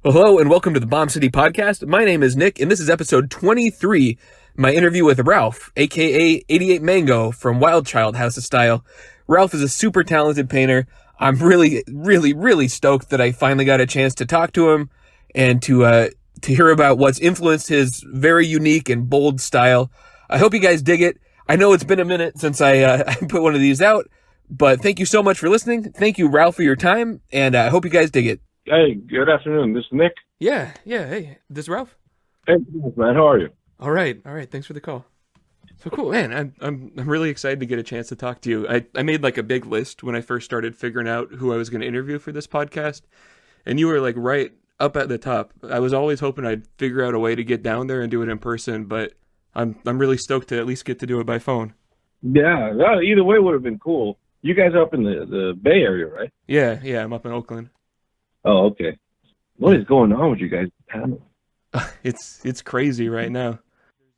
Hello and welcome to the Bomb City Podcast. My name is Nick and this is episode 23, my interview with Ralph, aka 88 Mango from Wildchild House of Style. Ralph is a super talented painter. I'm really stoked that I finally got a chance to talk to him and to hear about what's influenced his very unique and bold style. I hope you guys dig it. I know it's been a minute since I put one of these out, but thank you so much for listening. Thank you, Ralph, for your time, and I hope you guys dig it. Hey, good afternoon. This is Nick. Yeah. Hey, this is Ralph. Hey, man, how are you? All right. Thanks for the call. So cool, man. I'm really excited to get a chance to talk to you. I made like a big list when I first started figuring out who I was going to interview for this podcast, and you were like right up at the top. I was always hoping I'd figure out a way to get down there and do it in person, but I'm really stoked to at least get to do it by phone. Yeah, well, either way would have been cool. You guys are up in the Bay Area, right? Yeah, I'm up in Oakland. Oh, okay. What is going on with you guys? It's crazy right now.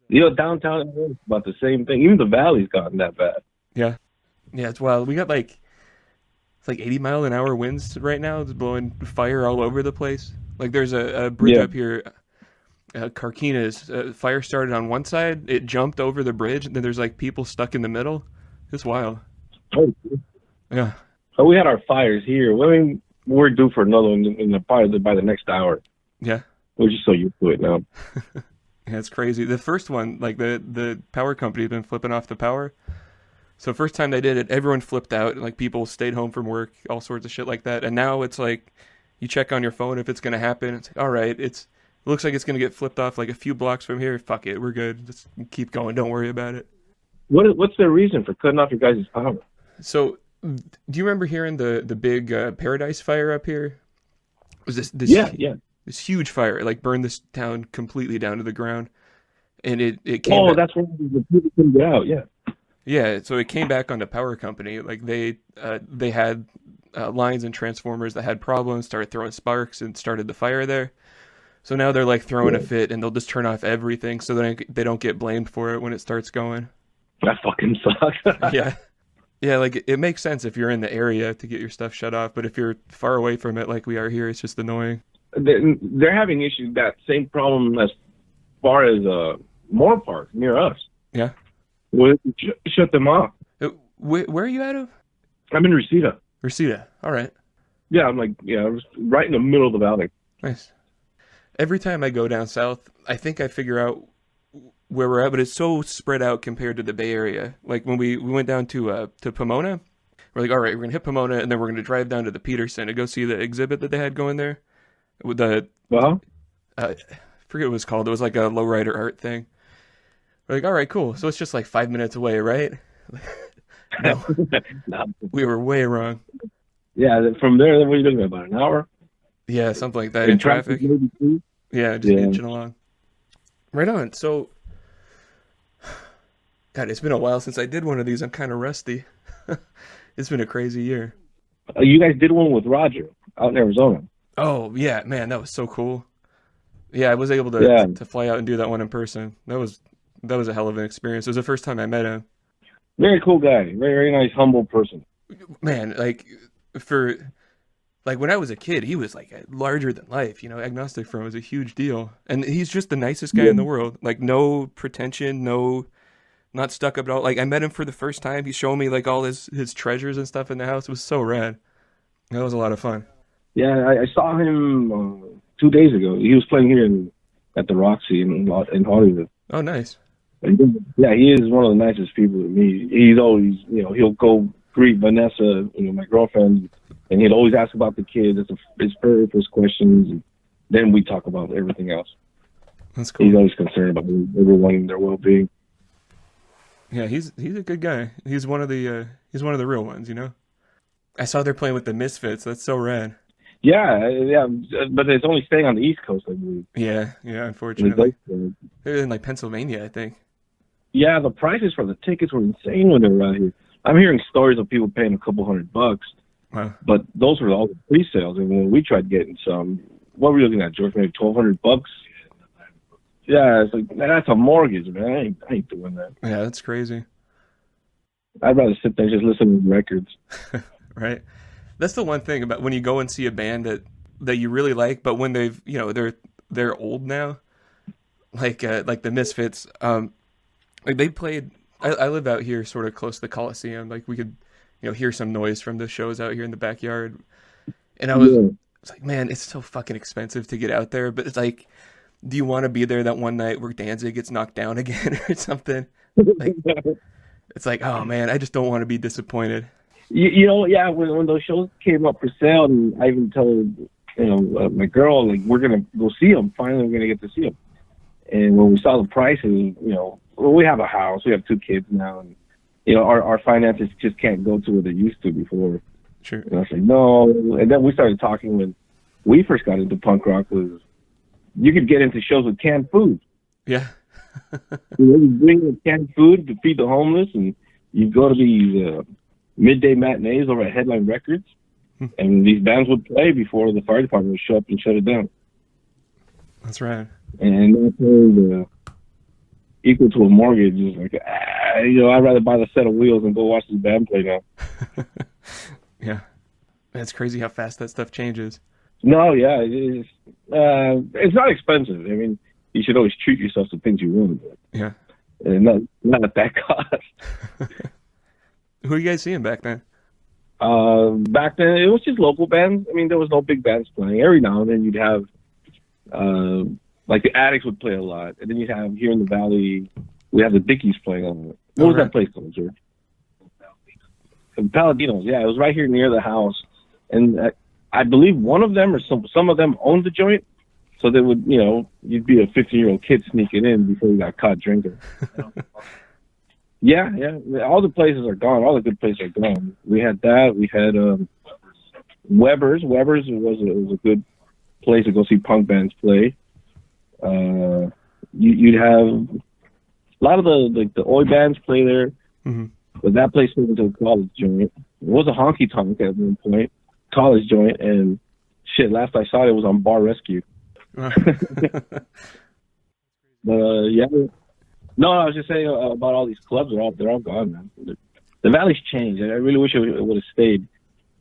You know, downtown is about the same thing. Even the valley's gotten that bad. Yeah, it's wild. We got like 80-mile-an-hour winds right now. It's blowing fire all over the place. Like there's a bridge up here, Carquinez. Fire started on one side, it jumped over the bridge, and then there's like people stuck in the middle. It's wild. Oh, yeah. So we had our fires here. I mean, we're due for another one by the next hour. Yeah. We're just so used to it now. Yeah, it's crazy. The first one, like the power company had been flipping off the power. So first time they did it, everyone flipped out. Like people stayed home from work, all sorts of shit like that. And now it's like you check on your phone if it's going to happen. It's like, all right, it looks like it's going to get flipped off like a few blocks from here. Fuck it, we're good. Just keep going. Don't worry about it. What's the reason for cutting off your guys' power? So do you remember hearing the big Paradise fire up here? Was this this huge fire? It like burned this town completely down to the ground, and it came. Oh, that's where the people couldn't get out. Yeah. Yeah, so it came back on the power company. Like they had lines and transformers that had problems, started throwing sparks, and started the fire there. So now they're like throwing a fit, and they'll just turn off everything so they don't get blamed for it when it starts going. That fucking sucks. Yeah, like it makes sense if you're in the area to get your stuff shut off, but if you're far away from it like we are here, it's just annoying. They're having issues, that same problem as far as Moore Park near us. Yeah. Well, shut them off. Where are you out of? I'm in Reseda. Reseda. All right. Yeah, I was right in the middle of the valley. Nice. Every time I go down south, I think I figure out where we're at, but it's so spread out compared to the Bay Area. Like when we went down to Pomona, we're like, all right, we're going to hit Pomona, and then we're going to drive down to the Peterson to go see the exhibit that they had going there. With the, I forget what it was called. It was like a lowrider art thing. We're like, all right, cool. So it's just like 5 minutes away, right? No, we were way wrong. Yeah, from there, what are you looking at, about an hour? Yeah, something like that in traffic. Yeah, just inching along. Right on. So, God, it's been a while since I did one of these. I'm kind of rusty. It's been a crazy year. You guys did one with Roger out in Arizona. Oh, yeah, man, that was so cool. Yeah, I was able to fly out and do that one in person. That was a hell of an experience. It was the first time I met him. Very cool guy. Very, very nice, humble person. Man, when I was a kid, he was like larger than life, agnostic from was a huge deal. And he's just the nicest guy in the world. Like no pretension, not stuck up at all. Like I met him for the first time. He's showing me like all his treasures and stuff in the house. It was so rad. That was a lot of fun. Yeah, I saw him 2 days ago. He was playing here at the Roxy in Hollywood. Oh, nice. Yeah, he is one of the nicest people to me. He's always, he'll go greet Vanessa, my girlfriend, and he'd always ask about the kids. That's his very first questions. And then we talk about everything else. That's cool. He's always concerned about everyone and their well-being. Yeah, he's a good guy. He's one of the real ones, I saw they're playing with the Misfits. That's so rad. Yeah, but it's only staying on the East Coast, I believe. Yeah, unfortunately. They're in like Pennsylvania, I think. Yeah, the prices for the tickets were insane when they were out here. I'm hearing stories of people paying a couple $100. Wow. But those were all the pre-sales, and when we tried getting some, what were you looking at, George? Maybe $1,200? Yeah, it's like, man, that's a mortgage, man. I ain't doing that. Yeah, that's crazy. I'd rather sit there and just listen to records. Right. That's the one thing about when you go and see a band that that you really like, but when they've, they're old now, like the Misfits, like they played. I live out here, sort of close to the Coliseum. Like we could, hear some noise from the shows out here in the backyard. And I was like, man, it's so fucking expensive to get out there. But it's like, do you want to be there that one night where Danzig gets knocked down again or something? Like, it's like, oh man, I just don't want to be disappointed. Yeah, when those shows came up for sale, and I even told, my girl, like, we're going to go see them. Finally, we're going to get to see them. And when we saw the prices, we have a house, we have 2 kids now, and, our finances just can't go to what they used to before. Sure. And I was like, no. And then we started talking when we first got into punk rock was you could get into shows with canned food. Yeah. You bring canned food to feed the homeless, and you go to these midday matinees over at Headline Records, and these bands would play before the fire department would show up and shut it down. That's right. And that's equal to a mortgage. Is like, I'd rather buy the set of wheels and go watch this band play now. Yeah. It's crazy how fast that stuff changes. No, yeah. It's not expensive. I mean, you should always treat yourself to things you want. Yeah. And not at that cost. Who are you guys seeing back then? Back then, it was just local bands. I mean, there was no big bands playing. Every now and then you'd have, like the Addicts would play a lot. And then you'd have, here in the Valley, we have the Dickies playing a lot. What was that place called, George? Paladinos, yeah. It was right here near the house. And I believe one of them or some of them owned the joint. So they would, you'd be a 15-year-old kid sneaking in before you got caught drinking. Yeah. All the places are gone. All the good places are gone. We had that. We had Weber's. Weber's was a good place to go see punk bands play. You'd have a lot of the oi bands play there. Mm-hmm. But that place was into a college joint. It was a honky tonk at one point, college joint, and shit. Last I saw it was on Bar Rescue. Yeah. No, I was just saying about all these clubs. They're all gone, man. The Valley's changed. I really wish it would have stayed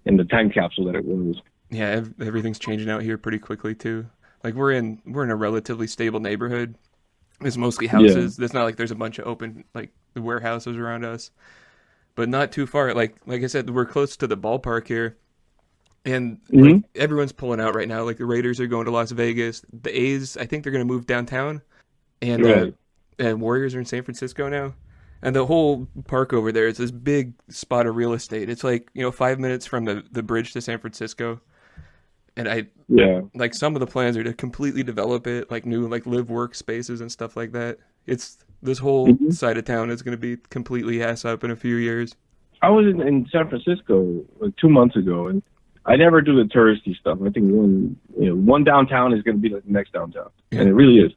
in the time capsule that it was. Yeah, everything's changing out here pretty quickly too. Like we're in a relatively stable neighborhood. It's mostly houses. Yeah. It's not like there's a bunch of open like warehouses around us, but not too far. Like I said, we're close to the ballpark here. And like, everyone's pulling out right now. Like the Raiders are going to Las Vegas. The A's, I think they're going to move downtown. And and Warriors are in San Francisco now. And the whole park over there is this big spot of real estate. It's like, 5 minutes from the bridge to San Francisco. And like some of the plans are to completely develop it, like new like live work spaces and stuff like that. It's this whole side of town is going to be completely ass up in a few years. I was in San Francisco like 2 months ago, and I never do the touristy stuff. I think one downtown is going to be like the next downtown, and it really is.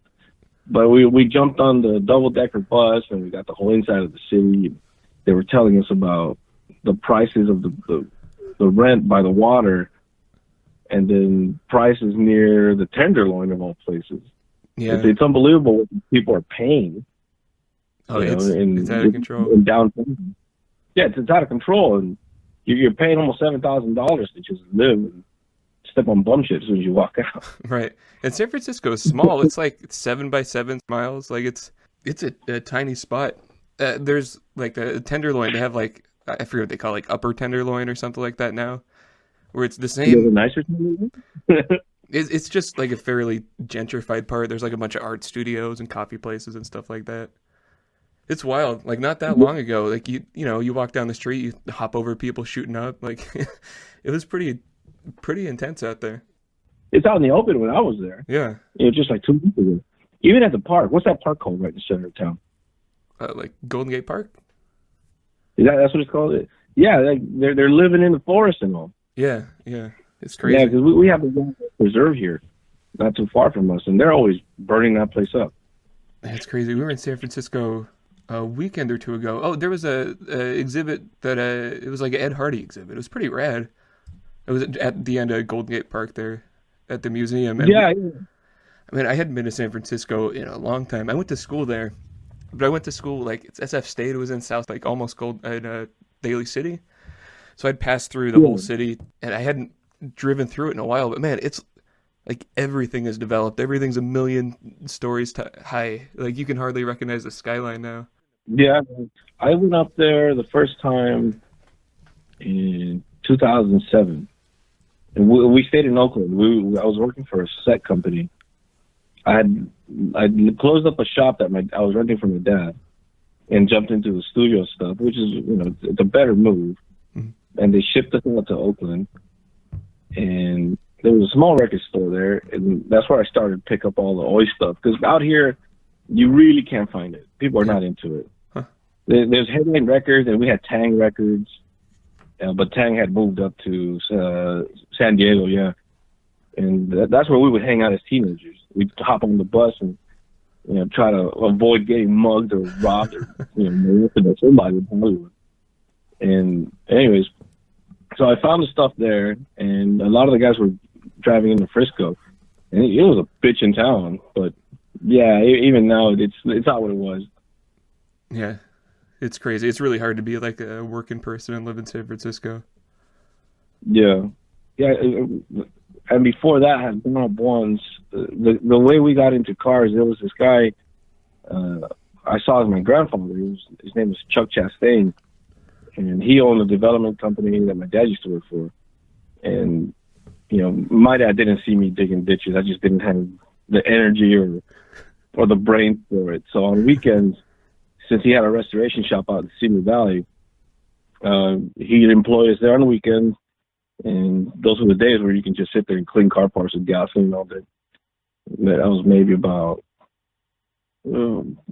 But we jumped on the double-decker bus, and we got the whole inside of the city. They were telling us about the prices of the rent by the water, and then prices near the Tenderloin of all places. Yeah, it's unbelievable what people are paying. Oh, it's out of control. In downtown. Yeah, it's out of control, and you're paying almost $7,000 to just live and step on bum shit as soon as you walk out. Right. And San Francisco is small. It's like 7 by 7 miles. Like it's a tiny spot. There's like the Tenderloin. They have like, I forget what they call it, like upper Tenderloin or something like that now, where it's the same. Is it a nicer Tenderloin? It's just like a fairly gentrified part. There's like a bunch of art studios and coffee places and stuff like that. It's wild. Like not that long ago, like you walk down the street, you hop over people shooting up. Like it was pretty intense out there. It's out in the open when I was there. Yeah. Just like 2 weeks ago. Even at the park. What's that park called right in the center of town? Like Golden Gate Park? That's what it's called? Yeah, like they're living in the forest and all. Yeah. It's crazy. Yeah, because we have a preserve here, not too far from us, and they're always burning that place up. That's crazy. We were in San Francisco a weekend or two ago. Oh, there was a exhibit that it was like an Ed Hardy exhibit. It was pretty rad. It was at the end of Golden Gate Park there at the museum. And I mean, I hadn't been to San Francisco in a long time. I went to school there, but I went to school like it's SF State. It was in South, like almost Daly City. So I'd passed through the whole city, and I hadn't driven through it in a while. But man, it's Like everything is developed. Everything's a million stories high. Like you can hardly recognize the skyline now. Yeah, I went up there the first time in 2007, and we stayed in Oakland. I was working for a set company. I closed up a shop that I was renting from my dad, and jumped into the studio stuff, which is it's a better move. Mm-hmm. And they shipped us out to Oakland, and there was a small record store there, and that's where I started to pick up all the oi stuff. Because out here, you really can't find it. People are not into it. Huh. There's Headline Records, and we had Tang Records, but Tang had moved up to San Diego, yeah. And that's where we would hang out as teenagers. We'd hop on the bus and try to avoid getting mugged or robbed or molested by somebody in Hollywood. And anyways, so I found the stuff there, and a lot of the guys were driving into Frisco, and it was a bitch in town. But yeah, even now it's not what it was. Yeah, it's crazy. It's really hard to be like a working person and live in San Francisco. Yeah. And before that, I had gone up once. The way we got into cars, there was this guy I saw as my grandfather. His name was Chuck Chastain, and he owned a development company that my dad used to work for. And my dad didn't see me digging ditches. I just didn't have the energy or the brain for it. So on weekends, since he had a restoration shop out in Simi Valley, he'd employ us there on the weekends. And those were the days where you can just sit there and clean car parts with gasoline all day. That was maybe about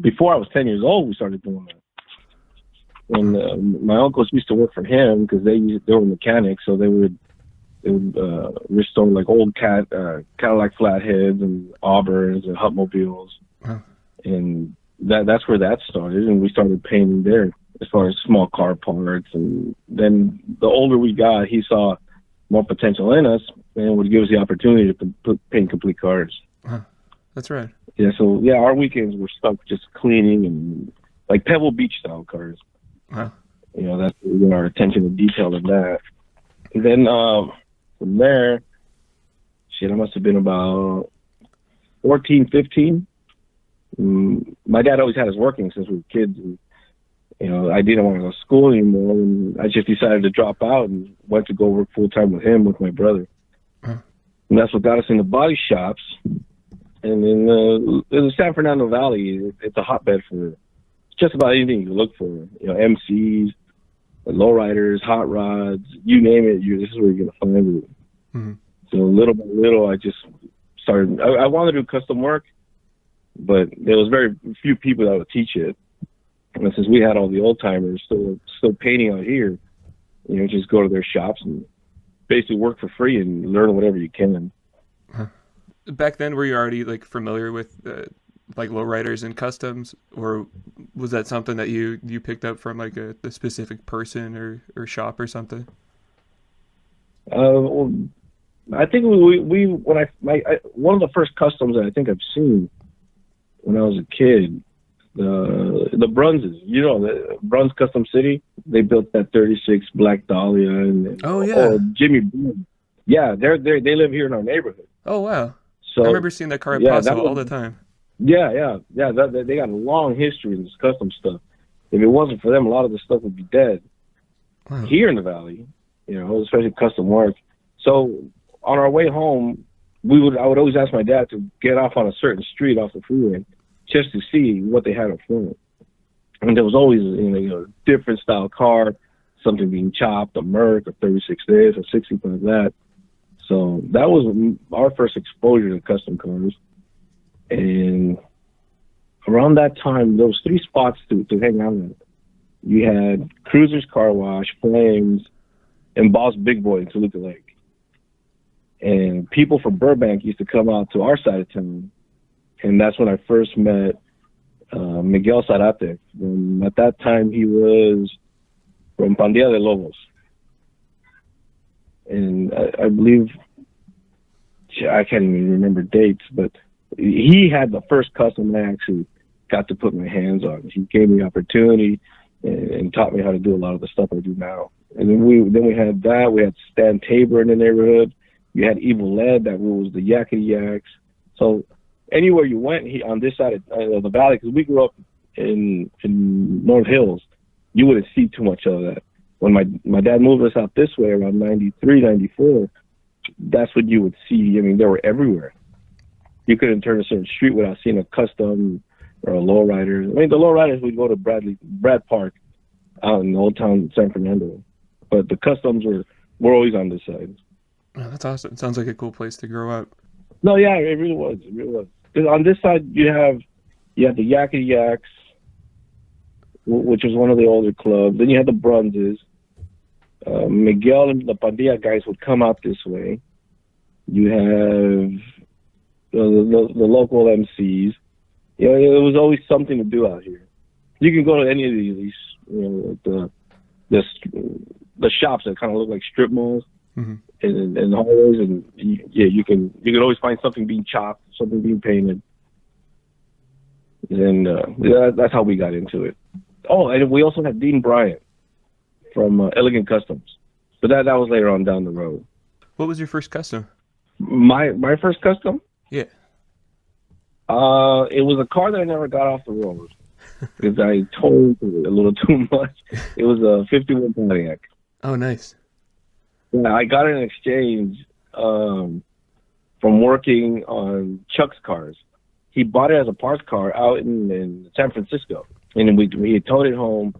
before I was 10 years old. We started doing that. And my uncles used to work for him because they were mechanics, so they would restore like old Cadillac flatheads and Auburns and Hupmobiles. Huh. And that's where that started. And we started painting there as far as small car parts. And then the older we got, he saw more potential in us and would give us the opportunity to paint complete cars. Huh. That's right. Yeah, so yeah, our weekends were stuck just cleaning and like Pebble Beach style cars. Huh. That's our attention to detail in that. And then from there, I must have been about 14, 15. My dad always had us working since we were kids. And, I didn't want to go to school anymore, and I just decided to drop out and went to go work full-time with him, with my brother. Huh. And that's what got us into body shops. And in the San Fernando Valley, it's a hotbed for just about anything you look for. MCs, lowriders, hot rods, you name it, this is where you're going to find it. Mm-hmm. So little by little, I just started. I wanted to do custom work, but there was very few people that would teach it. And since we had all the old timers still painting out here, just go to their shops and basically work for free and learn whatever you can. Huh. Back then, were you already like familiar with like lowriders and customs, or was that something that you picked up from like a specific person or shop or something? Well, I think one of the first customs that I think I've seen when I was a kid. The Brunses, the Bruns Custom City, they built that 36 Black Dahlia and Jimmy Brun. Yeah, they live here in our neighborhood. Oh wow! So I remember seeing that car at Paso all the time. Yeah. They got a long history in this custom stuff. If it wasn't for them, a lot of the stuff would be dead. Wow. Here in the valley, especially custom work. So on our way home, I would always ask my dad to get off on a certain street off the freeway, just to see what they had up front. And there was always, a different style car, something being chopped, a Merc, a 36 this, a 65 that. So that was our first exposure to custom cars. And around that time, there was 3 spots to hang out at. You had Cruiser's Car Wash, Flames, and Boss Big Boy in Toluca Lake. And people from Burbank used to come out to our side of town. And that's when I first met Miguel Zarate. And at that time, he was from Pandilla de Lobos. And I believe, I can't even remember dates, but he had the first custom I actually got to put my hands on. He gave me the opportunity and taught me how to do a lot of the stuff I do now. And then we had that. We had Stan Tabor in the neighborhood, You had Evil Led that rules the Yakety Yaks. So anywhere you went on this side of the valley, because we grew up in North Hills, you wouldn't see too much of that. When my dad moved us out this way around 93, 94, that's what you would see. I mean, they were everywhere. You couldn't turn a certain street without seeing a custom or a lowrider. I mean, the lowriders would go to Brad Park out in Old Town San Fernando, but the customs were always on this side. Oh, that's awesome. It sounds like a cool place to grow up. No, yeah, it really was. It really was. Because on this side, you have the Yakety Yaks, which was one of the older clubs. Then you had the Brunses. Miguel and the Pandilla guys would come out this way. You have the local MCs. You know, it was always something to do out here. You can go to any of these, you know, the shops that kind of look like strip malls, in the hallways, and you can always find something being chopped, something being painted, and that's how we got into it. Oh, and we also had Dean Bryant from Elegant Customs, but that was later on down the road. What was your first custom? My first custom? Yeah. It was a car that I never got off the road because I towed it a little too much. It was a 51 Pontiac. Oh, nice. Yeah, I got it in exchange from working on Chuck's cars. He bought it as a parts car out in San Francisco, and we towed it home.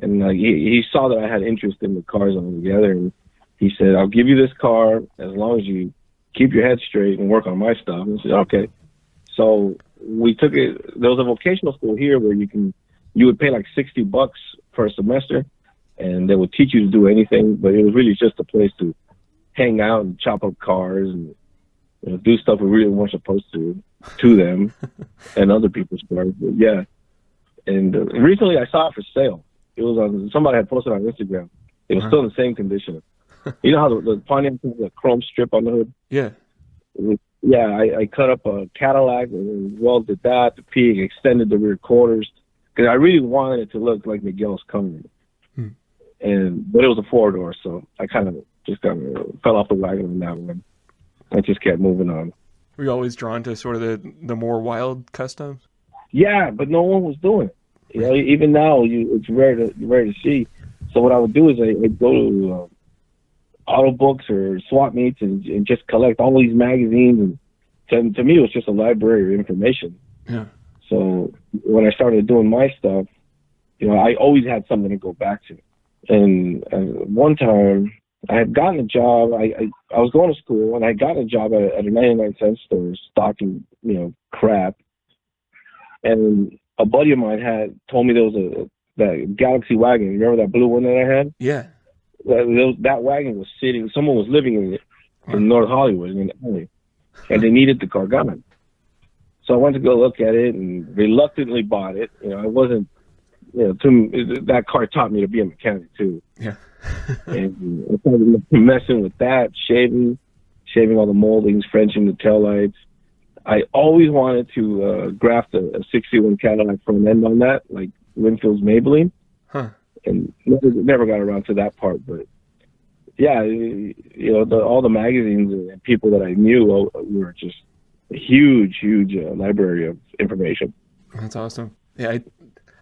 And he saw that I had interest in the cars altogether, and he said, "I'll give you this car as long as you keep your head straight and work on my stuff." And I said, "Okay." So we took it. There was a vocational school here where you would pay like $60 per semester, and they would teach you to do anything. But it was really just a place to hang out and chop up cars and, you know, do stuff we really weren't supposed to them and other people's cars. But yeah, and recently I saw it for sale. It was on, somebody had posted on Instagram. It was still in the same condition. You know how the Pontiac has a chrome strip on the hood? Yeah. I cut up a Cadillac and welded that, the pig, extended the rear quarters, because I really wanted it to look like Miguel's Camry. But it was a 4-door, so I kind of fell off the wagon on that one. I just kept moving on. Were you always drawn to sort of the more wild customs? Yeah, but no one was doing it. You know, even now, it's rare to see. So what I would do is I'd go to auto books or swap meets and just collect all these magazines. And to me, it was just a library of information. Yeah. So when I started doing my stuff, you know, I always had something to go back to. And one time, I had gotten a job. I was going to school, and I got a job at a 99-cent store stocking, you know, crap. And a buddy of mine had told me there was that Galaxy wagon. Remember that blue one that I had? Yeah. That wagon was sitting. Someone was living in it in North Hollywood in LA, and they needed the car gone. So I went to go look at it and reluctantly bought it. You know, I wasn't. You know, that car taught me to be a mechanic too. Yeah. And I started messing with that, shaving all the moldings, Frenching the taillights. I always wanted to graft a 61 Cadillac front end on that, like Winfield's Maybelline. And never got around to that part. But yeah, you know, all the magazines and people that I knew were just a huge library of information. That's awesome. Yeah,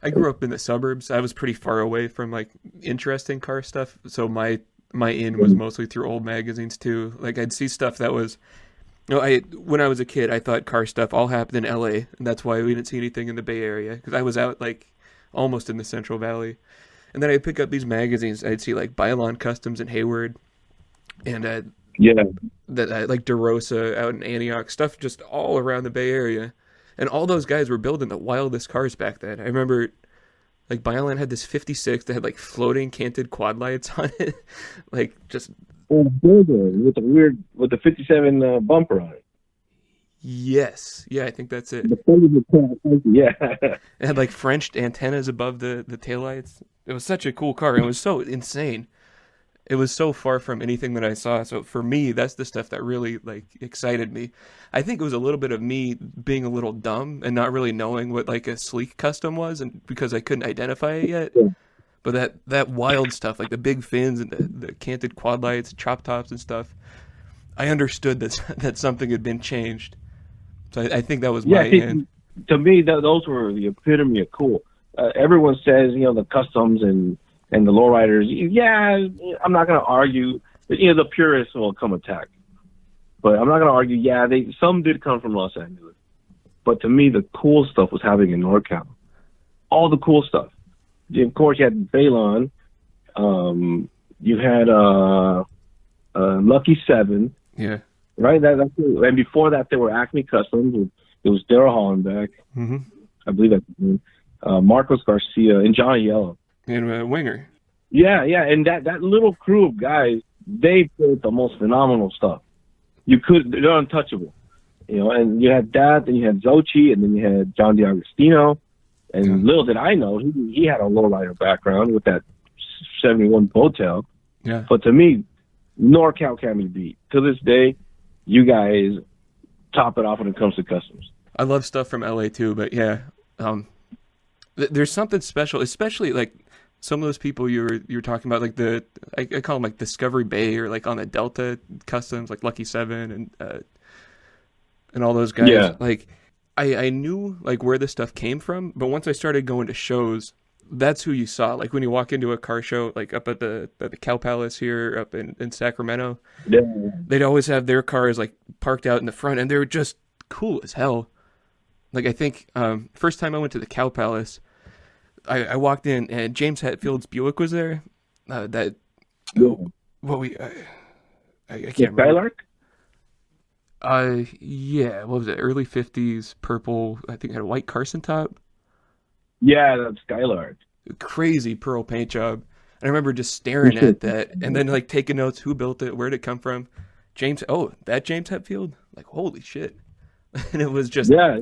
I grew up in the suburbs. I was pretty far away from like interesting car stuff, so my in was mostly through old magazines too. Like I'd see stuff that was, you know, when I was a kid, I thought car stuff all happened in LA, and that's why we didn't see anything in the Bay Area, because I was out like almost in the Central Valley. And then I'd pick up these magazines. I'd see like Bylon Customs in Hayward, and like DeRosa out in Antioch, stuff just all around the Bay Area. And all those guys were building the wildest cars back then. I remember, like, Bylon had this 56 that had, like, floating canted quad lights on it. Like, just... with the 57 bumper on it. Yes. Yeah, I think that's it. Yeah. It had, like, Frenched antennas above the taillights. It was such a cool car. It was so insane. It was so far from anything that I saw. So for me, that's the stuff that really like excited me. I think it was a little bit of me being a little dumb and not really knowing what like a sleek custom was, and because I couldn't identify it yet. Yeah. But that wild stuff, like the big fins and the canted quad lights, chop tops and stuff, I understood that something had been changed. So I think that was my end. To me, those were the epitome of cool. Everyone says, the customs and the lowriders. Yeah, I'm not going to argue. The purists will come attack. But I'm not going to argue. Yeah, some did come from Los Angeles. But to me, the cool stuff was happening in NorCal. All the cool stuff. Of course, you had Balon. You had Lucky 7. Yeah. Right? That's it. And before that, there were Acme Customs. It was Daryl Hollenbeck. Mm-hmm. I believe that's his name. Marcos Garcia and Johnny Yellow. And Winger. Yeah. And that little crew of guys, they built the most phenomenal stuff. They're untouchable. And you had that, then you had Zochi, and then you had John DiAgostino. And little did I know, he had a lowrider background with that 71 Boattail. Yeah. But to me, NorCal can't be beat. To this day, you guys top it off when it comes to customs. I love stuff from LA too, but yeah, there's something special, especially like some of those people you were talking about, like I call them like Discovery Bay or like on the Delta Customs, like Lucky 7 and all those guys. Yeah. Like I knew like where this stuff came from, but once I started going to shows, that's who you saw. Like when you walk into a car show, like up at the Cow Palace here up in Sacramento, Yeah. they'd always have their cars like parked out in the front, and they were just cool as hell. Like I think first time I went to the Cow Palace, I walked in and James Hetfield's Buick was there. I can't remember. Skylark? Yeah, what was it? Early 50s, purple. I think it had a white Carson top. Yeah, that's Skylark. Crazy pearl paint job. And I remember just staring at that and then like taking notes. Who built it? Where did it come from? That James Hetfield? Like, holy shit. And it was just, Yeah.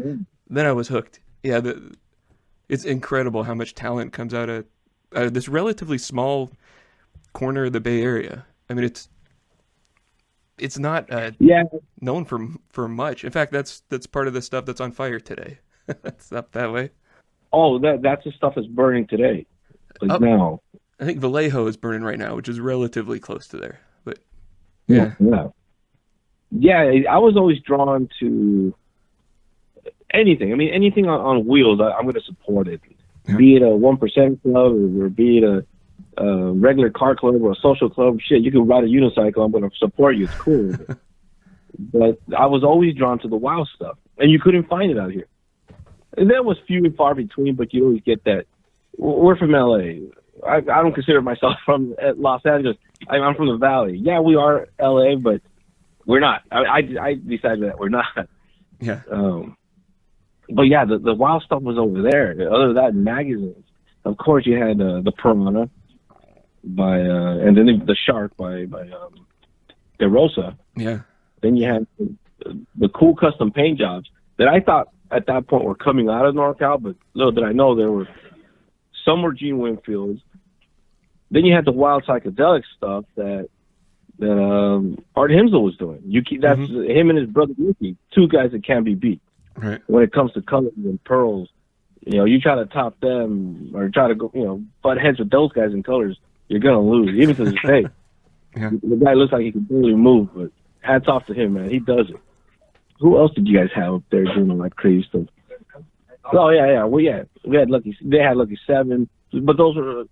then I was hooked. Yeah, it's incredible how much talent comes out of this relatively small corner of the Bay Area. I mean, it's not known for much. In fact, that's part of the stuff that's on fire today. It's up that way. Oh, that's the stuff that's burning today. Like now. I think Vallejo is burning right now, which is relatively close to there. But Yeah. I was always drawn to anything. I mean, anything on wheels, I'm going to support it. Yeah. Be it a 1% club or be it a regular car club or a social club. Shit, you can ride a unicycle. I'm going to support you. It's cool. But I was always drawn to the wild stuff, and you couldn't find it out here. And that was few and far between, but you always get that. We're from LA. I don't consider myself from Los Angeles. I'm from the Valley. Yeah, we are LA, but we're not. I decided that we're not. Yeah. But yeah, the wild stuff was over there. Other than that, magazines. Of course, you had the Piranha by, and then the Shark by De Rosa. Yeah. Then you had the cool custom paint jobs that I thought at that point were coming out of NorCal, but little did I know some were Gene Winfield's. Then you had the wild psychedelic stuff that Art Himsel was doing. That's him and his brother Yuki, two guys that can't be beat. Right. When it comes to colors and pearls, you try to top them or try to go, butt heads with those guys in colors, you're gonna lose, even to this day. Yeah. The guy looks like he can barely move, but hats off to him, man. He does it. Who else did you guys have up there doing like crazy stuff? Oh yeah. We had They had Lucky 7, but those were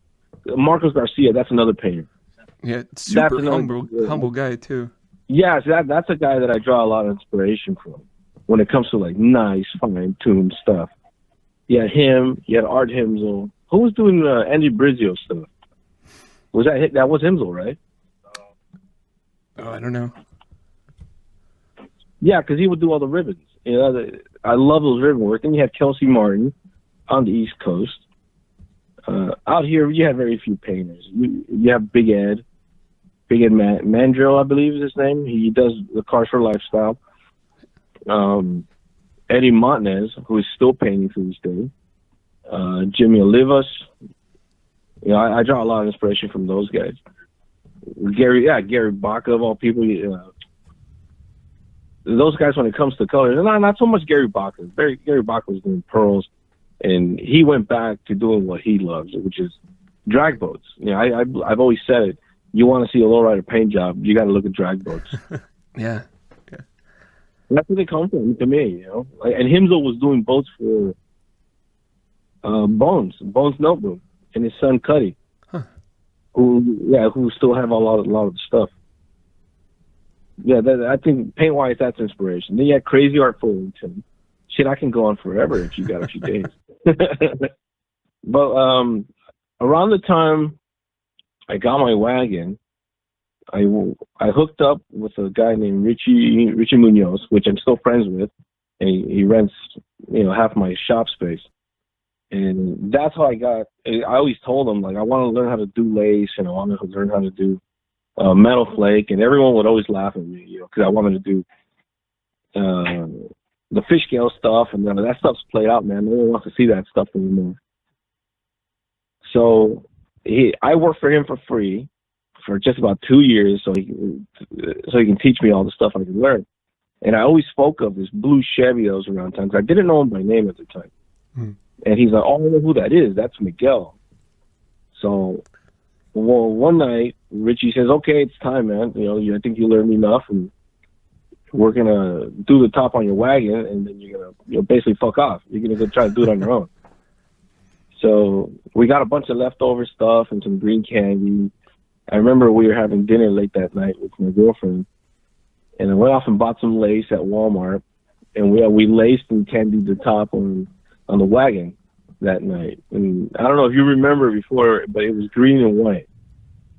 Marcos Garcia. That's another painter. Yeah, super humble guy too. Yeah, so that's a guy that I draw a lot of inspiration from when it comes to like nice, fine-tuned stuff. You had him. You had Art Himsel. Who was doing Andy Brizio stuff? That was Himsel, right? Oh, I don't know. Yeah, because he would do all the ribbons. I love those ribbon work. And you had Kelsey Martin on the East Coast. Out here, you have very few painters. You have Big Ed Mandrill, I believe is his name. He does the Cars for Lifestyle. Eddie Montanez, who is still painting to this day. Jimmy Olivas. I draw a lot of inspiration from those guys. Gary Baca of all people. Those guys, when it comes to colors, not so much Gary Baca. Gary Baca was doing pearls, and he went back to doing what he loves, which is drag boats. I've always said it. You want to see a lowrider paint job, you got to look at drag boats. Yeah. That's where they come from to me, you know. And Himzo was doing boats for Bones Notebook, and his son Cuddy, who still have a lot of the stuff. Yeah, I think paint wise, that's inspiration. Then you had Crazy Art Fullerton. Shit, I can go on forever if you got a few days. But around the time I got my wagon, I hooked up with a guy named Richie Munoz, which I'm still friends with, and he rents, you know, half my shop space. And that's how I always told him, like, I want to learn how to do lace, and I want to learn how to do metal flake, and everyone would always laugh at me, you know, because I wanted to do the fish scale stuff, and then that stuff's played out, man. No one wants to see that stuff anymore. So I worked for him for free for just about 2 years, so he can teach me all the stuff I could learn. And I always spoke of this blue Chevy that was around town, because I didn't know him by name at the time. And he's like, "Oh, I don't know who that is. That's Miguel." So, well, one night, Richie says, "Okay, it's time, man. You know, I think you learned enough, and we're gonna do the top on your wagon, and then you're gonna, basically fuck off. You're gonna go try to do it on your own." So we got a bunch of leftover stuff and some green candy. I remember we were having dinner late that night with my girlfriend, and I went off and bought some lace at Walmart, and we laced and candied the top on the wagon that night. And I don't know if you remember before, but it was green and white.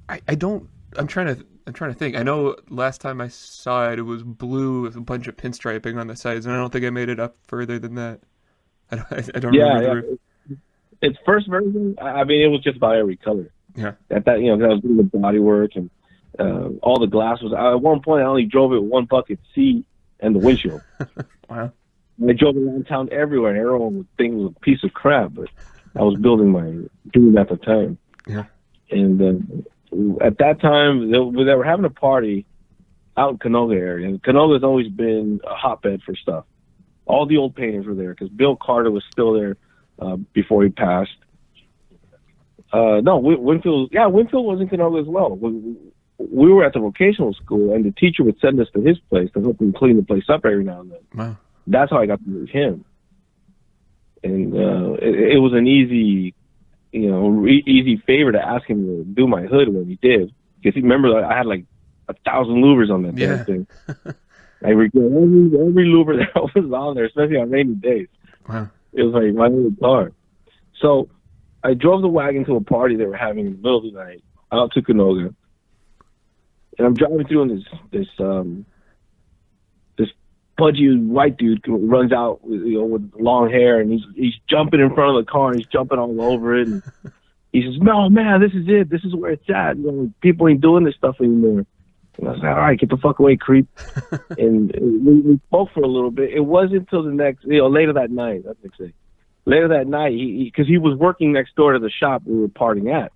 I don't. I'm trying to think. I know last time I saw it, it was blue with a bunch of pinstriping on the sides, and I don't think I made it up further than that. I don't remember. Its first version, I mean, it was just about every color. Yeah. That I was doing the body work, and all the glass was. At one point, I only drove it with one bucket seat and the windshield. Wow. I drove around town everywhere, and everyone would think it was a piece of crap, but I was building my dream at the time. Yeah. And at that time, they were having a party out in Canoga area, and Canoga's always been a hotbed for stuff. All the old painters were there, because Bill Carter was still there before he passed. No, Winfield was in Canoga as well. We were at the vocational school, and the teacher would send us to his place to help him clean the place up every now and then. Wow. That's how I got to meet him. And it was an easy favor to ask him to do my hood when he did. Because remember, I had like 1,000 louvers on that damn thing. I regret every louver that was on there, especially on rainy days. Wow. It was like my little car. So I drove the wagon to a party they were having in the middle of the night out to Canoga. And I'm driving through, and this pudgy white dude runs out with long hair, and he's jumping in front of the car, and he's jumping all over it. And he says, "No, man, this is it. This is where it's at. People ain't doing this stuff anymore." And I was like, "All right, get the fuck away, creep." And we spoke for a little bit. It wasn't until the later that night. That's next day. Later that night, because he was working next door to the shop we were partying at.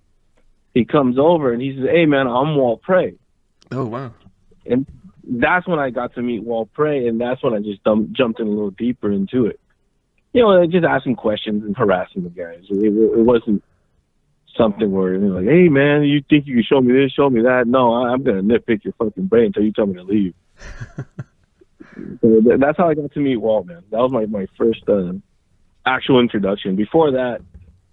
He comes over and he says, "Hey, man, I'm Walt Prey." Oh, wow. And that's when I got to meet Walt Prey, and that's when I just jumped in a little deeper into it. Just asking questions and harassing the guys. It wasn't something where they're like, "Hey, man, you think you can show me this, show me that?" No, I'm going to nitpick your fucking brain until you tell me to leave. So that's how I got to meet Walt, man. That was my first actual introduction. Before that,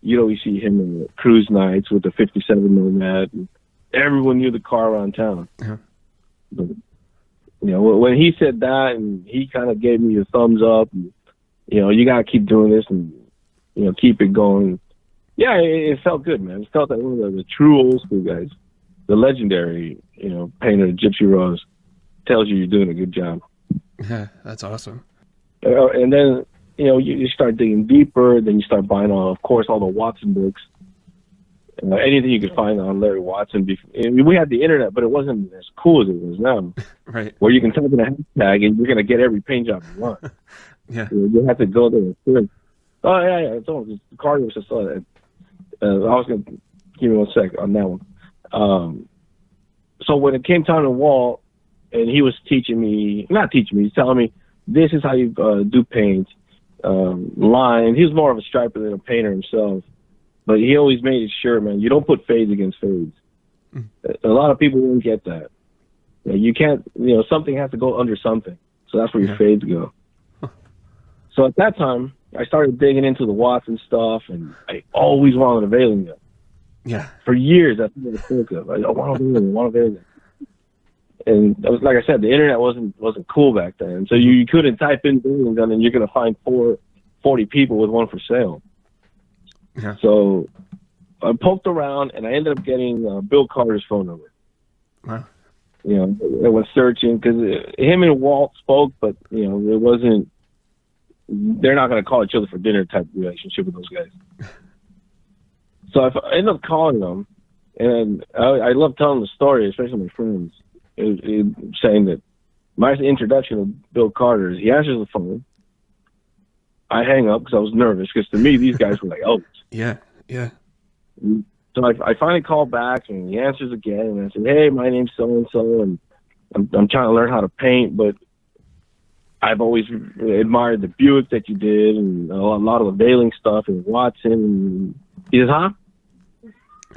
you'd always see him in the cruise nights with the 57 Nomad, and everyone knew the car around town. Yeah. But, when he said that, and he kind of gave me a thumbs up, and, you got to keep doing this and, keep it going. Yeah, it felt good, man. It felt like one of the true old school guys, the legendary, painter Gypsy Rose, tells you you're doing a good job. Yeah, that's awesome. And then, you start digging deeper, then you start buying, of course, all the Watson books. Anything you could find on Larry Watson. We had the internet, but it wasn't as cool as it was now. Right. Where you can type in a hashtag and you're going to get every paint job you want. Yeah. You have to go there and search. Oh, yeah. It's almost, Carter was just that. I was going to give me 1 sec on that one. So when it came time to Walt, and he was he's telling me, this is how you do paint, line. He was more of a striper than a painter himself. But he always made it sure, man, you don't put fades against fades. A lot of people won't get that. You can't, something has to go under something. So that's where your fades go. So at that time, I started digging into the watts and stuff, and I always wanted a veiling gun. Yeah. For years, that's what I spoke of. I want a veiling gun. And that was, like I said, the internet wasn't cool back then. So you couldn't type in veiling gun and you're going to find 40 people with one for sale. Yeah. So I poked around, and I ended up getting Bill Carter's phone number. Wow. I was searching because him and Walt spoke, but, it wasn't, they're not going to call each other for dinner type relationship with those guys. So I ended up calling them, and I love telling the story, especially my friends, saying that my introduction of Bill Carter is he answers the phone. I hang up because I was nervous because to me, these guys were like, oh. Yeah. So I finally called back, and he answers again, and I said, hey, my name's so-and-so, and I'm trying to learn how to paint, but I've always admired the Buick that you did and a lot of the veiling stuff and Watson. And he says, huh?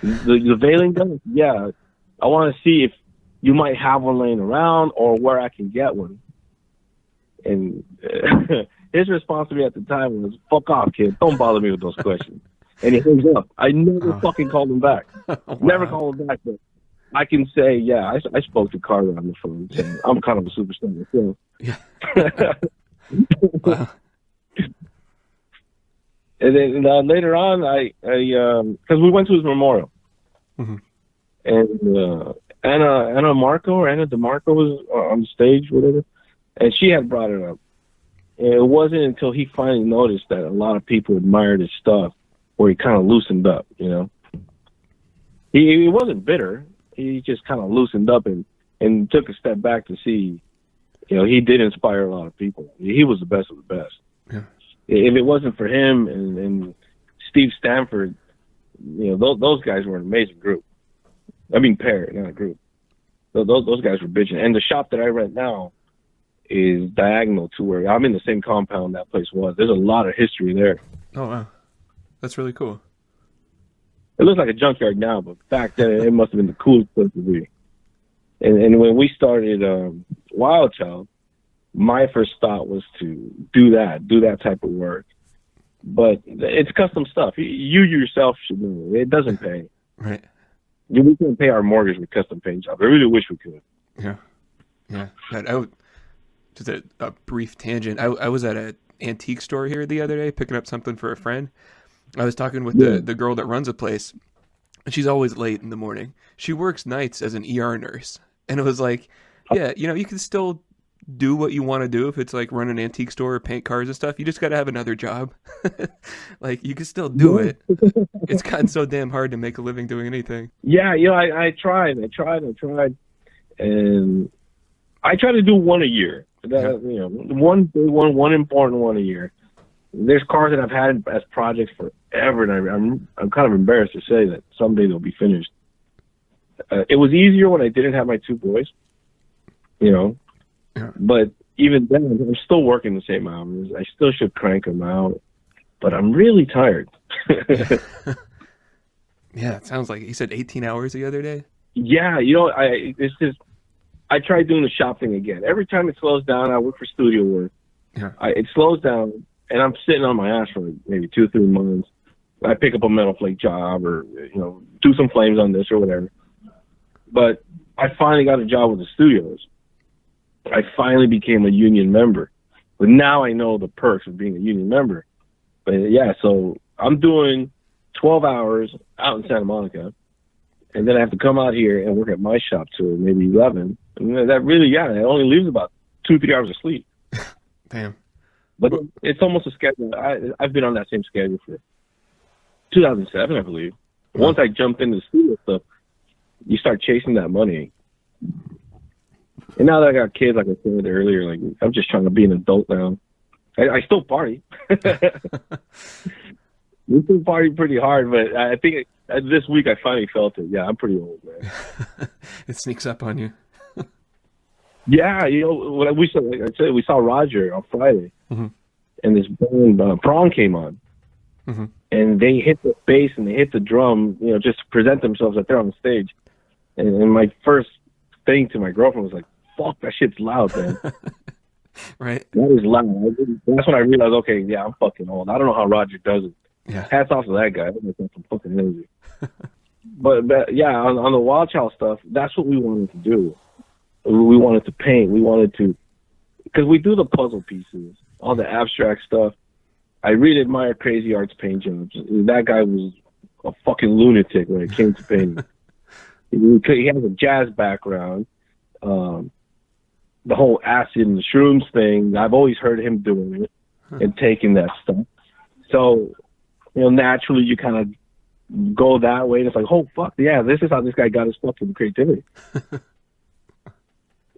The veiling gun? Yeah. I want to see if you might have one laying around or where I can get one. And his response to me at the time was, fuck off, kid. Don't bother me with those questions. And he hangs up. I never fucking called him back. Wow. Never called him back, but I can say, yeah, I spoke to Carter on the phone. So I'm kind of a superstar myself. Yeah. Wow. And then later on, I because we went to his memorial, and Anna DeMarco was on the stage, whatever, and she had brought it up. And it wasn't until he finally noticed that a lot of people admired his stuff, where he kind of loosened up. He wasn't bitter. He just kind of loosened up and took a step back to see, he did inspire a lot of people. He was the best of the best. Yeah. If it wasn't for him and Steve Stanford, those guys were an amazing group. I mean, pair, not a group. Those guys were bitching. And the shop that I rent now is diagonal to where I'm in the same compound that place was. There's a lot of history there. Oh, wow. That's really cool. It looks like a junkyard now, but back then it must have been the coolest place to be. And when we started Wildchild, my first thought was to do that type of work. But it's custom stuff. You yourself should know it doesn't pay. Right. We can't pay our mortgage with custom paint jobs. I really wish we could. Yeah. Just a brief tangent. I was at an antique store here the other day picking up something for a friend. I was talking with the girl that runs a place, and she's always late in the morning. She works nights as an ER nurse. And it was like, yeah, you can still do what you want to do if it's like run an antique store or paint cars and stuff. You just got to have another job. Like, you can still do it. It's gotten so damn hard to make a living doing anything. Yeah, I tried. And I try to do one a year. One big one important one a year. There's cars that I've had as projects forever, and I'm kind of embarrassed to say that someday they'll be finished. It was easier when I didn't have my two boys, but even then, I'm still working the same hours. I still should crank them out, but I'm really tired. Yeah, it sounds like he said 18 hours the other day. Yeah, I tried doing the shop thing again. Every time it slows down, I work for studio work. Yeah. It slows down, and I'm sitting on my ass for maybe 2-3 months. I pick up a metal flake job or, do some flames on this or whatever. But I finally got a job with the studios. I finally became a union member. But now I know the perks of being a union member. But yeah, so I'm doing 12 hours out in Santa Monica. And then I have to come out here and work at my shop till maybe 11. And that really, it only leaves about 2-3 hours of sleep. Damn. But it's almost a schedule. I've been on that same schedule for 2007, I believe. Once I jumped into the studio stuff, you start chasing that money. And now that I got kids, like I said earlier, like I'm just trying to be an adult now. I still party. We still party pretty hard, but I think this week I finally felt it. Yeah, I'm pretty old, man. It sneaks up on you. Yeah, when we saw, like I said, we saw Roger on Friday, and this band Prong came on, and they hit the bass and they hit the drum, just to present themselves out there on the stage. And my first thing to my girlfriend was like, "Fuck, that shit's loud, man." Right. That is loud. That's when I realized, okay, yeah, I'm fucking old. I don't know how Roger does it. Yeah. Hats off to that guy. That's some fucking energy. but yeah, on the Wildchild stuff, that's what we wanted to do. We wanted to paint. We wanted to, because we do the puzzle pieces, all the abstract stuff. I really admire Crazy Art's paint jobs. That guy was a fucking lunatic when it came to painting. He has a jazz background. The whole acid and the shrooms thing, I've always heard him doing it and taking that stuff. So, naturally you kind of go that way. And it's like, oh, fuck, yeah, this is how this guy got his fucking creativity.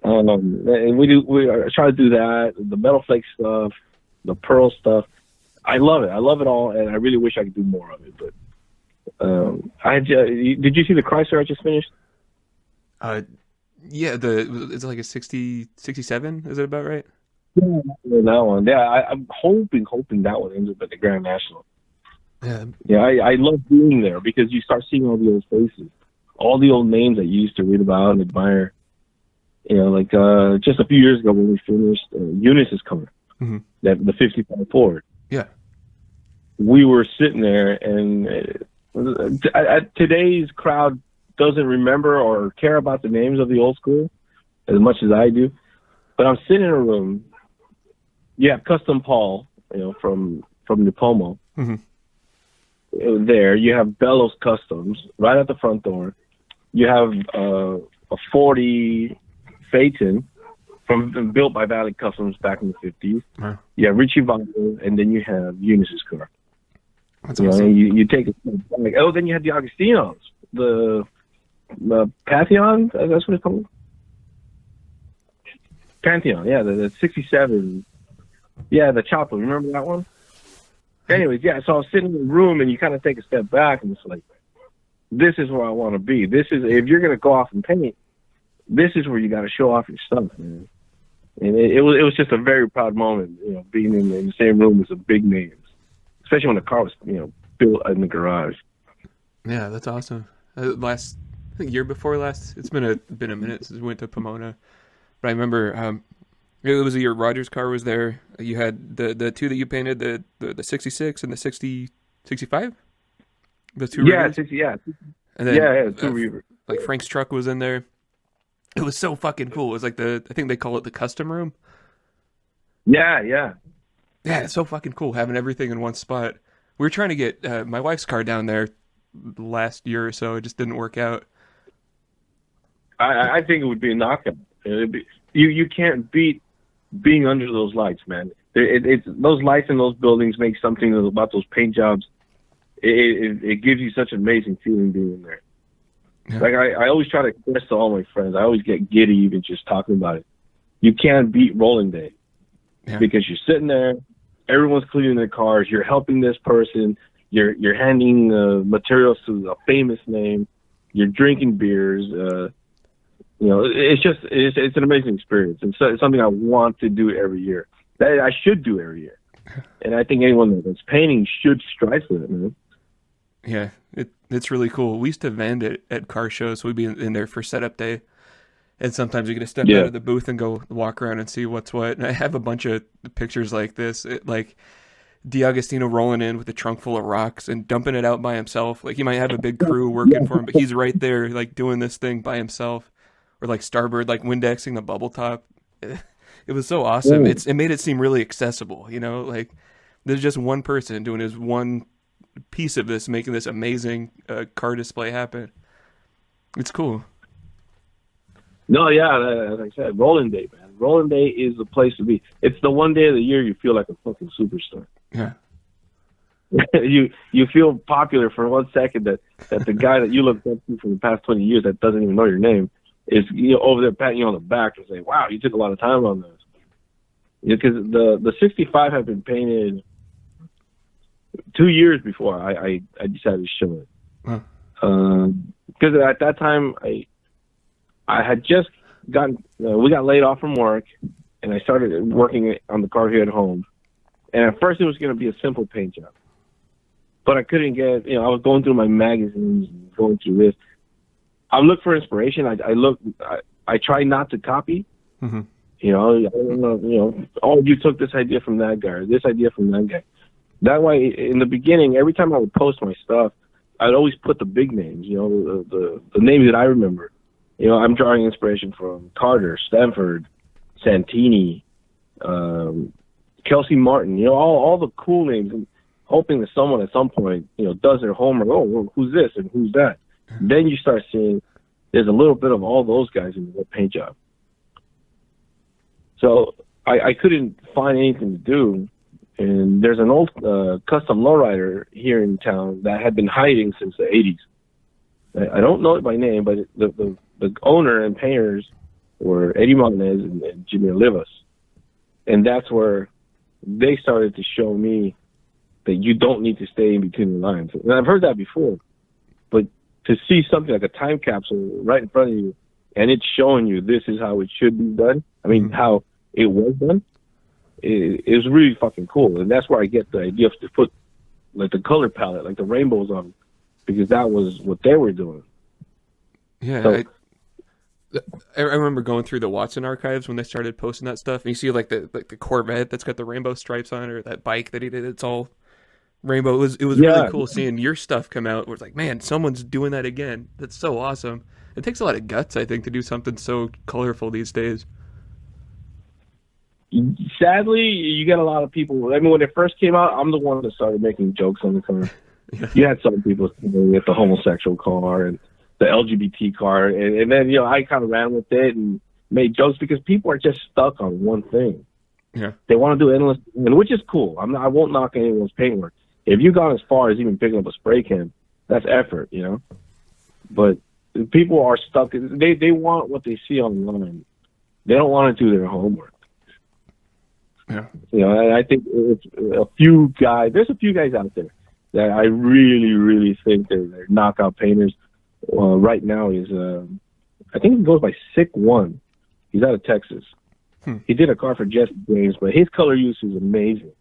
And we try to do that, the metal flake stuff, the pearl stuff. I love it. I love it all, and I really wish I could do more of it. But did you see the Chrysler I just finished? Yeah, it's like a 67. Is it about right? Yeah, that one. Yeah, I'm hoping that one ends up at the Grand National. Yeah, I love being there because you start seeing all the old faces, all the old names that you used to read about and admire. Like just a few years ago when we finished Eunice's car, the 55 Ford. Yeah. We were sitting there, and today's crowd doesn't remember or care about the names of the old school as much as I do. But I'm sitting in a room. You have Custom Paul, from Nipomo. There, you have Bellows Customs right at the front door. You have a 40 Phaeton built by Valley Customs back in the 50s. Wow. You have Richie Vago, and then you have Eunice's car. That's awesome. You take it back. Oh, then you have the Agostinos, the Pantheon. That's what it's called. Pantheon, yeah, the 67. Yeah, the chopper. Remember that one? Anyways, yeah. So I was sitting in the room, and you kind of take a step back, and it's like, this is where I want to be. This is, if you're gonna go off and paint, this is where you got to show off your stuff, man. And it was just a very proud moment, being in the same room as the big names, especially when the car was, built in the garage. Yeah, that's awesome. I think year before last, it's been a minute since we went to Pomona, but I remember it was a year Roger's car was there. You had the two that you painted, the 66 and the 65. The two. Yeah, Rivers. 60. Yeah. And then, yeah, two Rivers. Like Frank's truck was in there. It was so fucking cool. It was like I think they call it the custom room. Yeah. Yeah, it's so fucking cool having everything in one spot. We were trying to get my wife's car down there last year or so. It just didn't work out. I think it would be a knockout. You can't beat being under those lights, man. It's those lights in those buildings make something about those paint jobs. It gives you such an amazing feeling being in there. Yeah. Like I always try to express to all my friends. I always get giddy even just talking about it. You can't beat rolling day because you're sitting there, everyone's cleaning their cars, you're helping this person, you're handing materials to a famous name, you're drinking beers. It's an amazing experience. It's something I want to do every year. That I should do every year, and I think anyone that's painting should strive for it, man. Yeah, it's really cool. We used to vend it at car shows, so we'd be in there for setup day, and sometimes you get to step out of the booth and go walk around and see what's what. And I have a bunch of pictures like this, like D'Agostino rolling in with a trunk full of rocks and dumping it out by himself. Like he might have a big crew working for him, but he's right there, like doing this thing by himself. Or like Starbird, like Windexing the bubble top. It was so awesome. It made it seem really accessible, like there's just one person doing his one piece of this, making this amazing car display happen. It's cool. No, yeah, as I said, Rolling Day, man. Rolling Day is the place to be. It's the one day of the year you feel like a fucking superstar. Yeah. you feel popular for 1 second that the guy that you looked up to for the past 20 years that doesn't even know your name is over there patting you on the back and saying, "Wow, you took a lot of time on this." Because the 65 had been painted 2 years before I decided to show it. Because at that time I had just gotten we got laid off from work, and I started working on the car here at home. And at first it was going to be a simple paint job, but I couldn't get. I was going through my magazines, and going through this. I looked for inspiration. I try not to copy. Mm-hmm. You know, I don't know, you know, oh, you took this idea from that guy, or this idea from that guy. That way, in the beginning, every time I would post my stuff, I'd always put the big names, you know, the names that I remember. You know, I'm drawing inspiration from Carter, Stanford, Santini, Kelsey Martin, you know, all the cool names, and hoping that someone at some point, you know, does their homework. Oh, well, who's this and who's that? Then you start seeing there's a little bit of all those guys in the paint job. So I couldn't find anything to do. And there's an old custom lowrider here in town that had been hiding since the 80s. I don't know it by name, but the owner and painters were Eddie Martinez and Jimmy Olivas. And that's where they started to show me that you don't need to stay in between the lines. And I've heard that before. But to see something like a time capsule right in front of you, and it's showing you this is how it should be done, I mean, how it was done, it was really fucking cool. And that's where I get the idea to put like the color palette, like the rainbows on, because that was what they were doing. Yeah, so, I remember going through the Watson archives when they started posting that stuff, and you see like the Corvette that's got the rainbow stripes on it, or that bike that he did, it's all rainbow. It was really cool seeing your stuff come out where it's like, man, someone's doing that again. That's so awesome. It takes a lot of guts, I think, to do something so colorful these days. Sadly, you get a lot of people. I mean, when it first came out, I'm the one that started making jokes on the car. Yeah. You had some people with the homosexual car and the LGBT car, and then, you know, I kind of ran with it and made jokes because people are just stuck on one thing. Yeah, they want to do endless, and which is cool. I won't knock anyone's paintwork. If you've gone as far as even picking up a spray can, that's effort, you know. But people are stuck. They want what they see online. They don't want to do their homework. Yeah, you know, and I think it's a few guys. There's a few guys out there that I really, really think they're knockout painters. Right now is I think he goes by Sick One. He's out of Texas. He did a car for Jesse James, but his color use is amazing.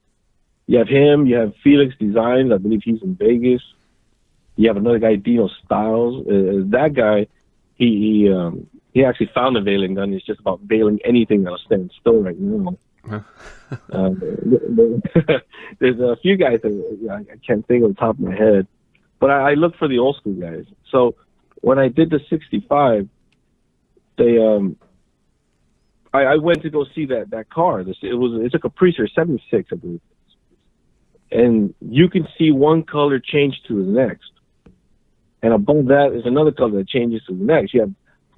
You have him. You have Felix Designs. I believe he's in Vegas. You have another guy, Dino Styles. That guy, he actually found a veiling gun. It's just about veiling anything that'll stand still right now. There's a few guys that I can't think of the top of my head, but I look for the old school guys. So when I did the 65, I went to go see that car. It's a Capricer 76, I believe, and you can see one color change to the next, and above that is another color that changes to the next. You have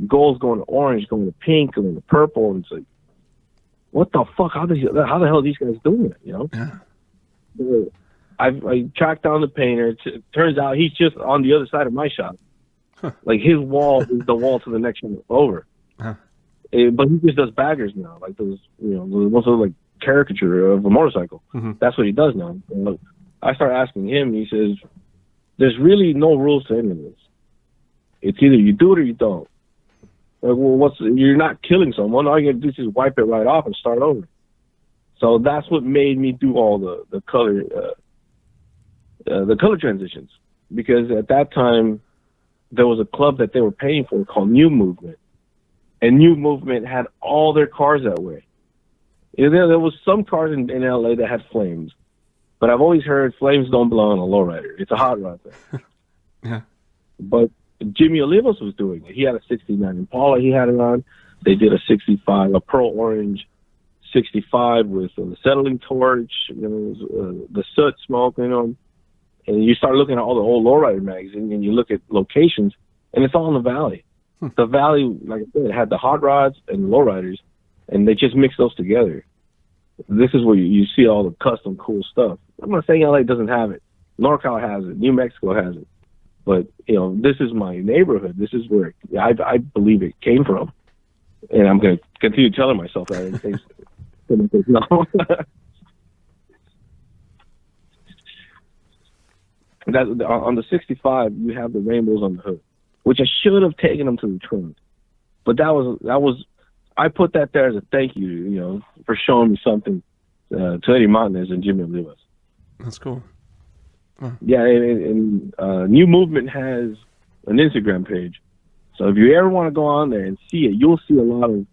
gold going to orange, going to pink, going to purple, and it's like, what the fuck? How the hell are these guys doing it? You know? Yeah. I tracked down the painter. Turns out he's just on the other side of my shop. Huh. Like his wall is the wall to the next one over. Huh. But he just does baggers now, like those, you know, those are like caricature of a motorcycle. Mm-hmm. That's what he does now. And I start asking him. He says, "There's really no rules to any of this. It's either you do it or you don't. Like, well, you're not killing someone. All you gotta do is just wipe it right off and start over." So that's what made me do all the color transitions, because at that time there was a club that they were paying for called New Movement, and New Movement had all their cars that way. You know, there was some cars in LA that had flames, but I've always heard flames don't belong on a lowrider. It's a hot rod thing. Yeah. But Jimmy Olivas was doing it. He had a 69 Impala he had it on. They did a 65, a pearl orange 65 with a settling torch, you know, the soot smoke, you know. And you start looking at all the old lowrider magazines, and you look at locations, and it's all in the valley. The valley, like I said, had the hot rods and the lowriders, and they just mix those together. This is where you see all the custom cool stuff. I'm not saying LA doesn't have it. NorCal has it. New Mexico has it. But, you know, this is my neighborhood. This is where I believe it came from. And I'm going to continue telling myself that in case no. On the 65, you have the rainbows on the hood, which I should have taken them to the trunk. But that was I put that there as a thank you, you know, for showing me something to Eddie Martinez and Jimmy Olivas. That's cool. Huh. Yeah, and New Movement has an Instagram page. So if you ever want to go on there and see it, you'll see a lot of,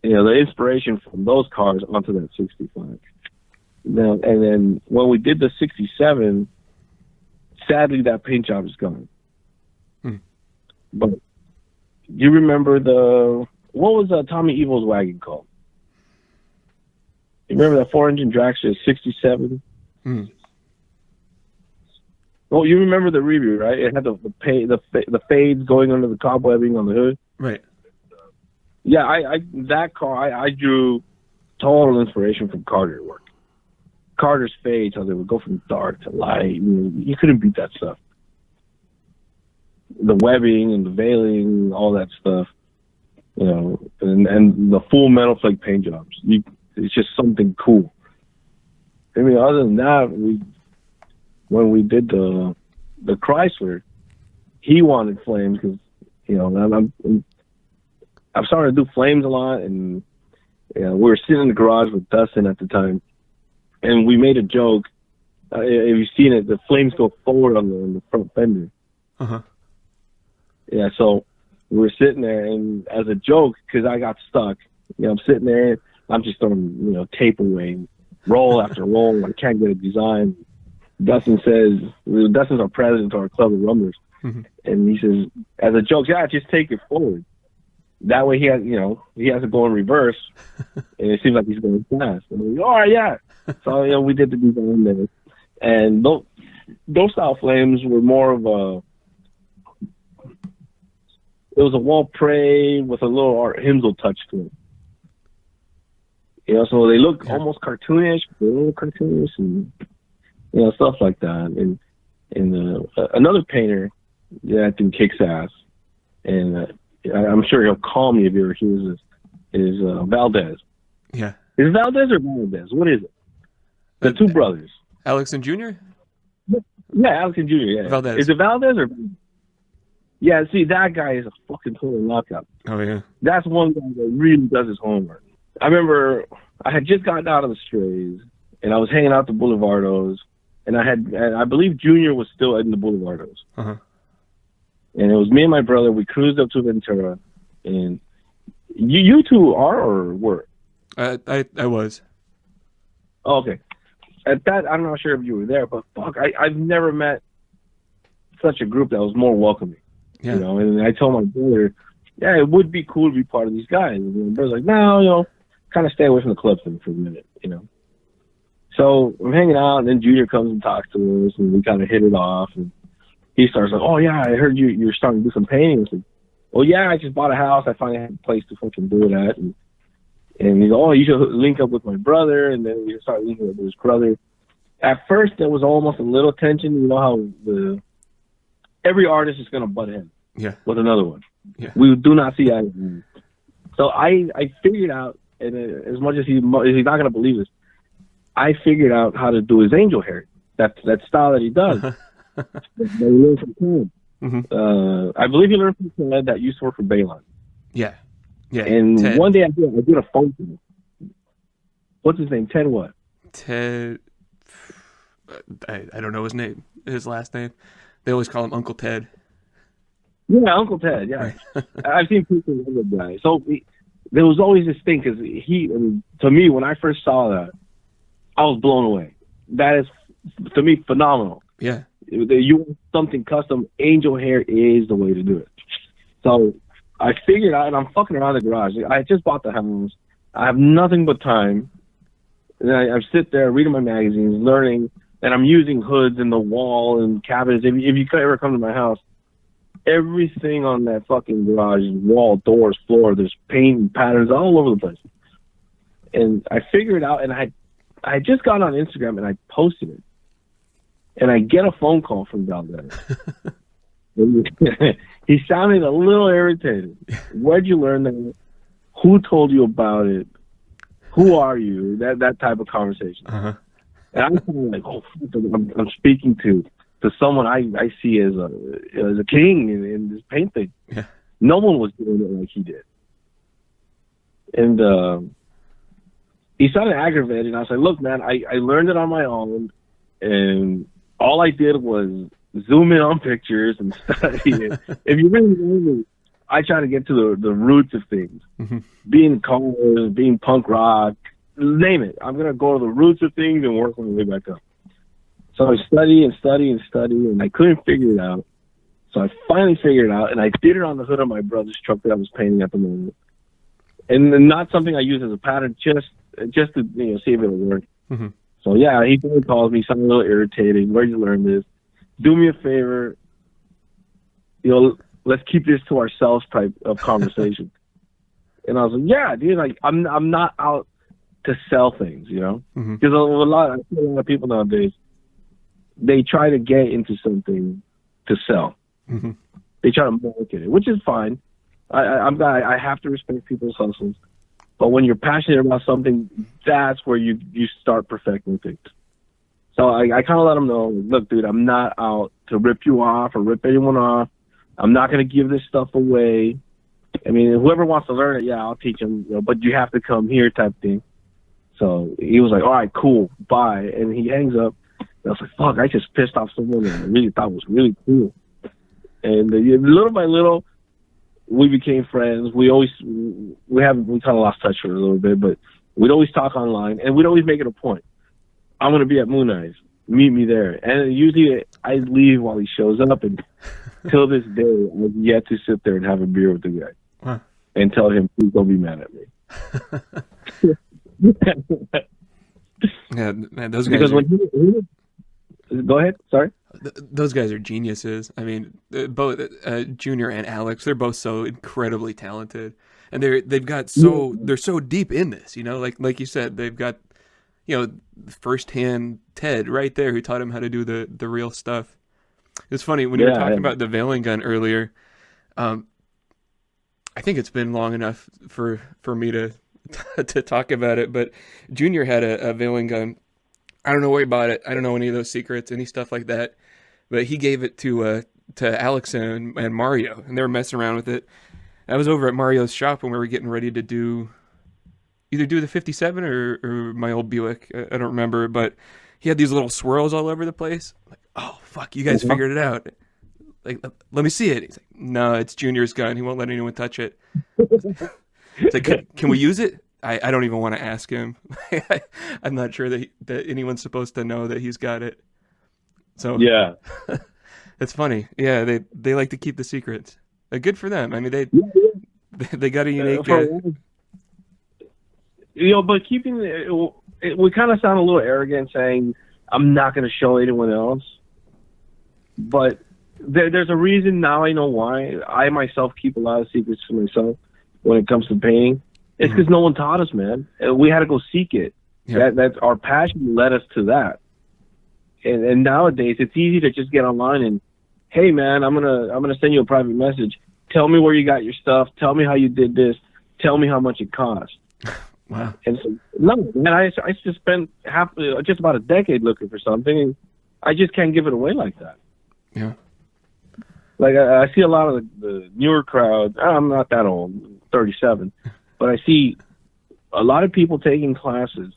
the inspiration from those cars onto that 65. Now, and then when we did the 67, sadly that paint job is gone. But you remember what was Tommy Evil's wagon called? You remember that 4-engine dragster 67? Well, you remember the review, right? It had the fades going under the cobwebbing on the hood. Right. Yeah, that car I drew total inspiration from Carter work. Carter's fades, how they would go from dark to light. You couldn't beat that stuff. The webbing and the veiling, all that stuff, and the full metal flake paint jobs. It's just something cool. I mean, other than that, when we did the Chrysler, he wanted flames because I'm starting to do flames a lot, and we were sitting in the garage with Dustin at the time, and we made a joke. If you've seen it, the flames go forward on the front fender. Yeah, so we were sitting there, and as a joke, because I got stuck, I'm sitting there, I'm just throwing tape away, roll after roll. I can't get a design. Dustin's our president of our club of rumblers, and he says, as a joke, yeah, just take it forward. That way he has to go in reverse, and it seems like he's going fast. And we're like, all right, yeah. So we did the design there, and those style flames were more of it was a wall prey with a little Art Himsel touch to it. So they look almost cartoonish, a little cartoonish, and stuff like that. And another painter that I think kicks ass, and I'm sure he'll call me if he ever hears this, is Valdez. Yeah. Is it Valdez or Valdez? What is it? The two brothers. Alex and Junior? Yeah, Alex and Junior, yeah. Valdez. Is it Valdez or Valdez? Yeah, see, that guy is a fucking total knockout. Oh, yeah. That's one guy that really does his homework. I remember I had just gotten out of the Strays, and I was hanging out the Boulevardos, and I believe Junior was still in the Boulevardos. And it was me and my brother. We cruised up to Ventura, and you two are or were? I was. Oh, okay. At that, I'm not sure if you were there, but fuck, I've never met such a group that was more welcoming. Yeah. And I told my brother, yeah, it would be cool to be part of these guys. And my brother's like, no, kind of stay away from the club thing for a minute, So I'm hanging out, and then Junior comes and talks to us, and we kind of hit it off. And he starts like, oh, yeah, I heard you're starting to do some painting. I was like, well, yeah, I just bought a house. I finally had a place to fucking do it at. And he's like, oh, you should link up with my brother. And then we started linking up with his brother. At first, there was almost a little tension. You know how every artist is going to butt in with another one. Yeah. We do not see eye to eye. So I figured out, and as much as he's not going to believe this, I figured out how to do his angel hair. That style that he does. That he learned from Ted. I believe he learned from Ted that used to work for Baylon. Yeah. Yeah. And Ted. One day I did a phone call. What's his name? Ted what? Ted. I don't know his last name. They always call him Uncle Ted. Yeah, Uncle Ted. Yeah, I've seen people of the guy. So there was always this thing because to me, when I first saw that, I was blown away. That is, to me, phenomenal. Yeah, you want something custom. Angel hair is the way to do it. So I figured out, and I'm fucking around the garage. I just bought the house. I have nothing but time, and I sit there reading my magazines, learning. And I'm using hoods in the wall and cabinets. If you ever come to my house, everything on that fucking garage, wall, doors, floor, there's paint and patterns all over the place. And I figured out, and I just got on Instagram and I posted it. And I get a phone call from Valdez. He sounded a little irritated. Where'd you learn that? Who told you about it? Who are you? That type of conversation. And I'm kind of like, oh, I'm speaking to someone I see as a king in this paint thing. Yeah. No one was doing it like he did. And he sounded aggravated. And I was like, look, man, I learned it on my own. And all I did was zoom in on pictures and study it. If you really know me, I try to get to the roots of things. Mm-hmm. Being colors, being punk rock, name it. I'm going to go to the roots of things and work my way back up. So I study, and I couldn't figure it out. So I finally figured it out, and I did it on the hood of my brother's truck that I was painting at the moment. And not something I use as a pattern, just to see if it'll work. Mm-hmm. So yeah, he calls me, something a little irritating. Where'd you learn this? Do me a favor, let's keep this to ourselves type of conversation. And I was like, yeah, dude, like I'm not out to sell things, because Mm-hmm. I see a lot of people nowadays, they try to get into something to sell. Mm-hmm. They try to market it, which is fine. I have to respect people's hustles. But when you're passionate about something, that's where you start perfecting things. So I kind of let them know, look, dude, I'm not out to rip you off or rip anyone off. I'm not going to give this stuff away. I mean, whoever wants to learn it, yeah, I'll teach them, but you have to come here type thing. So he was like, all right, cool, bye. And he hangs up. And I was like, fuck, I just pissed off someone that I really thought was really cool. And little by little, we became friends. We kind of lost touch for a little bit, but we'd always talk online, and we'd always make it a point. I'm going to be at Moon Eyes. Meet me there. And usually I leave while he shows up, and till this day, I've yet to sit there and have a beer with the guy. Huh. And tell him, please don't be mad at me. Yeah, man, those guys. Go ahead. Sorry. Those guys are geniuses. I mean, both Junior and Alex. They're both so incredibly talented, and they're so deep in this. Like you said, they've got firsthand Ted right there who taught him how to do the real stuff. It's funny when you were talking about the veiling gun earlier. I think it's been long enough for me to talk about it, but Junior had a veiling gun. I don't know where he bought it. I don't know any of those secrets, any stuff like that. But he gave it to Alex and Mario, and they were messing around with it. I was over at Mario's shop when we were getting ready to either do the 57 or my old Buick. I don't remember, but he had these little swirls all over the place. I'm like, oh, fuck, you guys figured it out. Like, let me see it. He's like, no, it's Junior's gun. He won't let anyone touch it. It's like, can we use it? I don't even want to ask him. I'm not sure that anyone's supposed to know that he's got it. So yeah, it's funny. Yeah, they like to keep the secrets. Good for them. I mean, they got a unique. But keeping we kind of sound a little arrogant saying I'm not going to show anyone else. But there's a reason now. I know why. I myself keep a lot of secrets for myself when it comes to painting. It's because no one taught us, man. We had to go seek it. Yeah. That's our passion led us to that. And nowadays, it's easy to just get online and, hey, man, I'm gonna send you a private message. Tell me where you got your stuff. Tell me how you did this. Tell me how much it cost. Wow. And so, no, man, I just spent just about a decade looking for something, and I just can't give it away like that. Yeah. Like I see a lot of the newer crowd. I'm not that old, 37. But I see a lot of people taking classes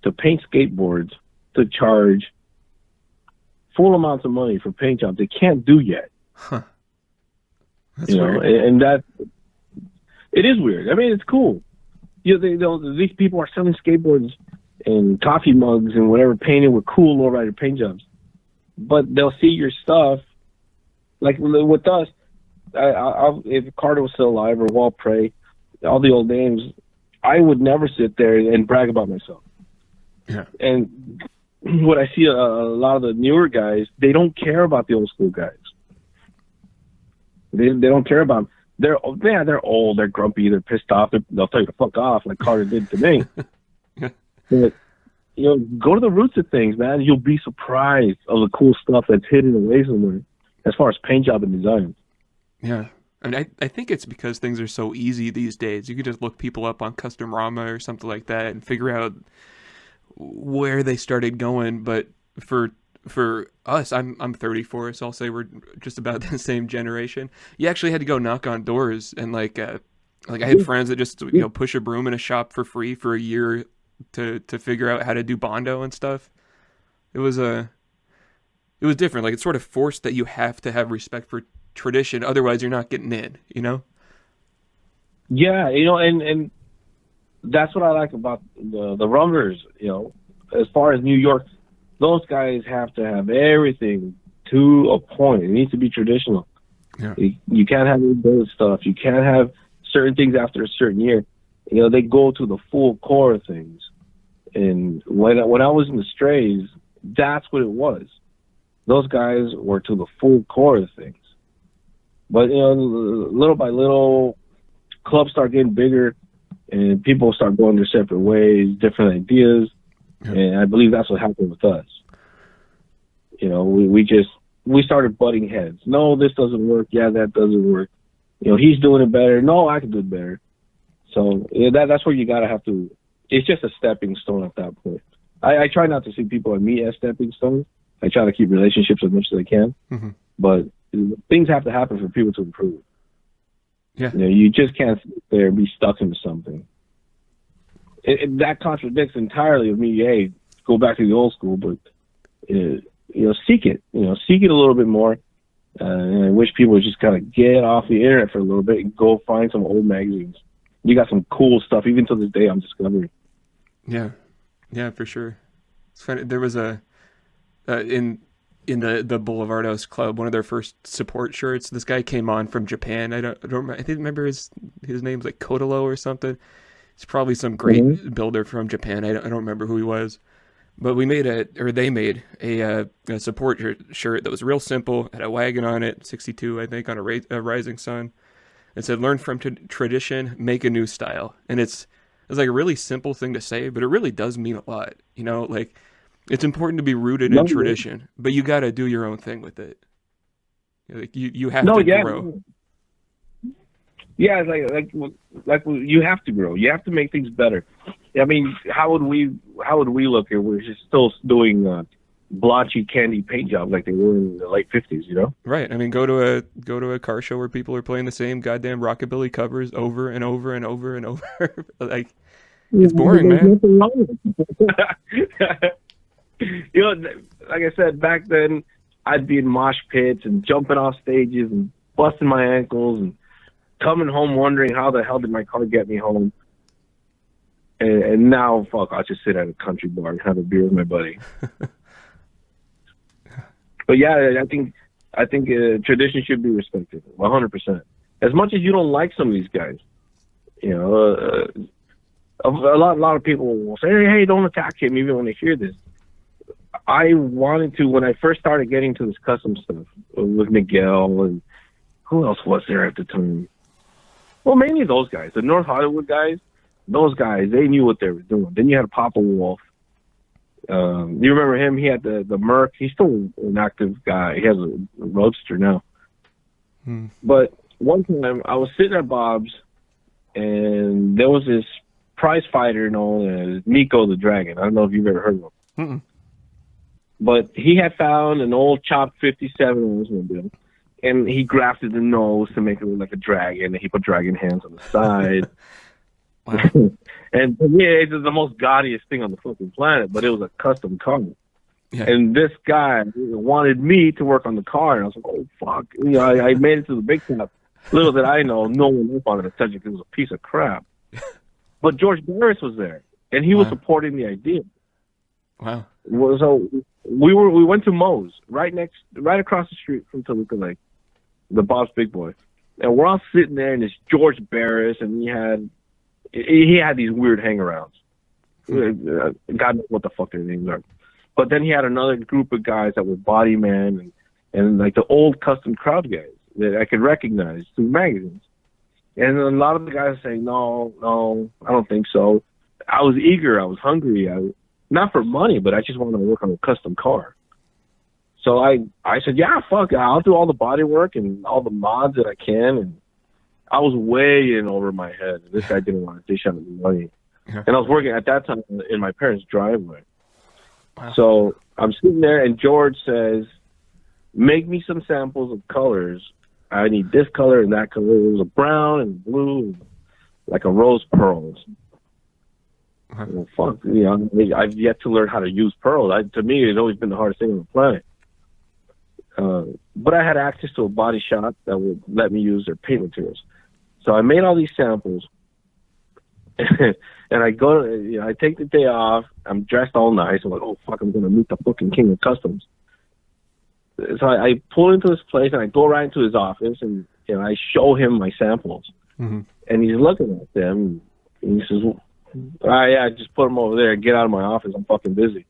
to paint skateboards to charge full amounts of money for paint jobs they can't do yet. Huh. That's weird. And that it is weird. I mean, it's cool. These people are selling skateboards and coffee mugs and whatever painted with cool lowrider paint jobs, but they'll see your stuff. Like with us, if Carter was still alive or Walt Prey, all the old names, I would never sit there and brag about myself. Yeah. And what I see a lot of the newer guys, they don't care about the old school guys. They don't care about them. They're old, they're grumpy, they're pissed off, they'll tell you to fuck off like Carter did to me. Yeah. But, go to the roots of things, man. You'll be surprised of the cool stuff that's hidden away somewhere as far as paint job and design. Yeah. I mean, I think it's because things are so easy these days. You can just look people up on Customrama or something like that and figure out where they started going. But for us, I'm 34, so I'll say we're just about the same generation. You actually had to go knock on doors, and like I had friends that just push a broom in a shop for free for a year to figure out how to do Bondo and stuff. It was different. Like, it's sort of forced that you have to have respect for tradition, otherwise you're not getting in, Yeah, and that's what I like about the rumbers. As far as New York, those guys have to have everything to a point. It needs to be traditional. Yeah. You can't have those stuff. You can't have certain things after a certain year. They go to the full core of things. And when I was in the Strays, that's what it was. Those guys were to the full core of things. But little by little, clubs start getting bigger, and people start going their separate ways, different ideas. Yeah. And I believe that's what happened with us. We started butting heads. No, this doesn't work. Yeah, that doesn't work. He's doing it better. No, I can do it better. So that's where you gotta have to. It's just a stepping stone at that point. I try not to see people I meet as stepping stones. I try to keep relationships as much as I can. Mm-hmm. But things have to happen for people to improve. Yeah. You just can't sit there and be stuck into something. That contradicts entirely of me. Hey, go back to the old school, but seek it. Seek it a little bit more. And I wish people would just kind of get off the internet for a little bit and go find some old magazines. You got some cool stuff. Even to this day, I'm discovering. Yeah, for sure. It's funny. There was a in the Boulevardos Club, one of their first support shirts. This guy came on from Japan. I don't remember his name's like Kotaro or something. He's probably some great builder from Japan. I don't remember who he was, but they made a support shirt that was real simple, had a wagon on it, 62 I think, on a rising sun. It said, "Learn from tradition, make a new style." And it's like a really simple thing to say, but it really does mean a lot. Like it's important to be rooted in tradition, but you got to do your own thing with it. Like you have to grow. Yeah, it's like you have to grow. You have to make things better. I mean, how would we look if we're just still doing blotchy candy paint jobs like they were in the late 50s? Right. I mean, go to a car show where people are playing the same goddamn rockabilly covers over and over and over and over. Like, it's boring, man. Like I said, back then I'd be in mosh pits and jumping off stages and busting my ankles and coming home wondering how the hell did my car get me home. And now, I'll just sit at a country bar and have a beer with my buddy. But yeah, I think tradition should be respected, 100%. As much as you don't like some of these guys, a lot of people will say, "Hey, don't attack him," even when they hear this. I wanted to, when I first started getting to this custom stuff with Miguel and who else was there at the time? Well, mainly those guys, the North Hollywood guys. Those guys, they knew what they were doing. Then you had Papa Wolf. You remember him? He had the Merc. He's still an active guy. He has a Roadster now. But one time I was sitting at Bob's, and there was this prize fighter known as Nico the Dragon. I don't know if you've ever heard of him. Mm-mm. But he had found an old chopped 57 Oldsmobile, and he grafted the nose to make it look like a dragon, and he put dragon hands on the side. Wow. And yeah, it's the most gaudiest thing on the fucking planet, but it was a custom car. Yeah. And this guy wanted me to work on the car, and I was like, oh, fuck. I made it to the big top. Little did I know, no one else wanted to touch it because it was a piece of crap. But George Barris was there, and he was supporting the idea. Wow. So we went to Moe's, right across the street from Toluca Lake, the Bob's Big Boy. And we're all sitting there, and it's George Barris, and he had these weird hangarounds. God knows what the fuck their names are. But then he had another group of guys that were Body Man and like the old custom crowd guys that I could recognize through magazines. And a lot of the guys saying, no, I don't think so. I was eager. I was hungry. Not for money, but I just wanted to work on a custom car. So I said, yeah, fuck, I'll do all the body work and all the mods that I can. And I was way in over my head. This guy didn't want to dish out any money. Yeah. And I was working at that time in my parents' driveway. Wow. So I'm sitting there, and George says, make me some samples of colors. I need this color and that color. It was a brown and blue, like a rose pearls. Well, fuck, I've yet to learn how to use pearls. To me, it's always been the hardest thing on the planet. But I had access to a body shop that would let me use their paint materials. So I made all these samples, and I go, I take the day off. I'm dressed all nice. I'm like, oh fuck, I'm gonna meet the fucking king of customs. So I pull into this place and I go right into his office and I show him my samples, and he's looking at them and he says, "All right, yeah, just put them over there. Get out of my office. I'm fucking busy."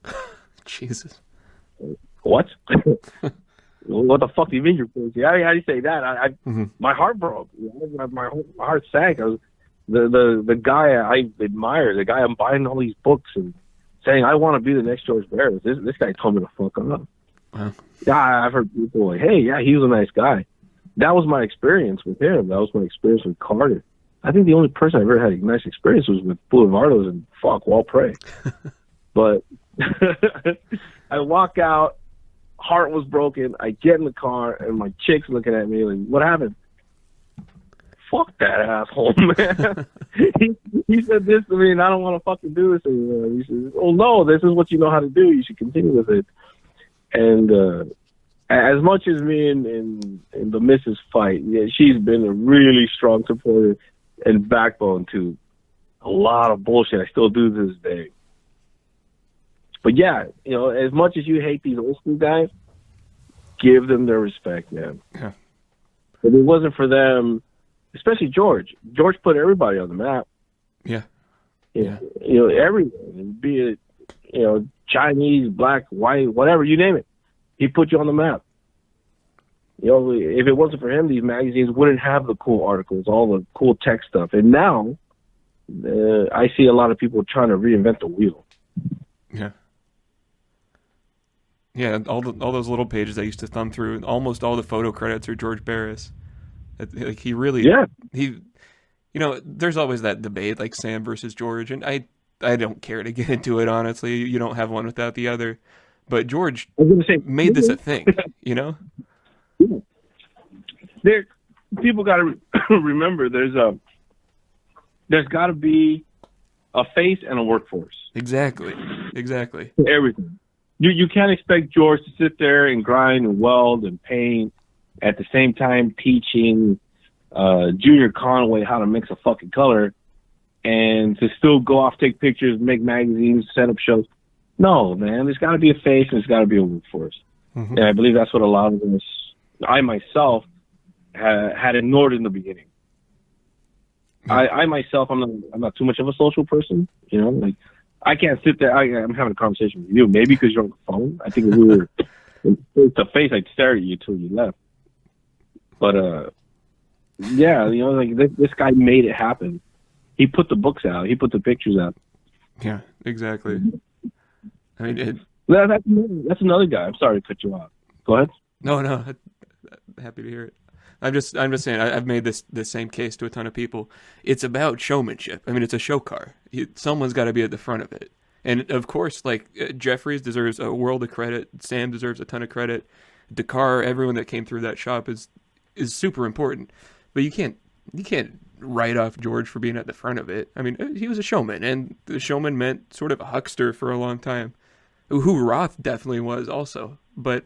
Jesus. What? What the fuck do you mean you're busy? How do you say that? My heart broke. My heart sank. The guy I admire, the guy I'm buying all these books and saying I want to be the next George Barris. This guy told me to fuck up. Wow. Yeah, I've heard people like, hey, yeah, he was a nice guy. That was my experience with him. That was my experience with Carter. I think the only person I ever had a nice experience was with Boulevardos and Walt Prey. But I walk out, heart was broken. I get in the car, and my chick's looking at me like, what happened? Fuck that asshole, man. he said this to me, and I don't want to fucking do this anymore. He says, oh, no, this is what you know how to do. You should continue with it. And as much as me and the missus fight, yeah, she's been a really strong supporter and backbone to a lot of bullshit I still do to this day. But yeah, as much as you hate these old school guys, give them their respect, man. Yeah. If it wasn't for them, especially George put everybody on the map. Yeah. Everyone, be it, Chinese, black, white, whatever, you name it. He put you on the map. If it wasn't for him, these magazines wouldn't have the cool articles, all the cool tech stuff. And now, I see a lot of people trying to reinvent the wheel. Yeah. Yeah, all those little pages I used to thumb through, almost all the photo credits are George Barris. Like he really, there's always that debate, like Sam versus George, and I don't care to get into it, honestly. You don't have one without the other. But George made this a thing, People got to remember there's got to be a face and a workforce. Exactly. Everything. You can't expect George to sit there and grind and weld and paint at the same time teaching Junior Conway how to mix a fucking color and to still go off, take pictures, make magazines, set up shows. No, man, there's got to be a face and there's got to be a workforce. And I believe that's what a lot of us, I myself, had ignored in the beginning. I myself, I'm not too much of a social person, like I can't sit there. I'm having a conversation with you, maybe because you're on the phone. I think if we were face to face, I'd stare at you till you left. But yeah, like this guy made it happen. He put the books out. He put the pictures out. Yeah, exactly. I mean, that's another guy. I'm sorry to cut you off. Go ahead. No, happy to hear it. I'm just saying. I've made this same case to a ton of people. It's about showmanship. I mean, it's a show car. Someone's got to be at the front of it. And of course, like Jeffries deserves a world of credit. Sam deserves a ton of credit. Dakar, everyone that came through that shop is super important. But you can't write off George for being at the front of it. I mean, he was a showman, and the showman meant sort of a huckster for a long time. Who Roth definitely was also, but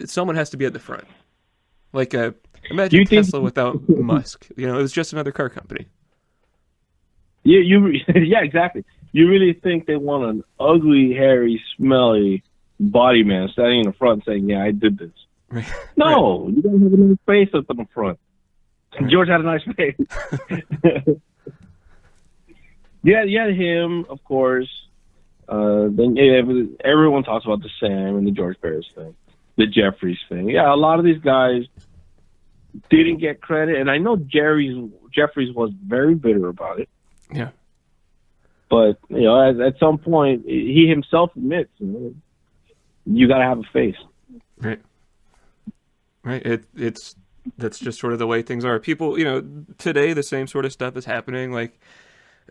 someone has to be at the front. Like imagine Tesla without Musk. It was just another car company. Yeah, exactly. You really think they want an ugly, hairy, smelly body man standing in the front saying, "Yeah, I did this." Right. No, you don't have a nice face up in the front. Right. George had a nice face. Yeah, you had him, of course. Then everyone talks about the Sam and the George Barris thing, the Jeffries thing. Yeah, a lot of these guys didn't get credit, and I know Jeffries was very bitter about it. Yeah. But at some point, he himself admits, you got to have a face. Right. That's just sort of the way things are. People, today the same sort of stuff is happening. Like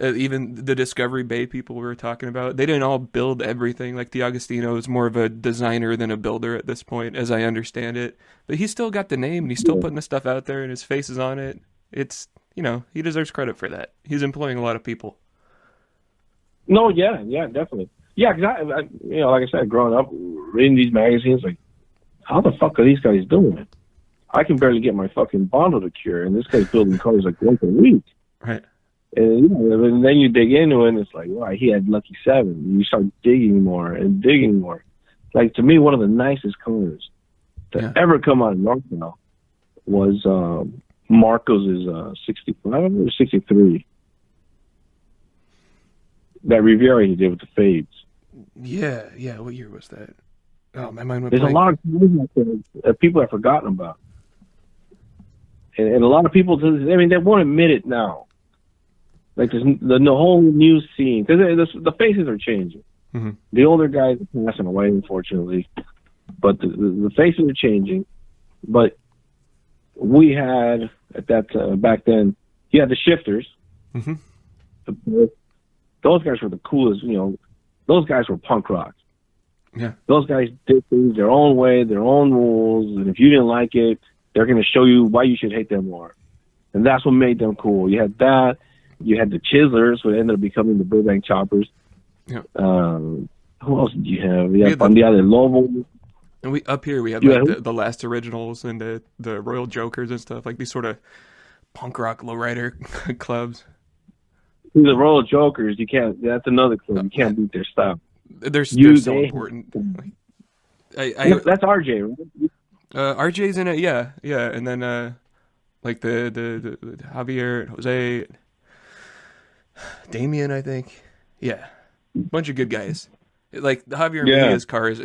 even the Discovery Bay people we were talking about, they didn't all build everything. Like D'Agostino is more of a designer than a builder at this point, as I understand it. But he's still got the name, and he's still putting the stuff out there, and his face is on it. It's, he deserves credit for that. He's employing a lot of people. No, yeah, definitely. Yeah, because like I said, growing up, reading these magazines, like, how the fuck are these guys doing it? I can barely get my fucking bottle to cure, and this guy's building cars like once a week. Right. And then you dig into it, and it's like, wow, he had Lucky 7. And you start digging more and digging more. Like, to me, one of the nicest cars to ever come out of NorCal was Marcos's 65 or 63. That Riviera he did with the fades. Yeah. What year was that? Oh, my mind went There's blank. a lot of cars that people have forgotten about. And a lot of people, they won't admit it now. Like, there's the whole new scene. Because the faces are changing. Mm-hmm. The older guys are passing away, unfortunately. But the faces are changing. But we had, at that back then, you had the shifters. Mm-hmm. Those guys were the coolest, those guys were punk rock. Yeah. Those guys did things their own way, their own rules, and if you didn't like it, they're going to show you why you should hate them more. And that's what made them cool. You had that. You had the Chiselers, who ended up becoming the Burbank Choppers. Yeah. Who else did you have? You had Bandia de Lobo. And we have like the Last Originals and the Royal Jokers and stuff, like these sort of punk rock lowrider clubs. The Royal Jokers, you can't. That's another club. You can't beat their style. They're so important. That's RJ, right? RJ's in it, yeah, and then like the Javier, Jose, Damien, I think, bunch of good guys. Like Javier Mia's cars.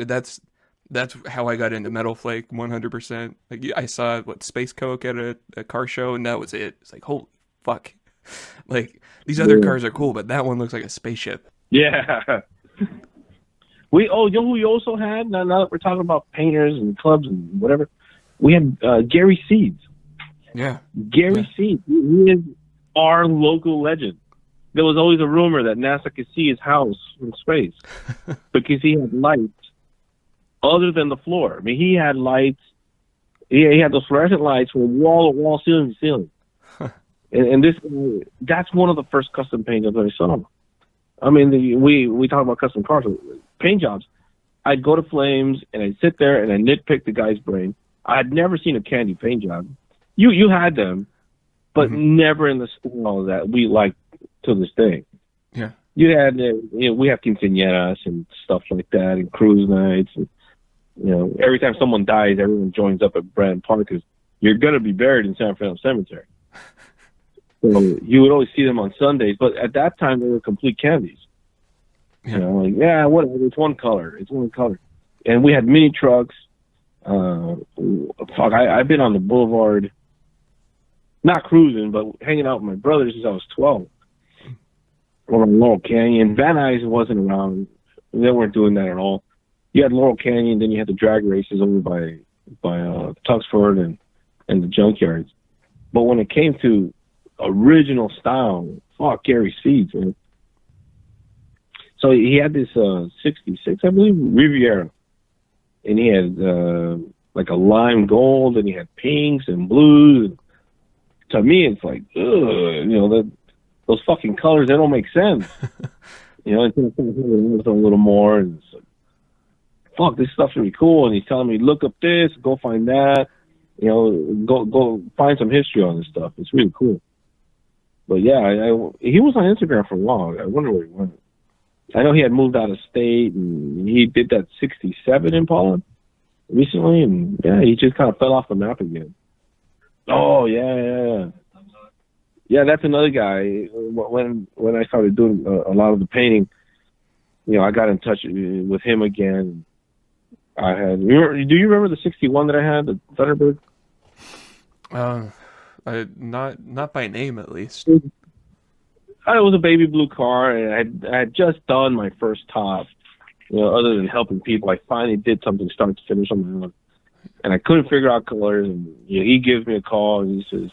That's how I got into Metal Flake 100%. Like I saw Space Coke at a car show, and that was it. It's like, holy fuck. Like, these other cars are cool, but that one looks like a spaceship. Yeah. You know who we also had? Now that we're talking about painters and clubs and whatever, we had Gary Seeds. Yeah. Gary Seeds. He is our local legend. There was always a rumor that NASA could see his house from space because he had lights other than the floor. I mean, he had lights. He had those fluorescent lights from wall to wall, ceiling to ceiling. And that's one of the first custom paint jobs I saw. I mean, we talk about custom cars, paint jobs. I'd go to Flames and I'd sit there and I'd nitpick the guy's brain. I had never seen a candy paint job. You had them, but never in the style that we like to this day. Yeah. You had, we have quinceañeras and stuff like that, and cruise nights. And, every time someone dies, everyone joins up at Brand Park because you're gonna be buried in San Fernando Cemetery. So you would always see them on Sundays, but at that time they were complete candies. Yeah. Whatever. It's one color. And we had mini trucks. I've been on the boulevard, not cruising, but hanging out with my brothers since I was 12. Or on Laurel Canyon. Van Nuys wasn't around. They weren't doing that at all. You had Laurel Canyon, then you had the drag races over by Tuxford and the junkyards. But when it came to original style, Gary Seeds, man. So he had this 66, I believe, Riviera. And he had like a lime gold, and he had pinks and blues. To me, it's like, those fucking colors, they don't make sense. Until a little more. And it's like, this stuff's really cool. And he's telling me, look up this, go find that. Go find some history on this stuff. It's really cool. But yeah, he was on Instagram for a while. I wonder where he went. I know he had moved out of state, and he did that 67 Impala recently, and he just kind of fell off the map again. Oh yeah. Yeah, that's another guy. When I started doing a lot of the painting, I got in touch with him again. Do you remember the 61 that I had, the Thunderbird? Not by name, at least. It was a baby blue car, and I had just done my first top. Other than helping people, I finally did something start to finish on my own. And I couldn't figure out colors, and he gives me a call, and he says,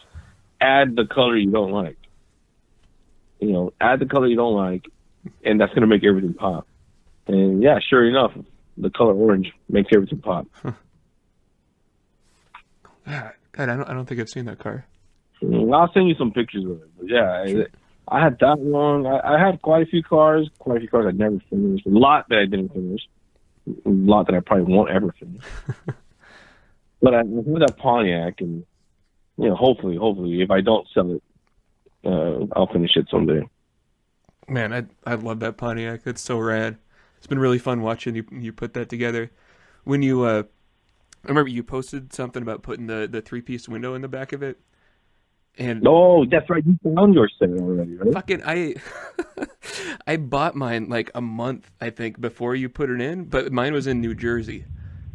add the color you don't like. Add the color you don't like, and that's going to make everything pop. And yeah, sure enough, the color orange makes everything pop. God, I don't think I've seen that car. I'll send you some pictures of it. But yeah, sure. I had that one. I had quite a few cars I never finished. A lot that I didn't finish. A lot that I probably won't ever finish. But I have that Pontiac, and hopefully, if I don't sell it, I'll finish it someday. Man, I love that Pontiac. It's so rad. It's been really fun watching you put that together. When you I remember you posted something about putting the three-piece window in the back of it. And Oh, that's right. You found your set already, right? fucking I bought mine like a month, I think, before you put it in, but mine was in New Jersey.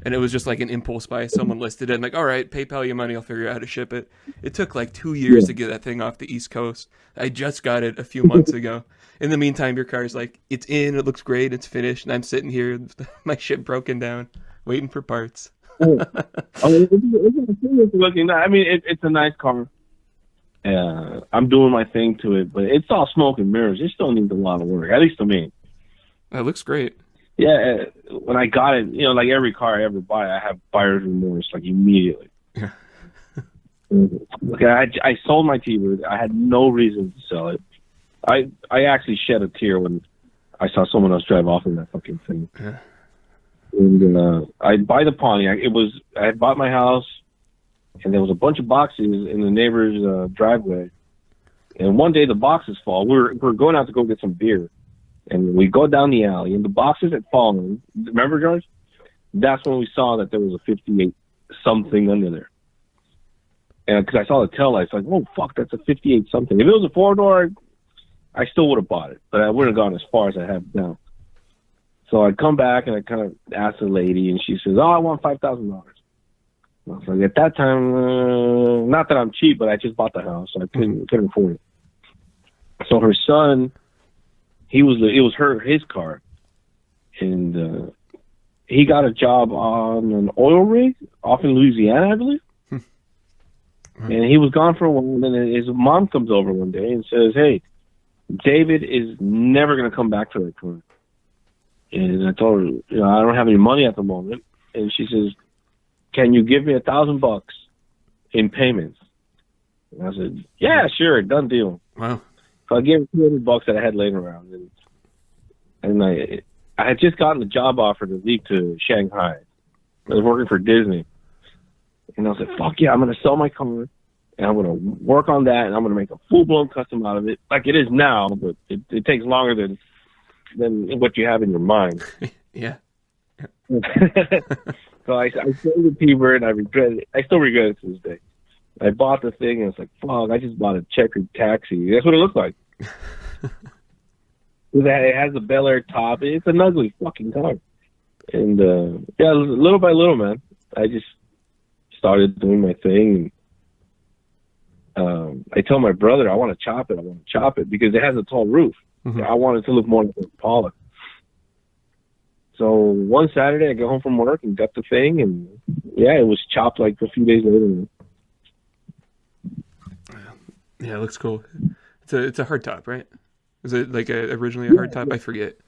And it was just like an impulse buy. Someone listed it. I'm like, all right, PayPal you money. I'll figure out how to ship it. It took like 2 years to get that thing off the East Coast. I just got it a few months ago. In the meantime, your car's like, it's in, it looks great, it's finished. And I'm sitting here, my shit broken down, waiting for parts. It's looking. I mean, it's a nice car. I'm doing my thing to it, but it's all smoke and mirrors. It still needs a lot of work, at least to me. It looks great. Yeah, when I got it, like every car I ever buy, I have buyer's remorse, like immediately. Yeah. Okay, I sold my T-Bird. I had no reason to sell it. I actually shed a tear when I saw someone else drive off in that fucking thing. Yeah. And I buy the Pontiac. I had bought my house, and there was a bunch of boxes in the neighbor's driveway. And one day the boxes fall. We're going out to go get some beer. And we go down the alley, and the boxes had fallen. Remember, George? That's when we saw that there was a 58 something under there. And because I saw the tail lights, like, oh fuck, that's a 58 something. If it was a 4-door, I still would have bought it, but I wouldn't have gone as far as I have now. So I come back and I kind of ask the lady, and she says, "Oh, I want $5,000." I was like, at that time, not that I'm cheap, but I just bought the house, so I couldn't afford it. So her son. It was his car, and he got a job on an oil rig off in Louisiana, I believe. And he was gone for a while, and then his mom comes over one day and says, "Hey, David is never going to come back for that car." And I told her, I don't have any money at the moment. And she says, "Can you give me $1,000 in payments?" And I said, "Yeah, sure, done deal." Wow. So I gave him $200 that I had laying around, and I had just gotten a job offer to leave to Shanghai. I was working for Disney, and I was like, "Fuck yeah, I'm gonna sell my car, and I'm gonna work on that, and I'm gonna make a full blown custom out of it, like it is now, but it takes longer than what you have in your mind." Yeah. So I sold the T-Bird, and I regret it. I still regret it to this day. I bought the thing, and it's like, fuck, I just bought a checkered taxi. That's what it looked like. It has a Bel Air top. It's an ugly fucking car. And, little by little, man, I just started doing my thing. I tell my brother, I want to chop it because it has a tall roof. Mm-hmm. I want it to look more like a Impala. So one Saturday, I got home from work and got the thing, and, it was chopped like a few days later. Yeah, it looks cool. It's a hardtop, right? Is it like originally a hardtop? I forget.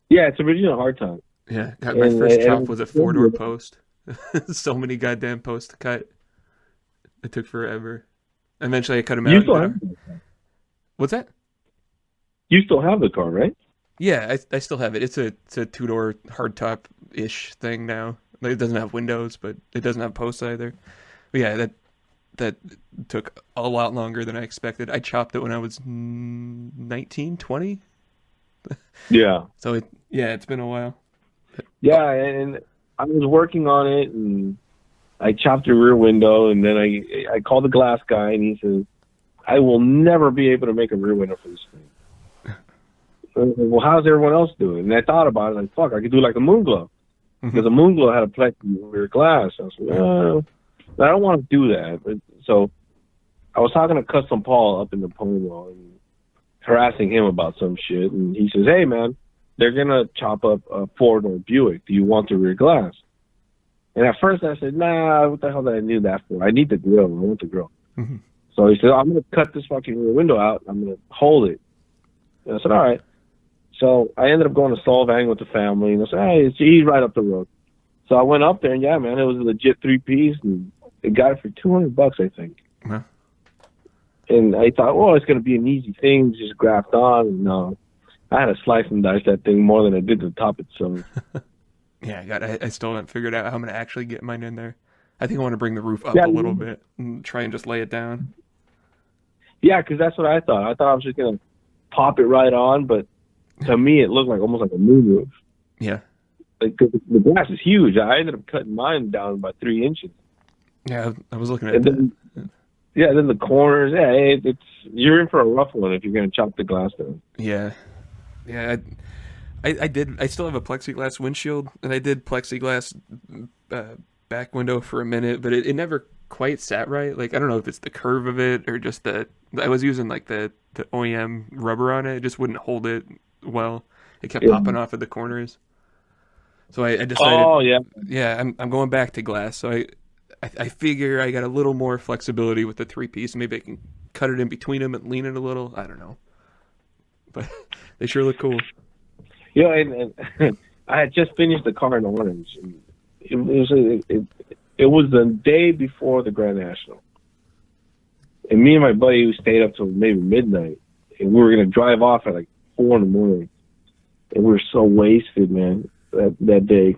Yeah, it's originally a hardtop. Yeah, my first chop was a 4-door post. So many goddamn posts to cut. It took forever. Eventually, I cut them out. You still have the car. What's that? You still have the car, right? Yeah, I still have it. It's a 2-door hardtop-ish thing now. Like, it doesn't have windows, but it doesn't have posts either. But yeah, that took a lot longer than I expected. I chopped it when I was 19, 20. Yeah. So it's been a while. Yeah, and I was working on it, and I chopped the rear window, and then I called the glass guy, and he says, "I will never be able to make a rear window for this thing." So I was like, well, how's everyone else doing? And I thought about it, like, fuck, I could do like a Moonglow. Because a Moonglow had a plexi rear glass. I was like, oh, I don't want to do that. But, so I was talking to Custom Paul up in the Pomo and harassing him about some shit. And he says, "Hey, man, they're going to chop up a 4-door Buick. Do you want the rear glass?" And at first I said, nah, what the hell did I need that for? I need the grill. I want the grill. Mm-hmm. So he said, "I'm going to cut this fucking rear window out. I'm going to hold it." And I said, all right. So I ended up going to Solvang with the family. And I said, hey, he's right up the road. So I went up there, and yeah, man, it was a legit 3-piece. And it got it for $200, I think. Yeah. And I thought, well, it's going to be an easy thing, just graft on. And no, I had to slice and dice that thing more than I did the top itself. Yeah, I still haven't figured out how I'm going to actually get mine in there. I think I want to bring the roof up Yeah, a little bit and try and just lay it down. yeah, because that's what I thought. I thought I was just gonna pop it right on, but to me, it looked like almost like a moon roof. Yeah. Like, 'cause the glass is huge. I ended up cutting mine down by 3 inches. Yeah, I was looking at And that. then, yeah, then the corners. Yeah, it's you're in for a rough one if you're gonna chop the glass down. Yeah. Yeah, I still have a plexiglass windshield, and I did plexiglass back window for a minute, but it never quite sat right. Like, I don't know if it's the curve of it or just I was using like the OEM rubber on it. It just wouldn't hold it well. It kept popping off at the corners. So I decided, Oh yeah, yeah, I'm going back to glass. So I figure I got a little more flexibility with the 3-piece. Maybe I can cut it in between them and lean it a little. I don't know, but they sure look cool. you know, and I had just finished the car in orange. And it was the day before the Grand National, and me and my buddy who stayed up till maybe midnight, and we were gonna drive off at like 4 in the morning, and we were so wasted, man. That day,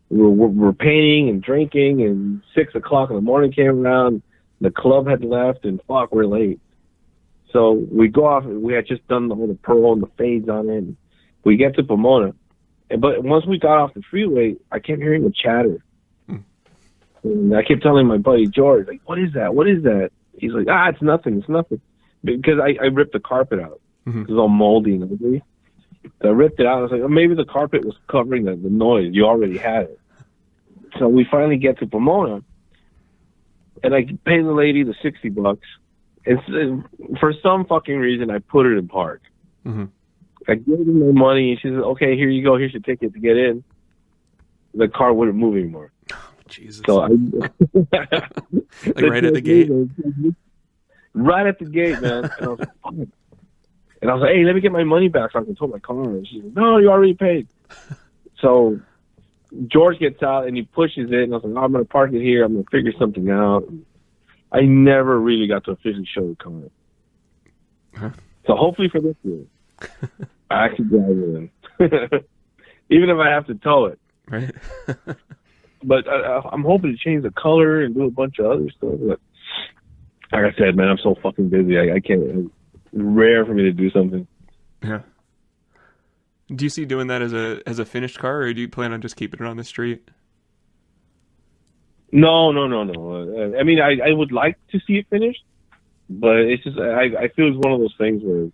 we were painting and drinking, and 6 o'clock in the morning came around. The club had left, and fuck, we're late. So we go off. We had just done all the pearl and the fades on it. And we get to Pomona, but once we got off the freeway, I kept hearing a chatter. And I kept telling my buddy George, like, "What is that? What is that?" He's like, "It's nothing. It's nothing." Because I ripped the carpet out. Mm-hmm. It was all moldy and ugly. So I ripped it out. I was like, oh, maybe the carpet was covering the noise. You already had it. So we finally get to Pomona, and I pay the lady the $60. And for some fucking reason, I put it in park. Mm-hmm. I gave her my money, and she said, "Okay, here you go. Here's your ticket to get in." The car wouldn't move anymore. Jesus. So I like right at the gate. Right at the gate, man. And I was like, fuck. And I was like, hey, let me get my money back so I can tow my car. And she's like, no, you already paid. So George gets out and he pushes it, and I was like, oh, I'm going to park it here. I'm going to figure something out. And I never really got to officially show the car. Huh. So hopefully for this year, I actually drive it in. Even if I have to tow it. Right. But I'm hoping to change the color and do a bunch of other stuff. But like I said, man, I'm so fucking busy. I can't. It's rare for me to do something. Yeah. Do you see doing that as a finished car, or do you plan on just keeping it on the street? No. I mean, I would like to see it finished, but it's just I feel it's one of those things where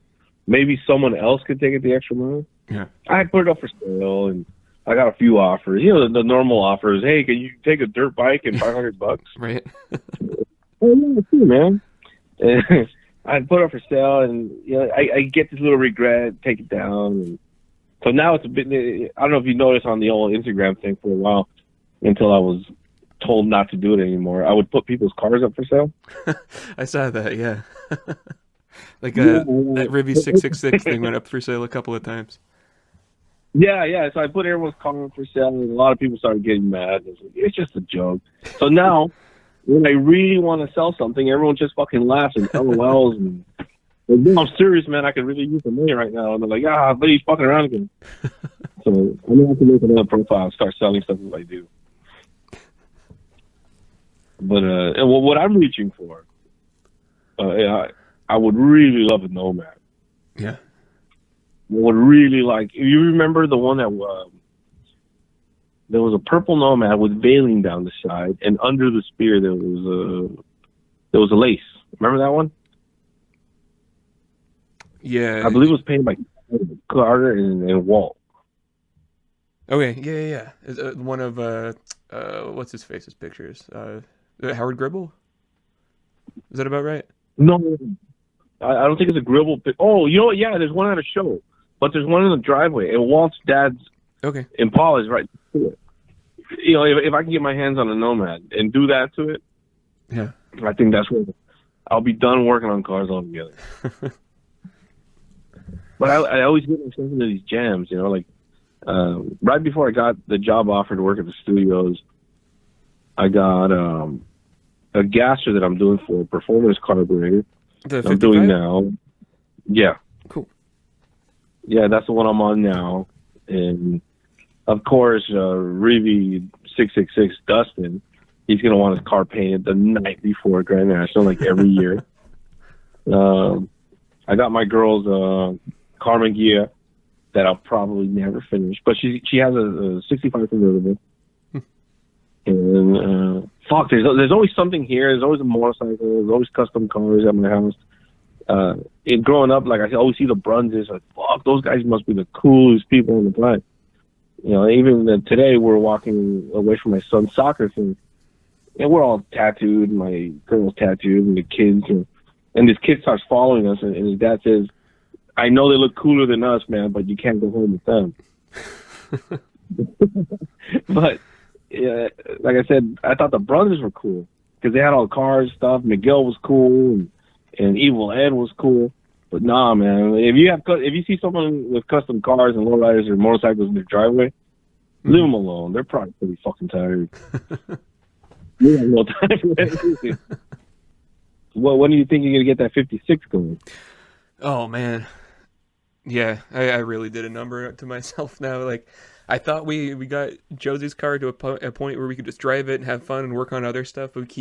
maybe someone else could take it the extra mile. Yeah. I put it up for sale, and I got a few offers. You know, the normal offers. Hey, can you take a dirt bike and $500? Right. Oh yeah, too, man. And I put it up for sale, and you know, I get this little regret, take it down. And so now it's a bit. I don't know if you noticed on the old Instagram thing for a while, until I was told not to do it anymore. I would put people's cars up for sale. I saw that. Yeah. Like that Rivy 666 thing went up for sale a couple of times. Yeah. So I put everyone's car up for sale, and a lot of people started getting mad. It's just a joke. So now, when I really want to sell something, everyone just fucking laughs and LOLs. And like, no, I'm serious, man. I could really use the money right now. And they're like, but he's fucking around again. So I'm gonna have to make another profile and start selling stuff as I do. But and what I'm reaching for, I would really love a Nomad. Yeah. Would really like. You remember the one that there was a purple Nomad with veiling down the side, and under the spear there was a lace. Remember that one? Yeah. I believe it was painted by Carter and Walt. Okay. Yeah. Is, one of what's his face's pictures? Howard Gribble. Is that about right? No, I don't think it's a Gribble. Oh, you know what? Yeah, there's one at a show, but there's one in the driveway, and Walt's dad's Impala is right to it. You know, if I can get my hands on a Nomad and do that to it, yeah, I think that's where I'll be done working on cars altogether. But I always get myself into these jams, you know, like right before I got the job offer to work at the studios, I got a gasser that I'm doing for a performance carburetor. I'm doing now. Yeah. Cool. Yeah, that's the one I'm on now. And of course, Revy 666 Dustin He's gonna want his car painted the night before Grand National, like every year. I got my girl's Carmen Gia that I'll probably never finish, but she has a 65 convertible. And fuck, there's always something here. There's always a motorcycle. There's always custom cars at my house. And growing up, like I always see the Brunses. Like, fuck, those guys must be the coolest people on the planet. You know, even today we're walking away from my son's soccer thing, and we're all tattooed. My girl's tattooed, and the kids. And this kid starts following us, and his dad says, "I know they look cooler than us, man, but you can't go home with them." But like I said, I thought the brothers were cool because they had all the cars stuff. Miguel was cool, and Evil Ed was cool. But nah, man, if you see someone with custom cars and lowriders or motorcycles in their driveway, leave them alone. They're probably pretty fucking tired. We have no time for anything. Well, when do you think you're gonna get that 56 going? Oh man, yeah, I really did a number to myself now. Like, I thought we got Josie's car to a point where we could just drive it and have fun and work on other stuff. But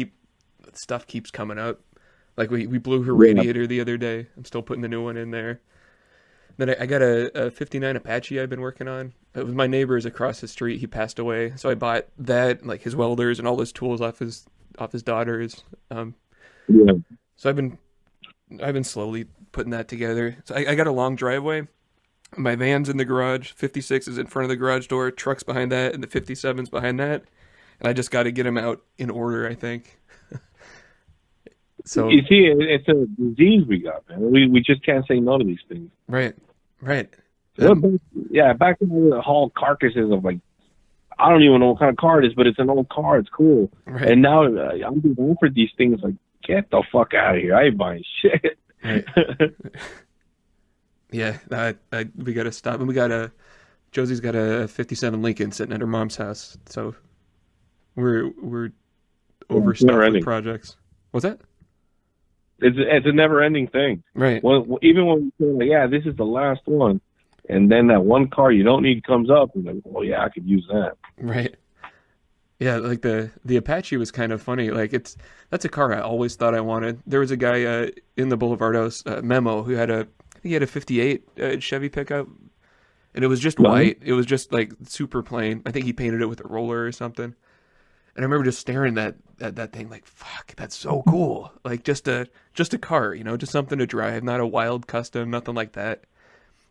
stuff keeps coming up. Like we blew her radiator the other day. I'm still putting the new one in there. Then I got a 59 Apache I've been working on. It was my neighbor's across the street. He passed away, so I bought that, like his welders and all his tools off his daughter's. So I've been slowly putting that together. So I got a long driveway. My van's in the garage. 56 is in front of the garage door. Truck's behind that, and the 57's behind that. And I just got to get them out in order, I think. So you see, it's a disease we got, man. We just can't say no to these things. Right. Yeah, back in the haul carcasses of like, I don't even know what kind of car it is, but it's an old car. It's cool. Right. And now I'm being offered these things like, get the fuck out of here. I ain't buying shit. Right. Yeah, we got to stop. And Josie's got a 57 Lincoln sitting at her mom's house. So we're overstuffed with projects. What's that? It's a never-ending thing. Right. Well, even when we say, like, yeah, this is the last one, and then that one car you don't need comes up, and like, oh yeah, I could use that. Right. Yeah, like the Apache was kind of funny. Like that's a car I always thought I wanted. There was a guy in the Boulevard House, Memo, who had a 58 Chevy pickup, and it was just white. It was just like super plain. I think he painted it with a roller or something. And I remember just staring at that thing like, fuck, that's so cool. Like just a car, you know, just something to drive, not a wild custom, nothing like that.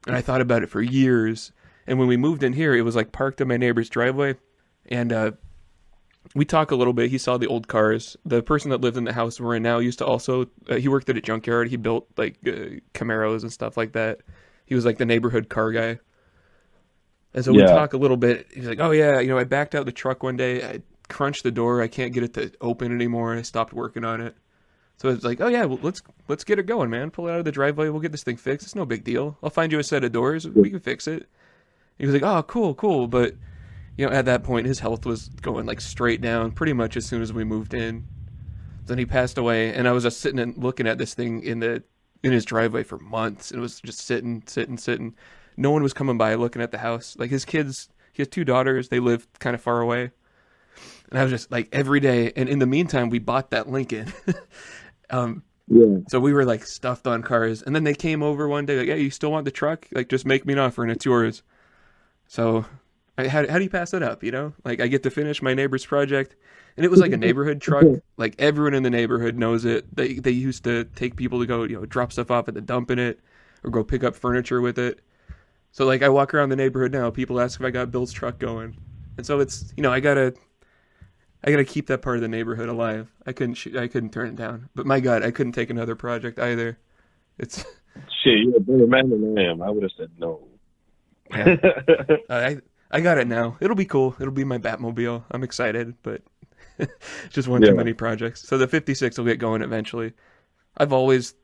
And I thought about it for years. And when we moved in here, it was like parked in my neighbor's driveway. And we talk a little bit. He saw the old cars. The person that lived in the house we're in now used to also, he worked at a junkyard. He built like Camaros and stuff like that. He was like the neighborhood car guy. And so we talk a little bit. He's like, oh yeah, you know, I backed out the truck one day. I crunched the door. I can't get it to open anymore. I stopped working on it. So it's like, oh yeah, well, let's get it going, man. Pull it out of the driveway. We'll get this thing fixed. It's no big deal. I'll find you a set of doors. We can fix it. He was like, oh, cool. But you know, at that point, his health was going like straight down pretty much as soon as we moved in. Then he passed away, and I was just sitting and looking at this thing in his driveway for months. It was just sitting. No one was coming by looking at the house. Like his kids, he has 2 daughters. They live kind of far away. And I was just like every day. And in the meantime, we bought that Lincoln. So we were like stuffed on cars. And then they came over one day like, yeah, you still want the truck? Like, just make me an offer and it's yours. So how do you pass it up, you know? Like, I get to finish my neighbor's project. And it was like a neighborhood truck. Like, everyone in the neighborhood knows it. They used to take people to go, you know, drop stuff off at the dump in it or go pick up furniture with it. So, like, I walk around the neighborhood now. People ask if I got Bill's truck going. And so it's, you know, I gotta keep that part of the neighborhood alive. I couldn't turn it down. But my God, I couldn't take another project either. It's shit. You're a better man than I am. I would have said no. Yeah. I got it now. It'll be cool. It'll be my Batmobile. I'm excited, but just one too many projects. So the 56 will get going eventually. I've always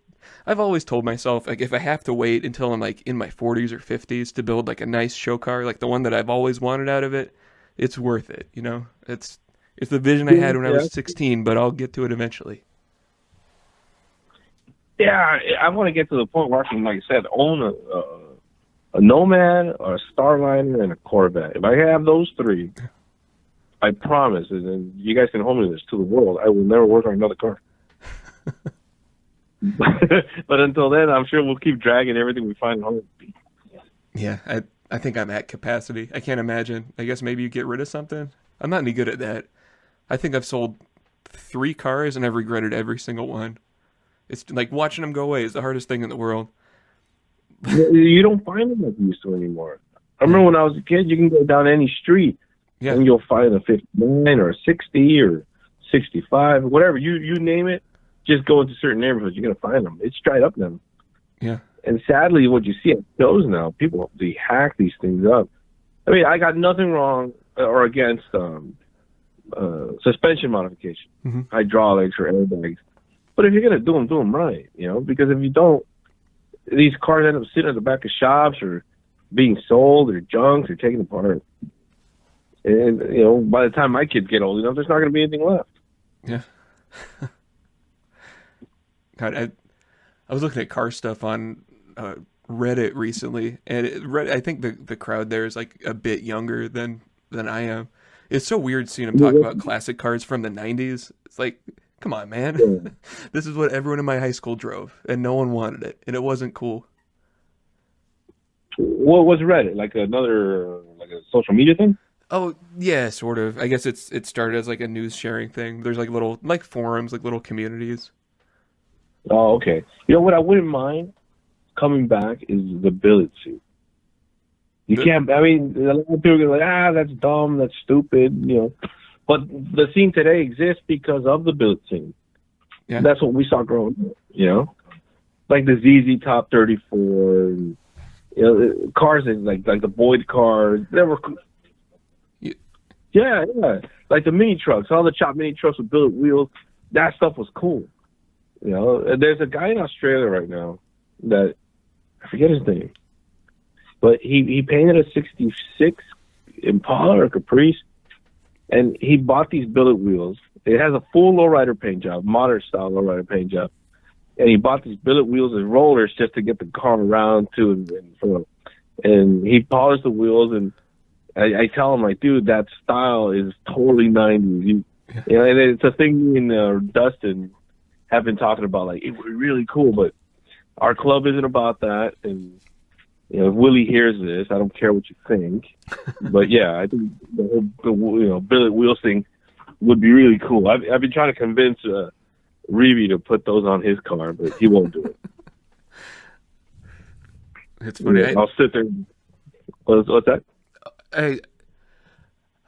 told myself, like, if I have to wait until I'm like in my 40s or 50s to build like a nice show car, like the one that I've always wanted out of it, it's worth it. You know, it's the vision I had when I was 16, but I'll get to it eventually. Yeah, I want to get to the point where I can, like I said, own a Nomad or a Starliner and a Corvette. If I have those 3, I promise, and you guys can hold me to this, to the world, I will never work on another car. But until then, I'm sure we'll keep dragging everything we find home. Yeah, I think I'm at capacity. I can't imagine. I guess maybe you get rid of something. I'm not any good at that. I think I've sold 3 cars and I've regretted every single one. It's like watching them go away is the hardest thing in the world. You don't find them like you used to anymore. I remember when I was a kid, you can go down any street and you'll find a 59 or a 60 or 65, whatever. You name it. Just go into certain neighborhoods, you're going to find them. It's dried up now. Yeah. And sadly, what you see at shows now, people, they hack these things up. I mean, I got nothing wrong or against suspension modification, hydraulics or airbags. But if you're going to do them right, because if you don't, these cars end up sitting at the back of shops or being sold or junked or taken apart. And, by the time my kids get old enough, there's not going to be anything left. Yeah. God, I was looking at car stuff on Reddit recently, and I think the crowd there is like a bit younger than I am. It's so weird seeing them talk about classic cars from the 90s. It's like, come on, man. Yeah. This is what everyone in my high school drove, and no one wanted it, and it wasn't cool. What was Reddit? Like a social media thing? Oh, yeah, sort of. I guess it started as like a news sharing thing. There's like little forums, like little communities. Oh, okay. You know what I wouldn't mind coming back is the billet suit. You can't, I mean, a lot of people are like, that's dumb, that's stupid, But the scene today exists because of the billet scene. Yeah. That's what we saw growing up, Like the ZZ Top 34, and, cars like the Boyd cars. They were cool. Yeah. Like the mini trucks, all the chopped mini trucks with billet wheels. That stuff was cool. There's a guy in Australia right now that I forget his name, but he painted a '66 Impala or Caprice, and he bought these billet wheels. It has a full lowrider paint job, modern style lowrider paint job, and he bought these billet wheels and rollers just to get the car around to and from. And he polished the wheels, and I tell him, like, dude, that style is totally '90s. And it's a thing in Dustin have been talking about, like, it was really cool, but our club isn't about that. And, if Willie hears this, I don't care what you think. But, yeah, I think the whole billet wheels thing would be really cool. I've been trying to convince Reevy to put those on his car, but he won't do it. It's funny. I'll sit there. What's that?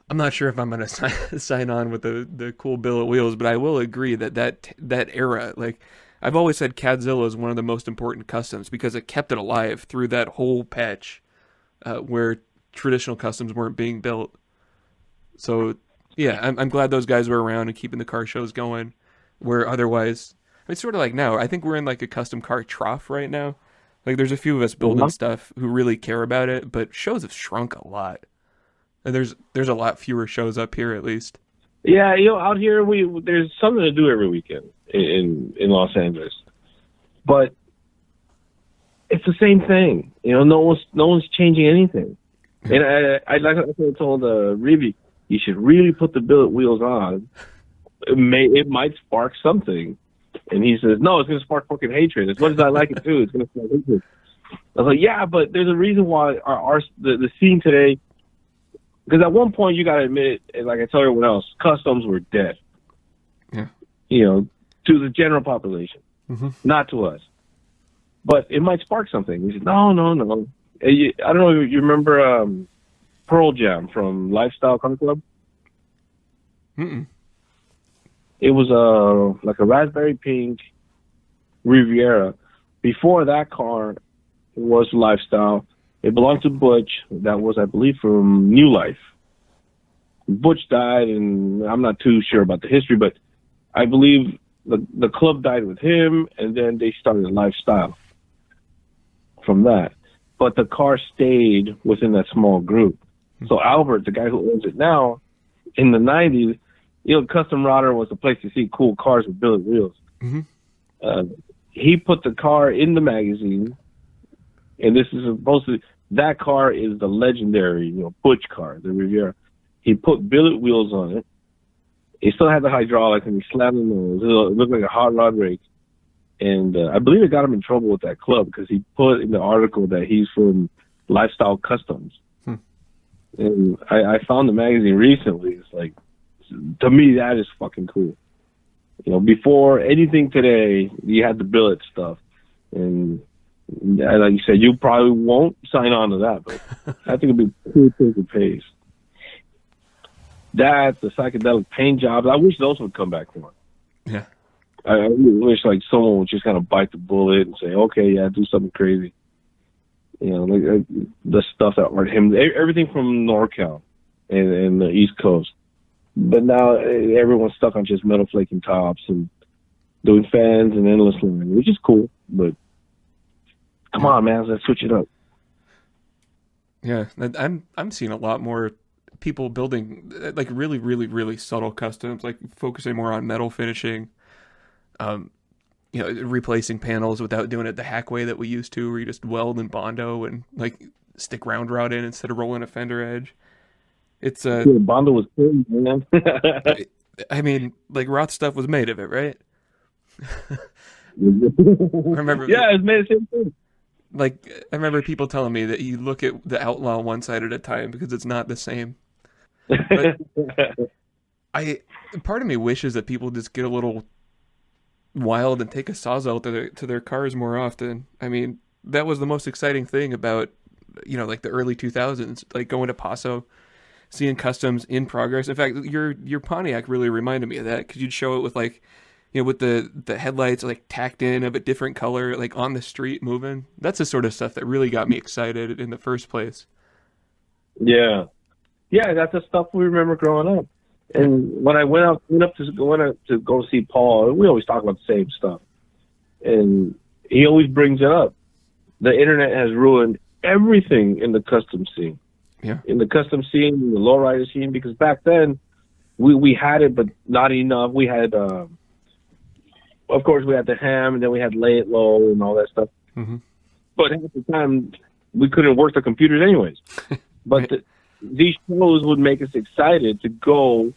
I'm not sure if I'm going to sign on with the cool billet wheels, but I will agree that era, like, I've always said Cadzilla is one of the most important customs because it kept it alive through that whole patch where traditional customs weren't being built. So, yeah, I'm glad those guys were around and keeping the car shows going, where otherwise, it's sort of like now, I think we're in like a custom car trough right now. Like, there's a few of us building stuff who really care about it, but shows have shrunk a lot. And there's a lot fewer shows up here, at least. Yeah, out here there's something to do every weekend in Los Angeles, but it's the same thing. No one's changing anything. And I like I told Reevy, you should really put the billet wheels on. It might spark something. And he says, no, it's going to spark fucking hatred. As much as I like it too, it's going to spark hatred. I was like, yeah, but there's a reason why the scene today. Because at one point, you got to admit, like I tell everyone else, customs were dead. Yeah. To the general population, not to us. But it might spark something. He said, no. I don't know if you remember Pearl Jam from Lifestyle Car Club? Mm-mm. It was like a raspberry pink Riviera. Before that car was Lifestyle. It belonged to Butch. That was, I believe, from New Life. Butch died, and I'm not too sure about the history, but I believe the club died with him, and then they started a Lifestyle from that. But the car stayed within that small group. So Albert, the guy who owns it now, in the 90s, Custom Rodder was the place to see cool cars with billet wheels. He put the car in the magazine, and this is supposed to. That car is the legendary, Butch car, the Riviera. He put billet wheels on it. He still had the hydraulics, and he slammed them on those. It looked like a hot rod rake. And I believe it got him in trouble with that club because he put in the article that he's from Lifestyle Customs. And I found the magazine recently. It's like, to me, that is fucking cool. You know, before anything today, you had the billet stuff. And like you said, you probably won't sign on to that, but I think it'd be cool to the pace. That, the psychedelic paint jobs, I wish those would come back more. Yeah. I really wish like someone would just kind of bite the bullet and say, okay, yeah, do something crazy. You know, like the stuff that art him, everything from NorCal and the East Coast. But now everyone's stuck on just metal flaking tops and doing fans and endless line, which is cool. But come on, man, let's switch it up. Yeah, I'm seeing a lot more people building like really, really, really subtle customs, like focusing more on metal finishing. You know, replacing panels without doing it the hack way that we used to, where you just weld and Bondo and like stick round rod in instead of rolling a fender edge. It's Bondo was cool, man. I mean, like Roth stuff was made of it, right? I remember. Yeah, it's made the same thing. Like I remember people telling me that you look at the Outlaw one side at a time because it's not the same. But part of me wishes that people just get a little wild and take a Sawzall to their cars more often. I mean, that was the most exciting thing about, you know, like the early 2000s, like going to Paso, seeing customs in progress. In fact, your Pontiac really reminded me of that because you'd show it with like, you know, with the headlights like tacked in of a different color, like on the street moving. That's the sort of stuff that really got me excited in the first place. Yeah, that's the stuff we remember growing up. And when I went up to go see Paul, we always talk about the same stuff. And he always brings it up. The internet has ruined everything in the custom scene. Yeah. In the custom scene, in the lowrider scene, because back then we had it, but not enough. We had, of course, we had the ham, and then we had lay it low and all that stuff. Mm-hmm. But at the time, we couldn't work the computers anyways. But right. These shows would make us excited to go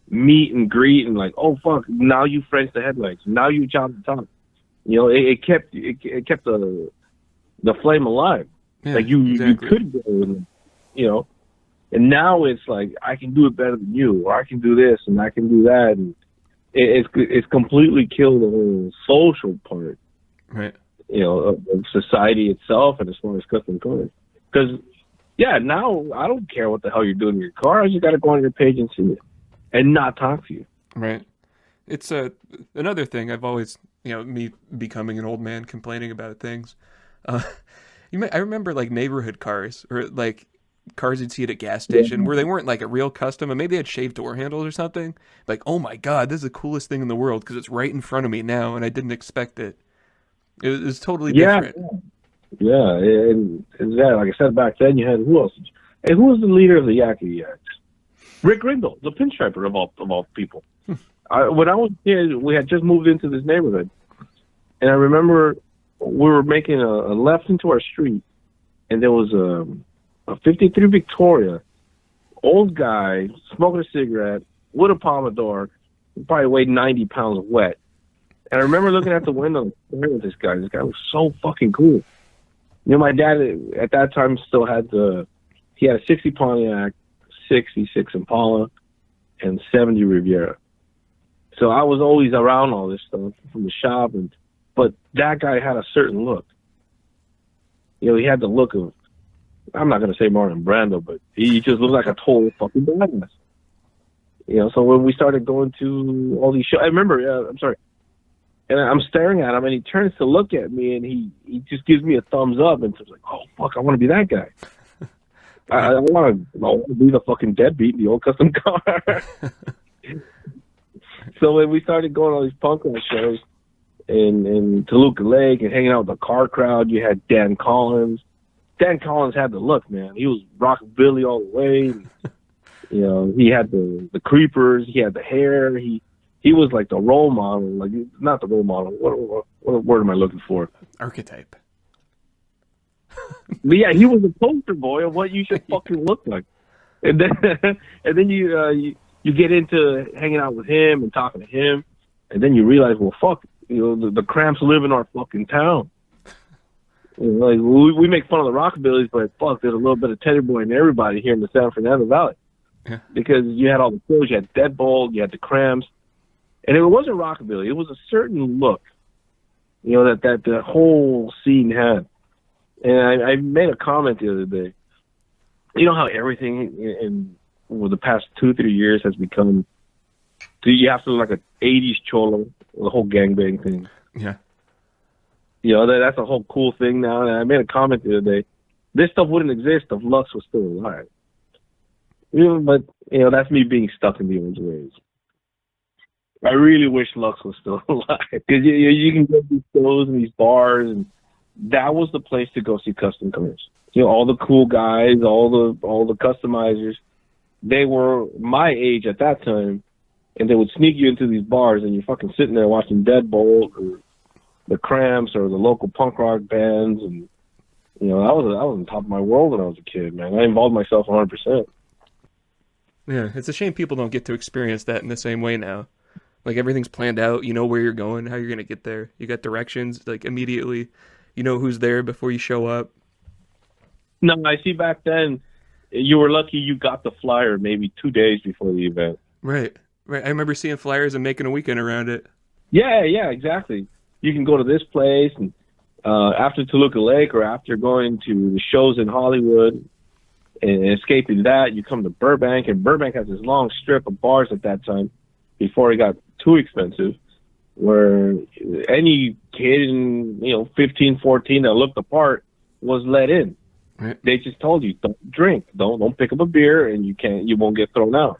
meet and greet and like, oh fuck, now you French the headlights, now you chop the top. You know, it kept the flame alive. Yeah, like you exactly. you could go and, you know, and now it's like I can do it better than you, or I can do this and I can do that, and it's completely killed the whole social part, right? You know, of society itself, and as far as custom cars, because yeah, now I don't care what the hell you're doing in your car. I just got to go on your page and see it, and not talk to you. Right. It's another thing I've always, you know, me becoming an old man complaining about things. I remember like neighborhood cars or like cars you'd see at a gas station where they weren't like a real custom and maybe they had shaved door handles or something. Like, oh my God, this is the coolest thing in the world because it's right in front of me now and I didn't expect it. It was totally different. Yeah, and that, like I said, back then you had who else? Hey, who was the leader of the Yakety Yaks? Rick Grindle, the pinstriper of all people. When I was a kid, we had just moved into this neighborhood, and I remember we were making a left into our street, and there was a 53 Victoria, old guy, smoking a cigarette, with a Pomodoro, probably weighed 90 pounds wet. And I remember looking at the window and staring at this guy. This guy was so fucking cool. You know, my dad at that time still had he had a 60 Pontiac, 66 Impala, and 70 Riviera. So I was always around all this stuff from the shop, but that guy had a certain look. You know, he had the look of, I'm not going to say Marlon Brando, but he just looked like a total fucking badass. You know, so when we started going to all these shows, I remember, I'm sorry, and I'm staring at him, and he turns to look at me, and he just gives me a thumbs up, and it's like, oh, fuck, I want to be that guy. I want to be the fucking deadbeat in the old custom car. So when we started going to all these punk rock shows in Toluca Lake and hanging out with the car crowd, you had Dan Collins. Dan Collins had the look, man. He was rockabilly all the way. You know, he had the creepers. He had the hair. He was like the role model. Like, not the role model. What word am I looking for? Archetype. But yeah, he was a poster boy of what you should fucking look like. And then and then you get into hanging out with him and talking to him, and then you realize, well, fuck, the Cramps live in our fucking town. Like we make fun of the Rockabillys, but fuck, there's a little bit of Teddy Boy in everybody here in the San Fernando Valley. Yeah. Because you had all the shows, you had Deadbolt, you had the Cramps, and it wasn't Rockabilly. It was a certain look, that the whole scene had. And I made a comment the other day. You know how everything in the past 2-3 years has become, you have to look like an 80s cholo, the whole gangbang thing. Yeah. That's a whole cool thing now. And I made a comment the other day. This stuff wouldn't exist if Lux was still alive. But that's me being stuck in the old ways. I really wish Lux was still alive, because you can go to these shows and these bars, and that was the place to go see custom cars. All the cool guys, all the customizers, they were my age at that time, and they would sneak you into these bars, and you're fucking sitting there watching Deadbolt or the Cramps or the local punk rock bands, and I was on top of my world when I was a kid, man. I involved myself 100%. Yeah, it's a shame people don't get to experience that in the same way now. Like, everything's planned out. You know where you're going, how you're going to get there. You got directions, like, immediately. You know who's there before you show up. No, I see back then, you were lucky you got the flyer maybe 2 days before the event. Right. I remember seeing flyers and making a weekend around it. Yeah, exactly. You can go to this place, and after Toluca Lake or after going to the shows in Hollywood and escaping that, you come to Burbank, and Burbank has this long strip of bars at that time before it got too expensive, where any kid in 15, 14 that looked the part was let in. Right. They just told you, don't drink, don't pick up a beer, and you won't get thrown out.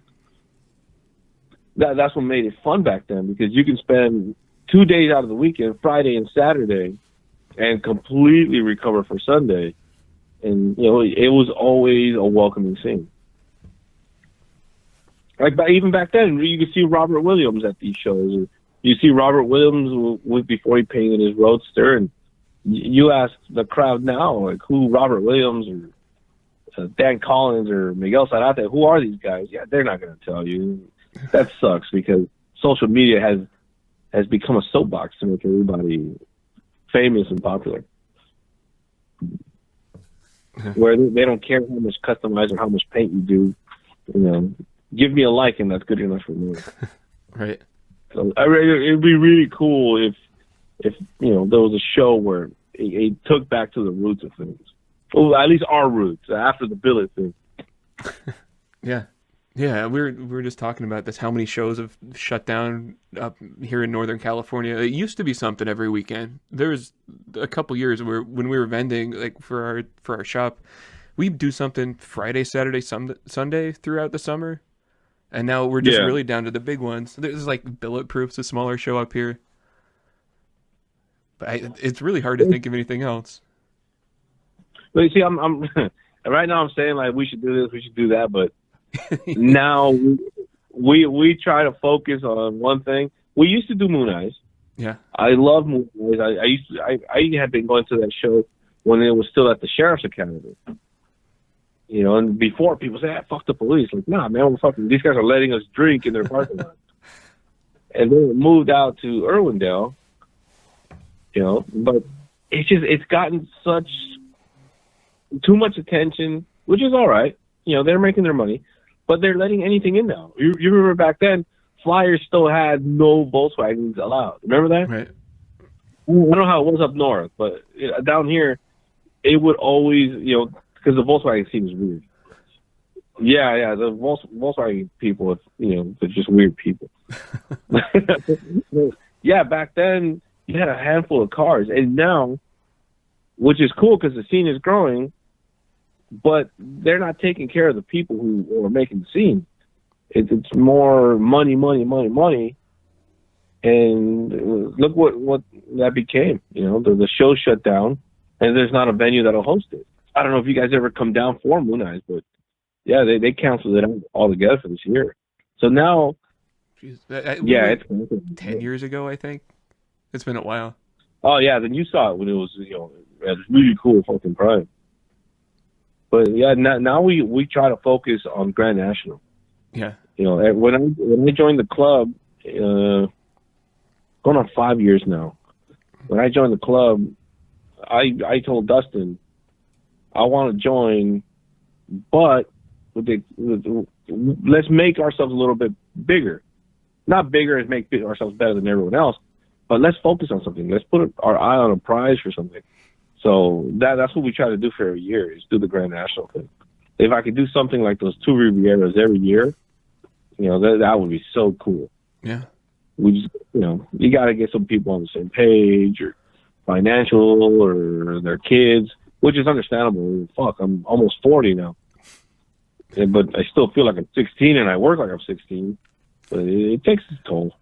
That's what made it fun back then, because you can spend 2 days out of the weekend, Friday and Saturday, and completely recover for Sunday. And it was always a welcoming scene. Like, even back then, you could see Robert Williams at these shows. You see Robert Williams before he painted his Roadster, and you ask the crowd now, like, who Robert Williams or Dan Collins or Miguel Zarate, who are these guys? Yeah, they're not going to tell you. That sucks, because social media has become a soapbox to make everybody famous and popular. Where they don't care how much customize or how much paint you do. Give me a like, and that's good enough for me. Right. So it'd be really cool if there was a show where it took back to the roots of things. Well, at least our roots, after the billet thing. Yeah, we were just talking about this. How many shows have shut down up here in Northern California? It used to be something every weekend. There was a couple years where, when we were vending, like for our shop, we'd do something Friday, Saturday, Sunday throughout the summer, and now we're just really down to the big ones. There's like Billet Proof's a smaller show up here, but it's really hard to think of anything else. But you see, I'm right now. I'm saying, like, we should do this, we should do that, but now we try to focus on one thing. We used to do Moon Eyes. Yeah, I love Moon Eyes. I had been going to that show when it was still at the Sheriff's Academy. And before, people say, fuck the police. Like, nah, man, these guys are letting us drink in their parking lot. And then it moved out to Irwindale, but it's gotten such too much attention, which is all right. They're making their money, but they're letting anything in now. You remember back then, Flyers still had no Volkswagens allowed. Remember that? Right. I don't know how it was up north, but down here, it would always, because the Volkswagen scene is weird. Yeah, the Volkswagen people, they're just weird people. Yeah, back then, you had a handful of cars, and now, which is cool because the scene is growing, but they're not taking care of the people who are making the scene. It's more money, and look what that became. The show shut down, and there's not a venue that'll host it. I don't know if you guys ever come down for Moon Eyes, but yeah, they canceled it altogether for this year. So now, it's 10 years ago, I think. It's been a while. Oh yeah, then you saw it when it was at this really cool fucking prime. But yeah, now we try to focus on Grand National. Yeah. You know, when I joined the club, going on 5 years now. When I joined the club, I told Dustin, I want to join, but let's make ourselves a little bit bigger. Not bigger as make ourselves better than everyone else, but let's focus on something. Let's put our eye on a prize for something. So that's what we try to do for every year, is do the Grand National thing. If I could do something like those 2 Rivieras every year, you know, that would be so cool. Yeah. We just, you know, you got to get some people on the same page, or financial, or their kids, which is understandable. Fuck, I'm almost 40 now. Yeah, but I still feel like I'm 16 and I work like I'm 16. But it takes its toll.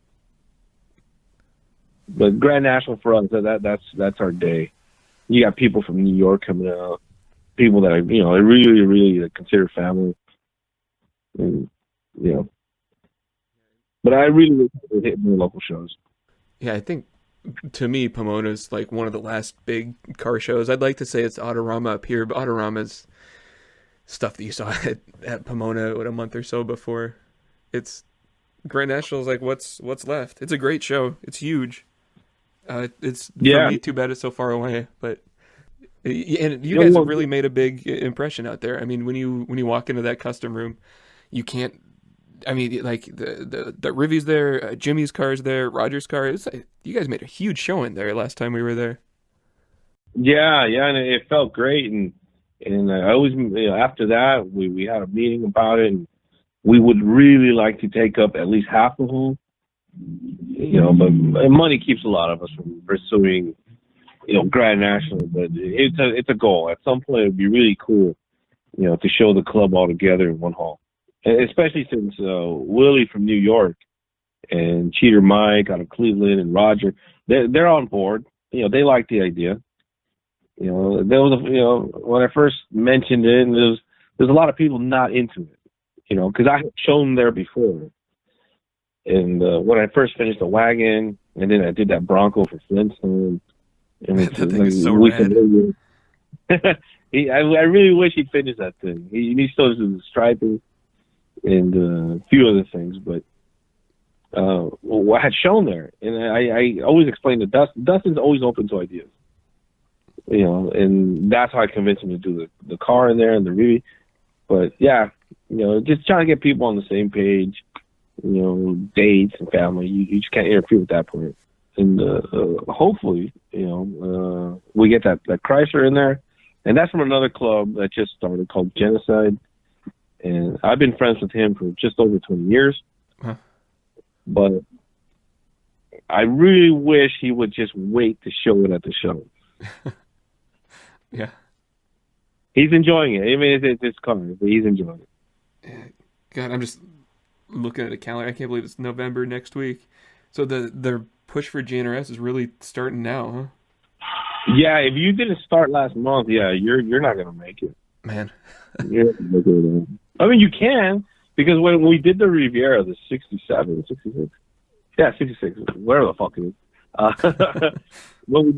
But Grand National for us, that's our day. You got people from New York coming out, people that I really consider family, and you know. But I really wish I could hit more local shows. Yeah, I think to me, Pomona's like one of the last big car shows. I'd like to say it's Autorama up here, but Autorama's stuff that you saw at Pomona a month or so before. It's Grand National's like what's left. It's a great show. It's huge. It's for me too bad it's so far away, but and you guys have really made a big impression out there. I mean, when you walk into that custom room, you can't. I mean, like the Rivy's there, Jimmy's car's there, Roger's car. You guys made a huge showing there last time we were there. Yeah, and it felt great, and I always, after that we had a meeting about it, and we would really like to take up at least half the hole. But money keeps a lot of us from pursuing, Grand National. But it's a goal. At some point, it'd be really cool, to show the club all together in one hall. And especially since Willie from New York and Cheater Mike out of Cleveland and Roger, they're on board. They like the idea. There was when I first mentioned it, and there's a lot of people not into it. Because I had shown there before. And when I first finished the wagon, and then I did that Bronco for Flintstone. And that thing is so rad. I really wish he'd finish that thing. He still does the striping and a few other things. But I had shown there. And I always explained to Dustin. Dustin's always open to ideas. And that's how I convinced him to do the car in there and the Ruby. But, yeah, just trying to get people on the same page. Dates and family. You just can't interfere with that point. And hopefully, we get that Chrysler in there. And that's from another club that just started called Genocide. And I've been friends with him for just over 20 years. Huh. But I really wish he would just wait to show it at the show. Yeah. He's enjoying it. I mean, it's coming, but he's enjoying it. God, I'm just looking at the calendar. I can't believe it's November next week. So their push for GNRS is really starting now, huh? Yeah, if you didn't start last month, you're not gonna make it, man. You're not gonna make it. I mean, you can, because when we did the Riviera, the 67, 66, 66, whatever the fuck it is. When we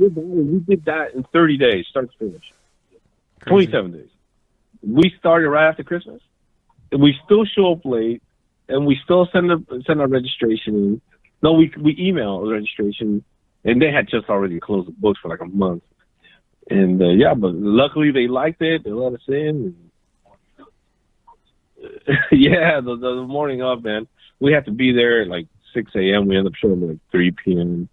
did that in 30 days, start to finish. Crazy. 27 days. We started right after Christmas, and we still show up late. And we still send our registration in. No, we email the registration, and they had just already closed the books for like a month. And but luckily they liked it. They let us in. The morning of, man, we had to be there at like 6 a.m. We ended up showing at like 3 p.m.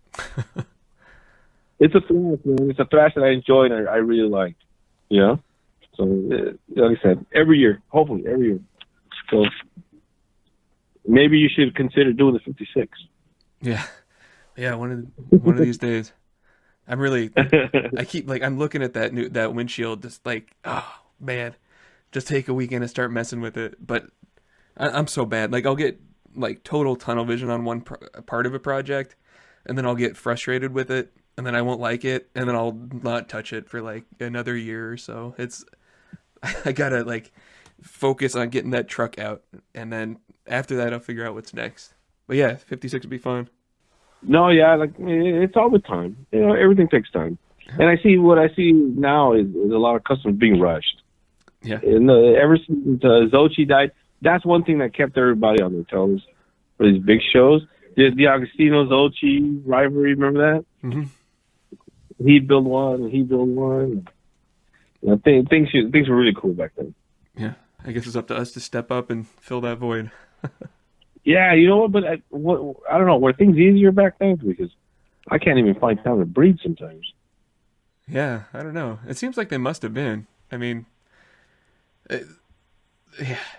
It's a thrash, man. It's a thrash that I enjoy and I really liked. So like I said, every year, hopefully every year. So. Maybe you should consider doing the 56. Yeah. One of these days. I'm really. I keep I'm looking at that windshield, just like, oh man, just take a weekend and start messing with it. But I'm so bad. Like I'll get like total tunnel vision on one part of a project, and then I'll get frustrated with it, and then I won't like it, and then I'll not touch it for like another year or so. I gotta focus on getting that truck out, and then after that I'll figure out what's next. But yeah, 56 would be fun. No, yeah, it's all the time. Everything takes time. And what I see now is a lot of customers being rushed. Yeah. And ever since Zochi died, that's one thing that kept everybody on their toes for these big shows. The Agostino Zochi rivalry, remember that? Mm-hmm. He'd build one, and he'd build one. You know, things were really cool back then. Yeah, I guess it's up to us to step up and fill that void. Yeah, you know what? But I don't know. Were things easier back then? Because I can't even find time to breed sometimes. Yeah, I don't know. It seems like they must have been. I mean,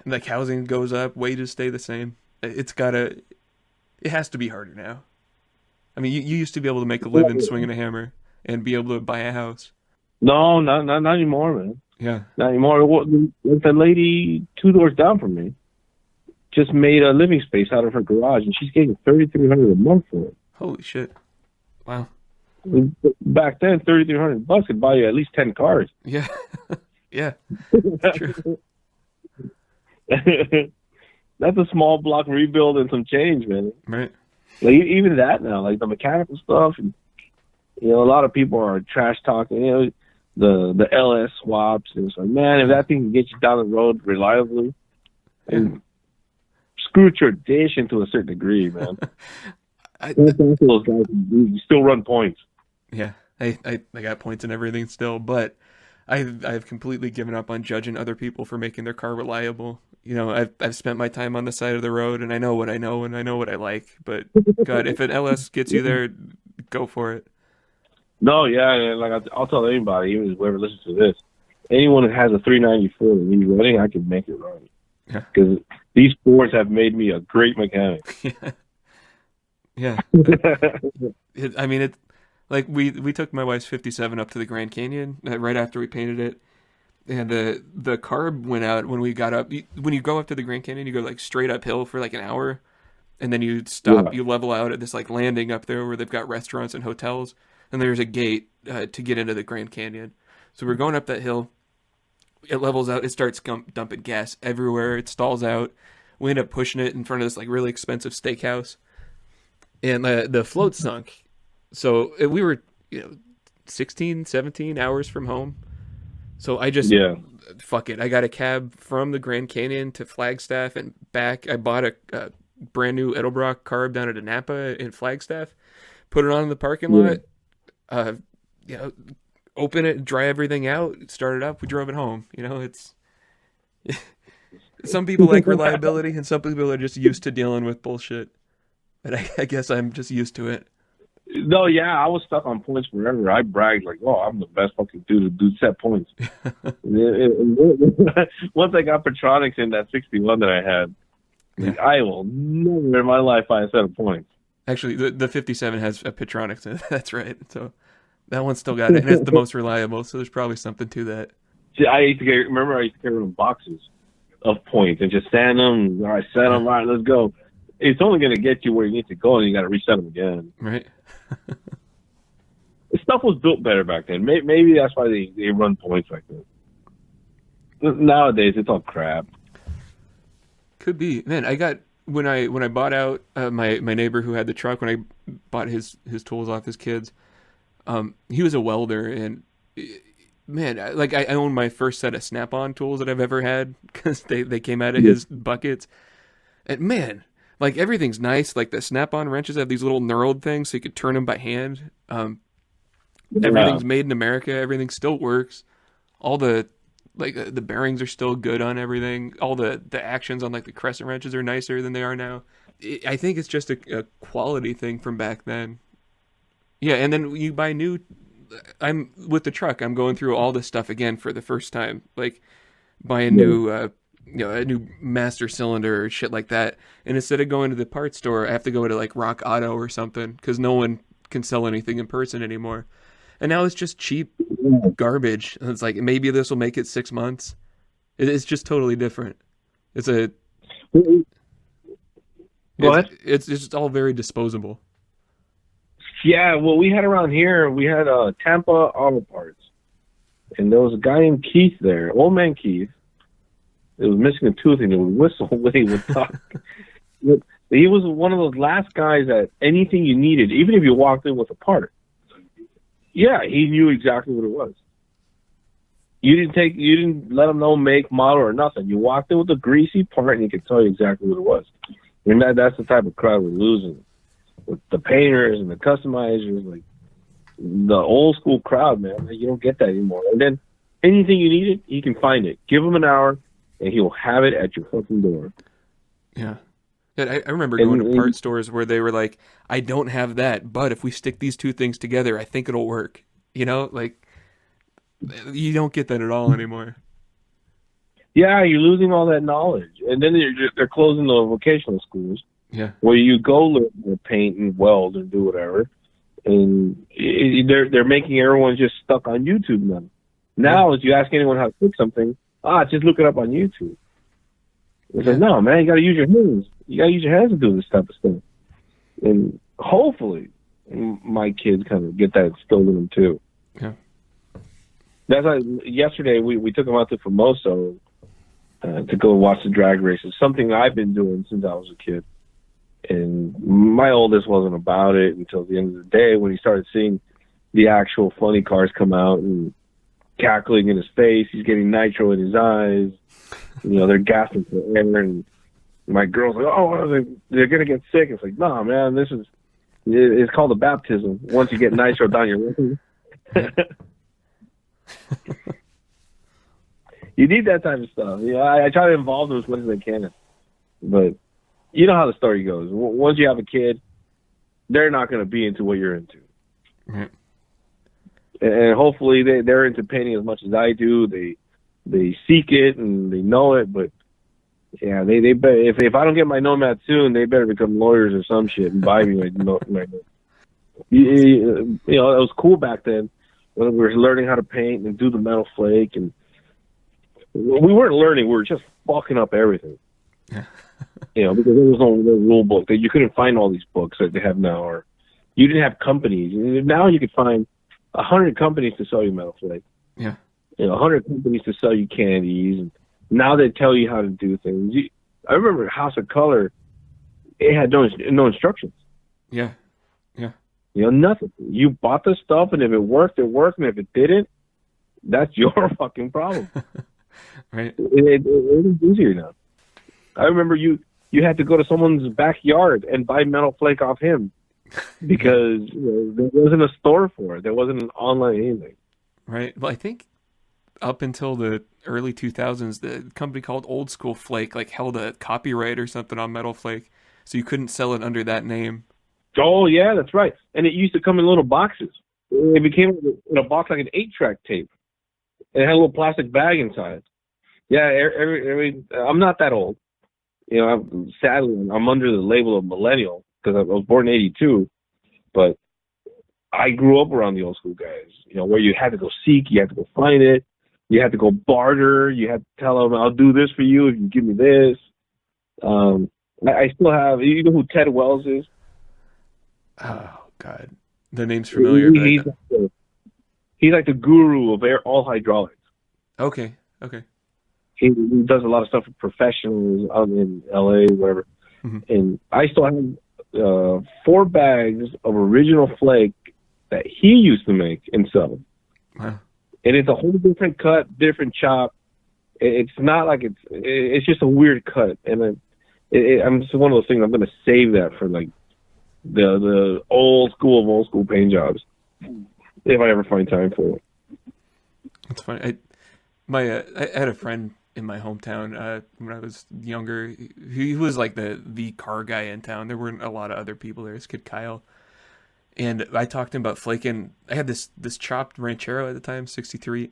like housing goes up, wages stay the same. It has to be harder now. I mean, you used to be able to make a living swinging a hammer and be able to buy a house. No, not anymore, man. Yeah. Not anymore. The lady 2 doors down from me just made a living space out of her garage, and she's getting $3,300 a month for it. Holy shit! Wow. Back then, $3,300 could buy you at least 10 cars. Yeah. Yeah. That's true. That's a small block rebuild and some change, man. Right. Like even that now, like the mechanical stuff, and you know, a lot of people are trash talking. You know, the LS swaps, and it's like, man, if that thing can get you down the road reliably, and screw tradition to a certain degree, man. Those guys still run points. Yeah, I got points and everything still, but I've completely given up on judging other people for making their car reliable. You know, I've spent my time on the side of the road, and I know what I know, and I know what I like. But God, if an LS gets you there, go for it. No, yeah, like I'll tell anybody, even whoever listens to this, anyone that has a 394 that needs running, I can make it run. Yeah. Because these Fords have made me a great mechanic. Yeah. I mean, it. Like we took my wife's 57 up to the Grand Canyon right after we painted it, and the carb went out when we got up. When you go up to the Grand Canyon, you go like straight uphill for like an hour, and then you stop. Yeah. You level out at this like landing up there where they've got restaurants and hotels, and there's a gate to get into the Grand Canyon. So we're going up that hill. It levels out. It starts dumping gas everywhere. It stalls out. We end up pushing it in front of this like really expensive steakhouse, and the float sunk. So we were, 16, 17 hours from home. So I just, fuck it. I got a cab from the Grand Canyon to Flagstaff and back. I bought a brand new Edelbrock carb down at Napa in Flagstaff, put it on in the parking lot, open it, dry everything out, start it up. We drove it home. It's some people like reliability and some people are just used to dealing with bullshit. But I guess I'm just used to it. No, yeah, I was stuck on points forever. I bragged like, "Oh, I'm the best fucking dude to do set points." Once I got Petronics in that 61 that I had, I will never in my life buy a set of points. Actually, the 57 has a Petronics in it. That's right. So that one's still got it, and it's the most reliable. So there's probably something to that. See, I used to carry around boxes of points and just sand them. All right, set them. All right, let's go. It's only going to get you where you need to go, and you got to reset them again. Right. The stuff was built better back then. Maybe that's why they run points like that. Nowadays, it's all crap. Could be. Man, I got when I bought out my neighbor who had the truck, when I bought his tools off his kids. He was a welder, and man, I own my first set of Snap-on tools that I've ever had because they came out of his buckets, and man. Like, everything's nice. Like, the Snap-on wrenches have these little knurled things so you could turn them by hand. Everything's made in America. Everything still works. All the bearings are still good on everything. All the actions on, like, the crescent wrenches are nicer than they are now. I think it's just a quality thing from back then. Yeah, and then you buy new... I'm with the truck. I'm going through all this stuff again for the first time. Like, buying new... a new master cylinder or shit like that. And instead of going to the parts store, I have to go to like Rock Auto or something because no one can sell anything in person anymore. And now it's just cheap garbage. And it's like, maybe this will make it 6 months. It's just totally different. It's just all very disposable. Yeah, well, we had around here, we had Tampa Auto Parts. And there was a guy named Keith there, old man Keith. It was missing a tooth and he would whistle when he would talk. He was one of those last guys that anything you needed, even if you walked in with a part, he knew exactly what it was. You didn't let them know make, model, or nothing. You walked in with a greasy part, and he could tell you exactly what it was. And that's the type of crowd we're losing with the painters and the customizers, like the old school crowd, man. You don't get that anymore. And then anything you needed, you can find it. Give him an hour, and he'll have it at your fucking door. Yeah. I remember going to part stores where they were like, I don't have that, but if we stick these two things together, I think it'll work. You know, like, you don't get that at all anymore. Yeah, you're losing all that knowledge. And then they're closing the vocational schools. Yeah. Where you go learn to paint and weld and do whatever. And they're making everyone just stuck on YouTube now. Now, if you ask anyone how to fix something, just look it up on YouTube. It's like, no, man, you got to use your hands. You got to use your hands to do this type of stuff. And hopefully, my kids kind of get that instilled in them too. Yeah. That's like yesterday we took them out to Formoso to go watch the drag races. Something I've been doing since I was a kid. And my oldest wasn't about it until the end of the day when he started seeing the actual funny cars come out and cackling in his face. He's getting nitro in his eyes. You know, they're gasping for air. And my girl's like, oh, they're going to get sick. It's like, no, man, it's called a baptism once you get nitro down your leg. You need that type of stuff. Yeah, I try to involve them as much as I can. But you know how the story goes. Once you have a kid, they're not going to be into what you're into. Right. And hopefully they're into painting as much as I do. They seek it and they know it. But yeah, they if I don't get my Nomad soon, they better become lawyers or some shit and buy me my you know, it was cool back then when we were learning how to paint and do the metal flake, and we weren't learning. We were just fucking up everything. Yeah. You know, because there was no rule book. That you couldn't find all these books that they have now, or you didn't have companies. Now you could find 100 companies to sell you metal flake. Yeah. You know, 100 companies to sell you candies, and now they tell you how to do things. I remember House of Color, it had no instructions. Yeah. Yeah. You know, nothing. You bought the stuff, and if it worked, it worked, and if it didn't, that's your fucking problem. Right. It is easier now. I remember you had to go to someone's backyard and buy metal flake off him because there wasn't a store for it. There wasn't an online anything. Right. Well, I think up until the early 2000s, the company called Old School Flake held a copyright or something on metal flake, so you couldn't sell it under that name. Oh yeah, that's right. And it used to come in little boxes. It became in a box like an 8-track tape. It had a little plastic bag inside. Yeah, I'm not that old. You know, sadly, I'm under the label of millennial because I was born in '82, but I grew up around the old school guys. You know, where you had to go seek, you had to go find it, you had to go barter, you had to tell them, "I'll do this for you if you give me this." I still have. You know who Ted Wells is? Oh God, the name's familiar. He's like the guru of all hydraulics. Okay. He does a lot of stuff for professionals out in LA, whatever. Mm-hmm. And I still have 4 bags of original flake that he used to make and sell. Wow. And it's a whole different cut, different chop. It's not like it's just a weird cut. And I'm just one of those things. I'm going to save that for like the old school paint jobs if I ever find time for it. That's funny. I had a friend in my hometown when I was younger. He was like the car guy in town. There weren't a lot of other people there. His kid Kyle, and I talked to him about flaking. I had this chopped Ranchero at the time, 63,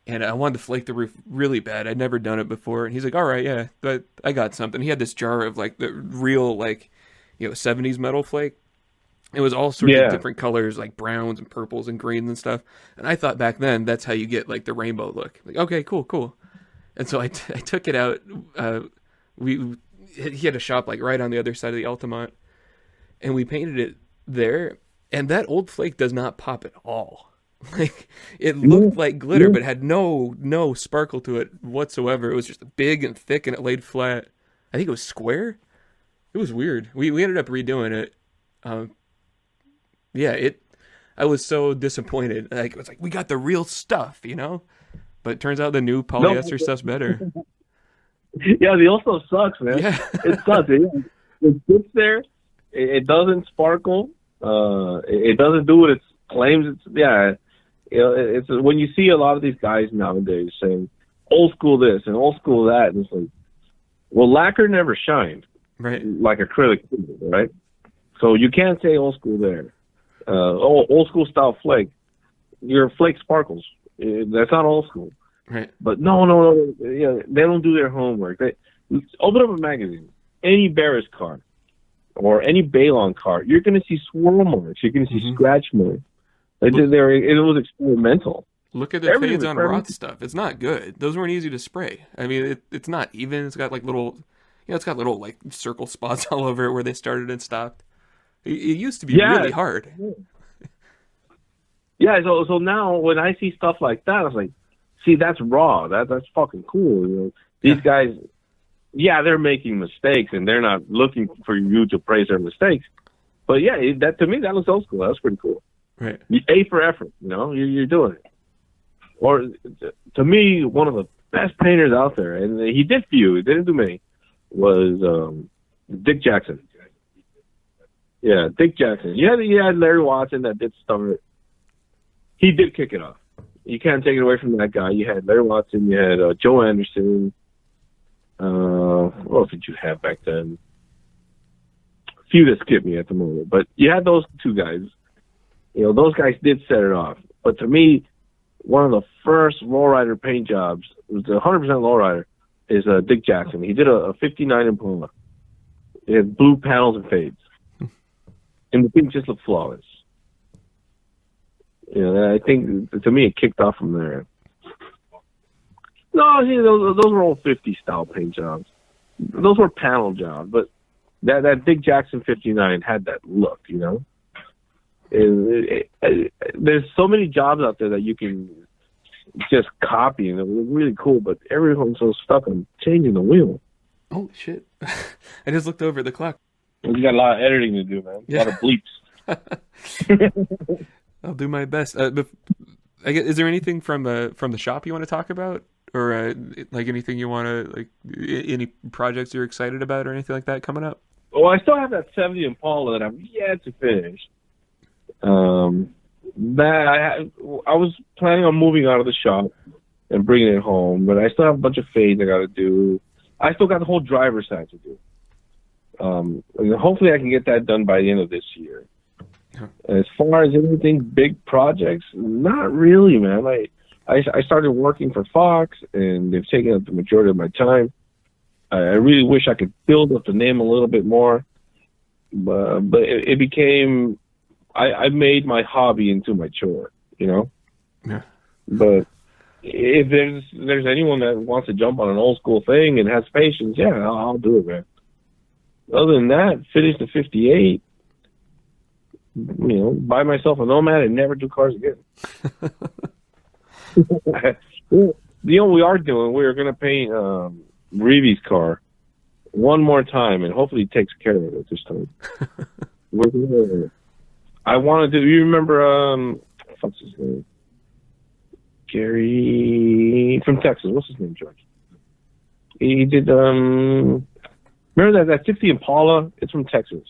and I wanted to flake the roof really bad. I'd never done it before, and he's like, "All right, yeah, but I got something." He had this jar of like the real 70s metal flake. It was all sorts of different colors, like browns and purples and greens and stuff. And I thought back then that's how you get like the rainbow look. Like, okay, cool. And so I took it out. He had a shop like right on the other side of the Altamont, and we painted it there. And that old flake does not pop at all. Like it looked like glitter, but had no sparkle to it whatsoever. It was just big and thick, and it laid flat. I think it was square. It was weird. We ended up redoing it. I was so disappointed. Like it was like we got the real stuff, you know. but it turns out the new No, polyester stuff's better. yeah, the old stuff sucks, man. Yeah. It sucks. It sits there. It doesn't sparkle. It doesn't do what it claims. It's when you see a lot of these guys nowadays saying old school this and old school that, and it's like, well, lacquer never shined, Right. like acrylic, right? So you can't say old school there. Old school style flake, your flake sparkles. That's not old school. Right. But no. Yeah, they don't do their homework. They open up a magazine, any Barris car or any Balon car, you're going to see swirl marks. You're going to see scratch marks. It was experimental. Look at the fades on Roth stuff. It's not good. Those weren't easy to spray. I mean, it's not even. It's got like little, it's got little like circle spots all over it where they started and stopped. It used to be really hard. Yeah. So now when I see stuff like that, I was like, see, that's raw. That's fucking cool. You know, these guys, they're making mistakes and they're not looking for you to praise their mistakes. But yeah, that to me that looks old school. That's pretty cool. Right. A for effort. You know, you're doing it. Or to me, one of the best painters out there, and he did few, he didn't do many, was Dick Jackson. Yeah, Dick Jackson. You had Larry Watson that did start. He did kick it off. You can't take it away from that guy. You had Larry Watson. You had Joe Anderson. What else did you have back then? A few that skip me at the moment. But you had those two guys. You know, those guys did set it off. But to me, one of the first lowrider paint jobs, it was 100% lowrider, is Dick Jackson. He did a 59 Impala. It had blue panels and fades. And the thing just looked flawless. You know, I think, to me, it kicked off from there. No, see, those were old 50 style paint jobs. Those were panel jobs, but that Dick Jackson 59 had that look, you know? There's so many jobs out there that you can just copy, and it was really cool, but everyone's so stuck on changing the wheel. Oh, shit. I just looked over at the clock. You got a lot of editing to do, man. A lot of bleeps. I'll do my best. Is there anything from the shop you want to talk about, or like anything you want to like any projects you're excited about or anything like that coming up? Well, I still have that 70 Impala that I'm yet to finish. That I was planning on moving out of the shop and bringing it home, but I still have a bunch of fades I got to do. I still got the whole driver's side to do. And hopefully I can get that done by the end of this year. As far as anything big projects, not really, man. I started working for Fox, and they've taken up the majority of my time. I really wish I could build up the name a little bit more, but it became. I made my hobby into my chore, you know. Yeah. But if there's anyone that wants to jump on an old school thing and has patience, yeah, I'll do it, man. Other than that, finish the 58. You know, buy myself a Nomad and never do cars again. You know, we are going to paint Reevy's car one more time, and hopefully he takes care of it this time. I wanted to. You remember? What's his name? Gary from Texas. What's his name, George? He did. Remember that 60 Impala? It's from Texas.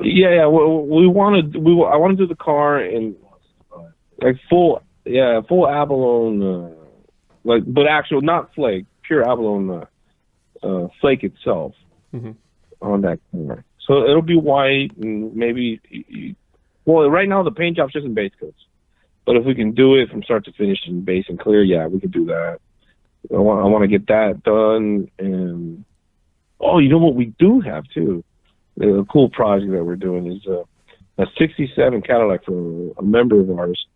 Yeah. We wanted. I want to do the car in like full abalone, but actual, not flake, pure abalone flake itself on that car. So it'll be white and maybe. Well, right now the paint job's just in base coats, but if we can do it from start to finish in base and clear, yeah, we can do that. I want to get that done. And you know what we do have too? A cool project that we're doing is a 67 Cadillac for a member of ours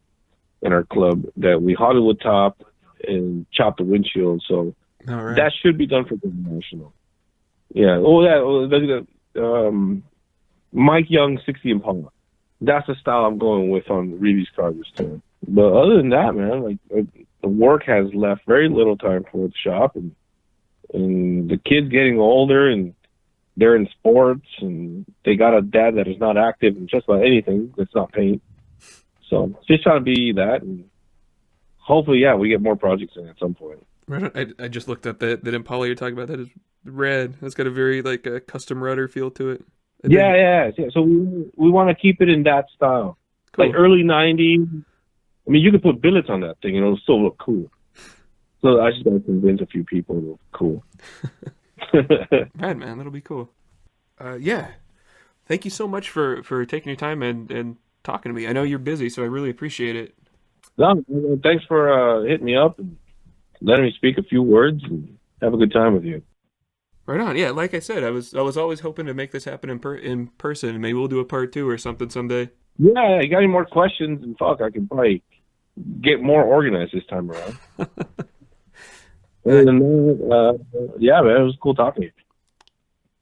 in our club that we Hollywood top and chopped the windshield. So that should be done for the national. Yeah. Mike Young 60 Impala. That's the style I'm going with on Reevy's car this time. But other than that, man, like the work has left very little time for the shop, and the kids getting older and they're in sports and they got a dad that is not active in just about anything that's not paint. So just trying to be that, and hopefully, we get more projects in at some point. Right. I just looked up that Impala you're talking about. That is red. It's got a very like a custom rudder feel to it. Yeah. So we want to keep it in that style, Cool. like early '90s. I mean, you could put billets on that thing, and it'll still look cool. So I just got to convince a few people it'll look cool. Rad, man. That'll be cool. Yeah. Thank you so much for taking your time and talking to me. I know you're busy, so I really appreciate it. No, thanks for hitting me up and letting me speak a few words and have a good time with you. Right on. Yeah, like I said, I was always hoping to make this happen in person. Maybe we'll do a part 2 or something someday. Yeah, you got any more questions? And fuck, I can probably get more organized this time around. And yeah, man, it was cool talking to you.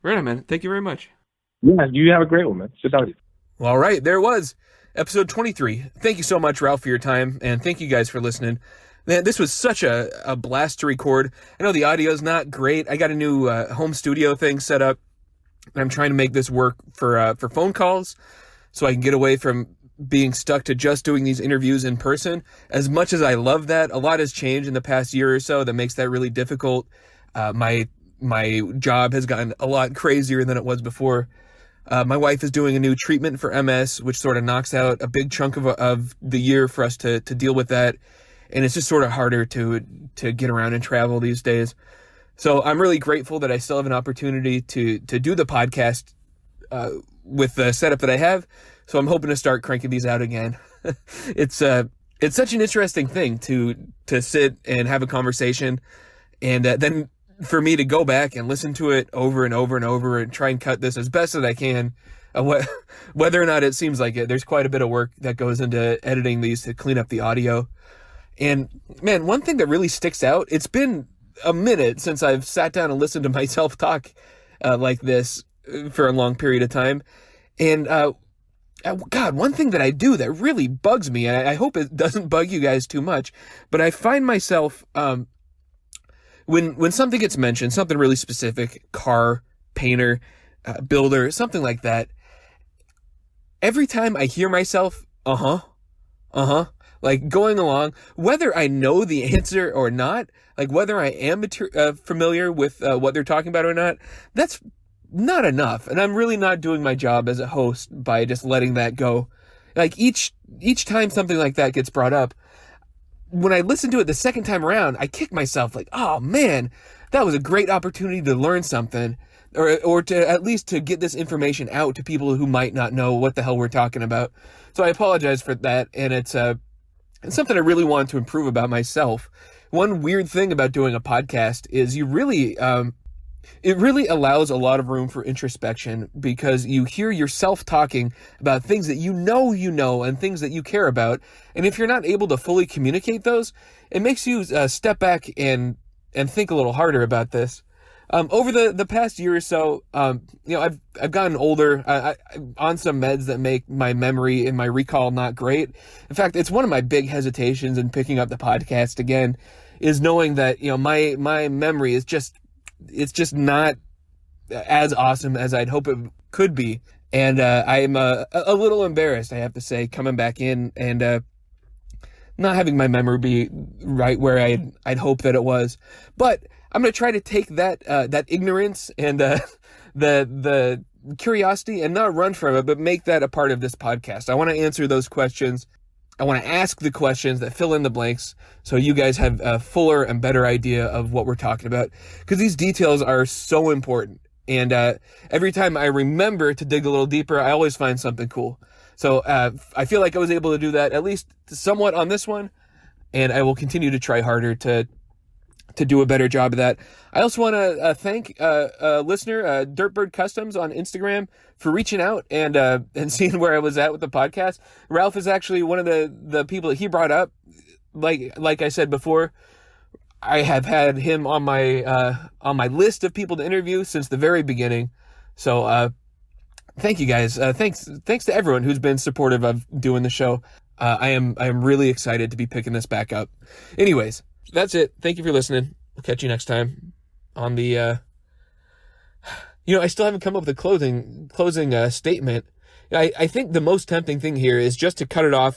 Right on, man. Thank you very much. Yeah, you have a great one, man. Good talking to you. Well, all right, there it was. Episode 23. Thank you so much, Ralph, for your time, and thank you guys for listening. Man, this was such a blast to record. I know the audio's not great. I got a new home studio thing set up, and I'm trying to make this work for phone calls so I can get away from being stuck to just doing these interviews in person. As much as I love that, a lot has changed in the past year or so that makes that really difficult. My job has gotten a lot crazier than it was before. My wife is doing a new treatment for MS, which sort of knocks out a big chunk of the year for us to deal with that. And it's just sort of harder to get around and travel these days. So I'm really grateful that I still have an opportunity to do the podcast with the setup that I have. So I'm hoping to start cranking these out again. It's such an interesting thing to sit and have a conversation, and then for me to go back and listen to it over and over and over and try and cut this as best as I can. Whether or not it seems like it, there's quite a bit of work that goes into editing these to clean up the audio. And man, one thing that really sticks out, it's been a minute since I've sat down and listened to myself talk like this for a long period of time. And God, one thing that I do that really bugs me, and I hope it doesn't bug you guys too much, but I find myself, when something gets mentioned, something really specific, car, painter, builder, something like that, every time I hear myself, like going along, whether I know the answer or not, like whether I am familiar with what they're talking about or not, that's not enough. And I'm really not doing my job as a host by just letting that go. Like each time something like that gets brought up, when I listen to it the second time around, I kick myself like, oh man, that was a great opportunity to learn something, or to at least to get this information out to people who might not know what the hell we're talking about. So I apologize for that, and it's something I really want to improve about myself. One weird thing about doing a podcast is you really, it really allows a lot of room for introspection, because you hear yourself talking about things that you know and things that you care about. And if you're not able to fully communicate those, it makes you step back and think a little harder about this. Over the past year or so, I've gotten older. I'm on some meds that make my memory and my recall not great. In fact, it's one of my big hesitations in picking up the podcast again, is knowing that, my memory is it's just not as awesome as I'd hope it could be. And I'm a little embarrassed, I have to say, coming back in and not having my memory be right where I'd hoped that it was. But I'm going to try to take that ignorance and the curiosity and not run from it, but make that a part of this podcast. I want to answer those questions. I want to ask the questions that fill in the blanks so you guys have a fuller and better idea of what we're talking about, because these details are so important. And every time I remember to dig a little deeper, I always find something cool. So I feel like I was able to do that at least somewhat on this one, and I will continue to try harder to do a better job of that. I also want to thank a listener, Dirtbird Customs on Instagram, for reaching out and seeing where I was at with the podcast. Ralph is actually one of the people that he brought up. Like I said before, I have had him on my list of people to interview since the very beginning. So thank you guys. Thanks to everyone who's been supportive of doing the show. I am really excited to be picking this back up. Anyways, that's it. Thank you for listening. We'll catch you next time on the, I still haven't come up with a closing statement. I think the most tempting thing here is just to cut it off